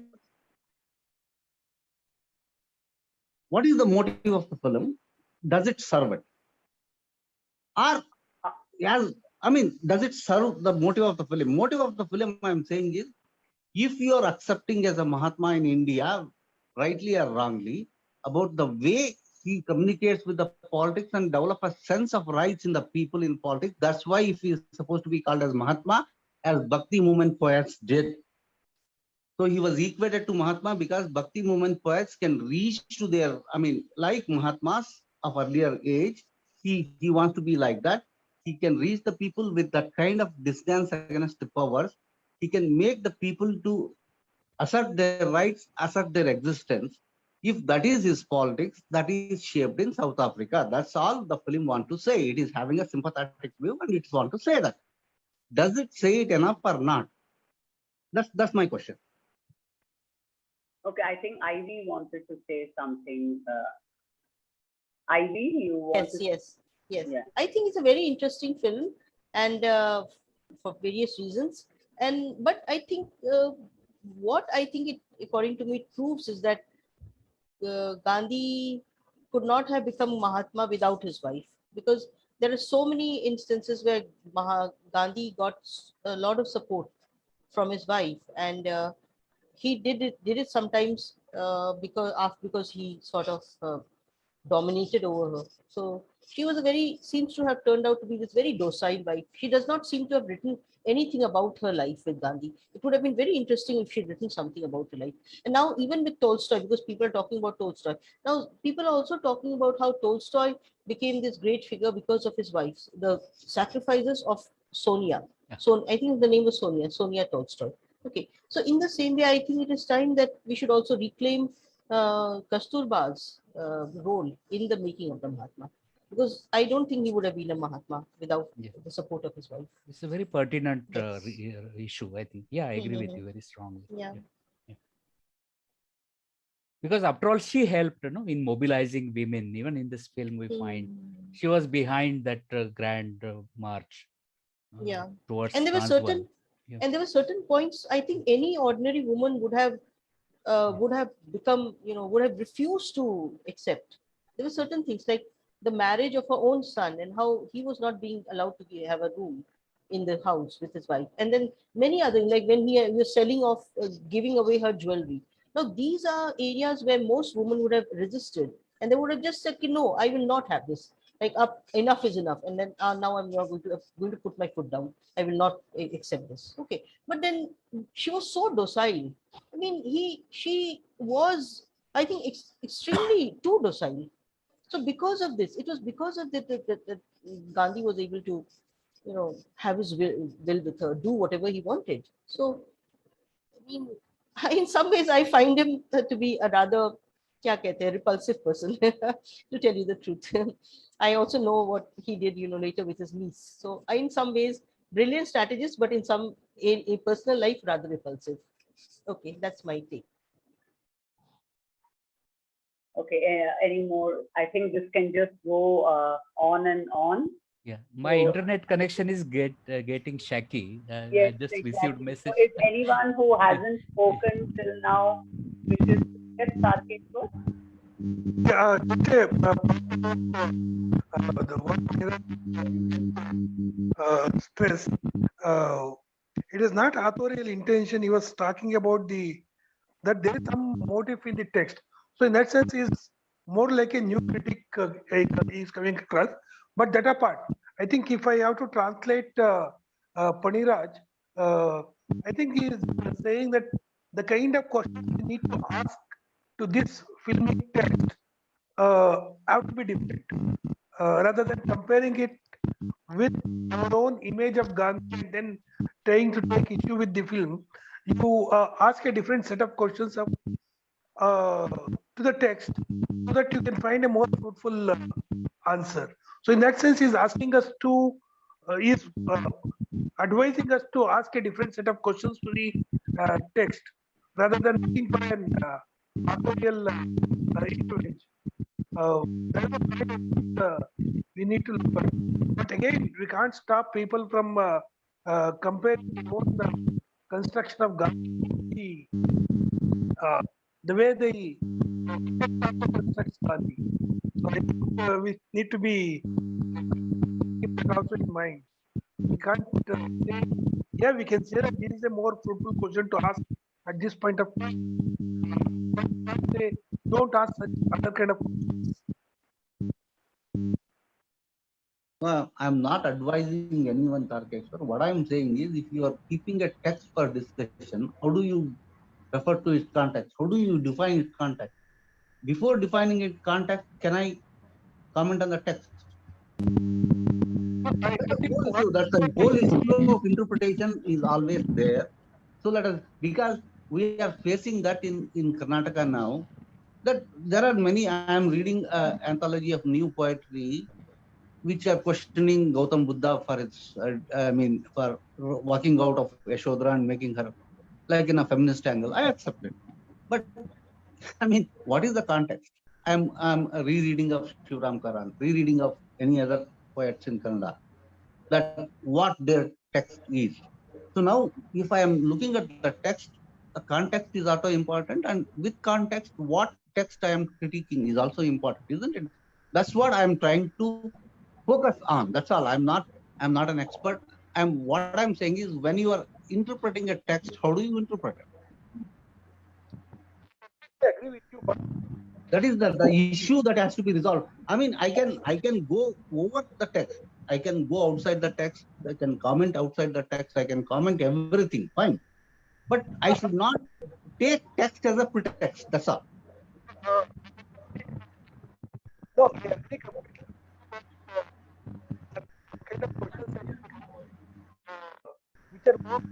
What is the motive of the film? Does it serve it? Or, does it serve the motive of the film? Motive of the film, I'm saying is, if you are accepting as a Mahatma in India, rightly or wrongly, about the way he communicates with the politics and develop a sense of rights in the people in politics, that's why if he is supposed to be called as Mahatma, as Bhakti movement poets did. So he was equated to Mahatma because Bhakti movement poets can reach to their, like Mahatmas of earlier age, he wants to be like that. He can reach the people with that kind of disdain against the powers. He can make the people to assert their rights, assert their existence. If that is his politics, that is shaped in South Africa. That's all the film want to say. It is having a sympathetic view and it want to say that. Does it say it enough or not? That's my question. Okay, I think Ivy wanted to say something. Ivy, you want Yes. Yeah. I think it's a very interesting film, and for various reasons. But I think what I think it, according to me, it proves is that Gandhi could not have become Mahatma without his wife, because there are so many instances where Gandhi got a lot of support from his wife, and he did it sometimes because he sort of dominated over her. So she was seems to have turned out to be this very docile wife. She does not seem to have written anything about her life with Gandhi. It would have been very interesting if she'd written something about her life. And now even with Tolstoy, because people are talking about Tolstoy, now people are also talking about how Tolstoy became this great figure because of his wives, the sacrifices of Sonia. Yeah. So I think the name was Sonia Tolstoy. Okay, so in the same way, I think it is time that we should also reclaim Kasturba's role in the making of the Mahatma, because I don't think he would have been a Mahatma without the support of his wife. It's a very pertinent Yes. issue, I think. Yeah, I agree with you very strongly. Yeah. Because after all, she helped, in mobilizing women. Even in this film, we find she was behind that grand march. Towards And there were Transvaal. certain points I think any ordinary woman would have become, would have refused to accept. There were certain things like the marriage of her own son and how he was not being allowed to have a room in the house with his wife, and then many other, like when he was selling off, giving away her jewelry. Now these are areas where most women would have resisted, and they would have just said, no, I will not have this. Like, enough is enough, and then now I'm not going to put my foot down. I will not accept this. Okay, but then she was so docile. I mean, she was, I think, extremely too docile. So because of this, it was because of that Gandhi was able to have his will with her, do whatever he wanted. So, I mean, in some ways, I find him to be a rather kya kehte hai, repulsive person, to tell you the truth. I also know what he did, later with his niece. So, in some ways, brilliant strategist, but in a personal life, rather repulsive. Okay, that's my take. Okay, any more? I think this can just go on and on. Yeah, my So- internet connection is getting shaky. I Yes, just received exactly. message. So if anyone who hasn't spoken till now, which is yes, Sarkis first. Yeah, the one stress. It is not authorial intention. He was talking about that there is some motive in the text. So in that sense, is more like a new critic is coming across. But that apart, I think if I have to translate Paniraj, I think he is saying that the kind of questions we need to ask to this filmic text have to be different. Rather than comparing it with our own image of Gandhi and then trying to take issue with the film, you ask a different set of questions to the text so that you can find a more fruitful answer. So in that sense, he's asking us to, he's advising us to ask a different set of questions to the text rather than looking for an authorial influence. That's what we need to look at. But again, we can't stop people from comparing their own construction of Gandhi, the way they construct Gandhi. So I think we need to be keep that also in mind. We can't say, yeah, we can say that this is a more fruitful question to ask at this point of time. Say, don't ask such other kind of questions. I'm not advising anyone, Tarkeshwar. What I'm saying is, if you are keeping a text for discussion, how do you refer to its context? How do you define its context? Before defining its context, can I comment on the text? That's the whole issue of interpretation is always there. So let us, because we are facing that in Karnataka now, that there are many, I am reading an anthology of new poetry, which are questioning Gautam Buddha for its, for walking out of Yashodhara and making her like in a feminist angle. I accept it. But I mean, what is the context? I'm a rereading of Shivram Karan, rereading of any other poets in Kannada, that what their text is. So now, if I am looking at the text, the context is also important, and with context, what text I am critiquing is also important, isn't it? That's what I am trying to focus on. That's all. I'm not an expert. What I'm saying is, when you are interpreting a text, how do you interpret it? I agree with you, but That is the issue that has to be resolved. I mean, I can go over the text. I can go outside the text. I can comment outside the text. I can comment everything. Fine. But I should not take text as a pretext. That's all. no, I agree completely. Kind of questions which are more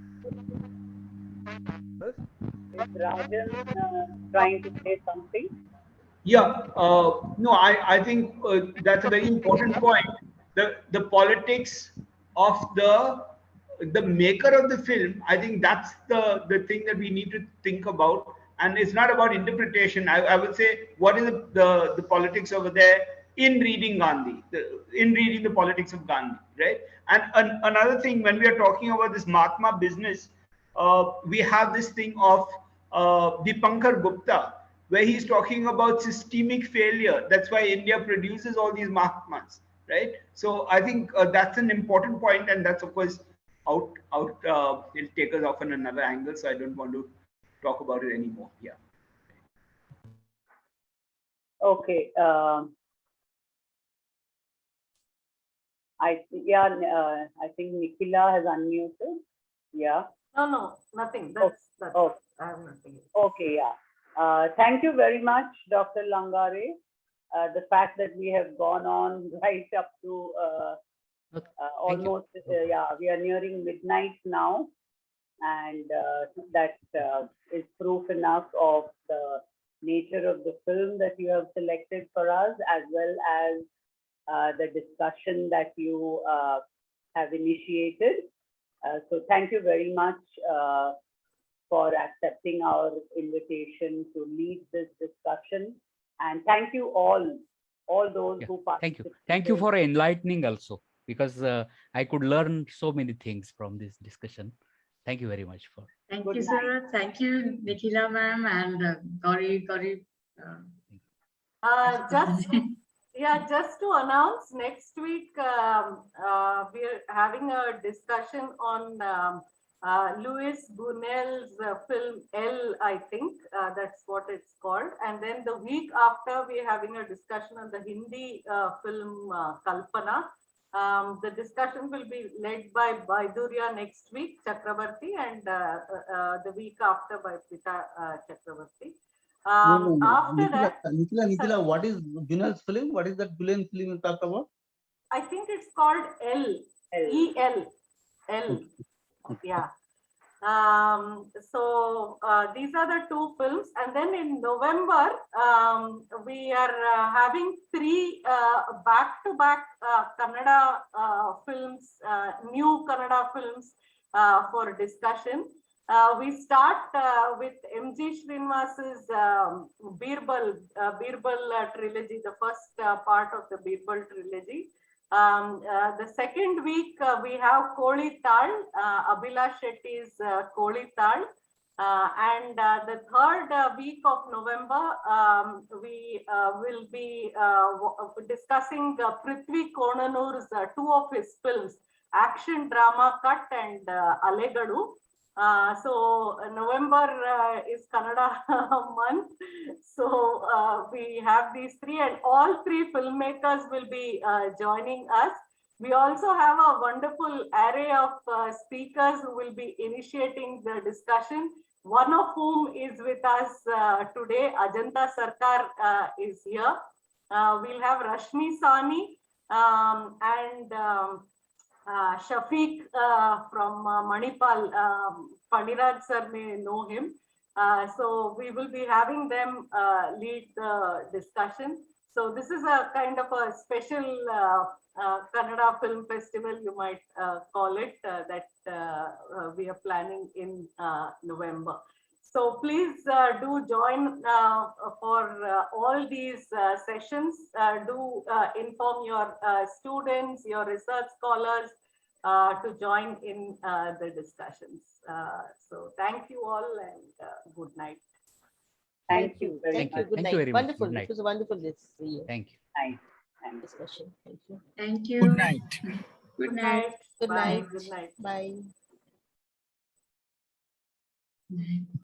Is Rajan trying to say something? Yeah, no, I think that's a very important point. The politics of the maker of the film, I think that's the thing that we need to think about. And it's not about interpretation. I would say, what is the politics over there in reading Gandhi, in reading the politics of Gandhi, right? And another thing, when we are talking about this Mahatma business, we have this thing of Dipankar Gupta, where he's talking about systemic failure. That's why India produces all these Mahatmas, right? So I think that's an important point, and that's of course it'll take us off on another angle. So I don't want to talk about it anymore. Yeah. Okay. I think Nikhila has unmuted. Yeah. No, nothing. That's Oh. I have nothing. Okay, yeah. Thank you very much, Dr. Langare. The fact that we have gone on right up to Okay, thank you. Almost, yeah, we are nearing midnight now, and that is proof enough of the nature of the film that you have selected for us, as well as the discussion that you have initiated. So thank you very much for accepting our invitation to lead this discussion. And thank you all those Yeah, who thank you. participated. Thank you for enlightening also, because I could learn so many things from this discussion. Thank you very much for. Thank Good you, night. sir. Thank you, Nikhila ma'am and Gauri. Just to announce, next week we're having a discussion on Louis Buñuel's film L, I think that's what it's called. And then the week after, we're having a discussion on the Hindi film Kalpana. The discussion will be led by Baidurya next week, Chakravarti, and the week after by Pita Chakravarti. After that, Nikhila, what is Junal's film? What is that Julian film you talked about? I think it's called L. E-L. L. Yeah. So these are the two films, and then in November we are having three back-to-back Kannada films, new Kannada films for discussion. We start with M.G. Srinivas's Birbal trilogy, the first part of the Birbal trilogy. The second week we have Koli Tal, Abhilash Shetty's Koli Tal. And the third week of November, we will be discussing Prithvi Konanur's two of his films, Action Drama Cut and Alegadu. So November is Kannada month. So we have these three, and all three filmmakers will be joining us. We also have a wonderful array of speakers who will be initiating the discussion, one of whom is with us today. Ajanta Sarkar is here. We'll have Rashmi Sani and Shafiq from Manipal. Paniraj sir may know him. So we will be having them lead the discussion. So this is a kind of a special Kannada film festival, you might call it, that we are planning in November. So please do join for all these sessions. Do inform your students, your research scholars to join in the discussions. So thank you all, and good night. Thank you very Thank you. much. Good Thank night. you very much. Wonderful. Good It night. was a wonderful this year Thank you. Night. Thank you. discussion. Thank you. Thank you. Good night. Good night. Good Bye. night. Good night. Bye. Bye.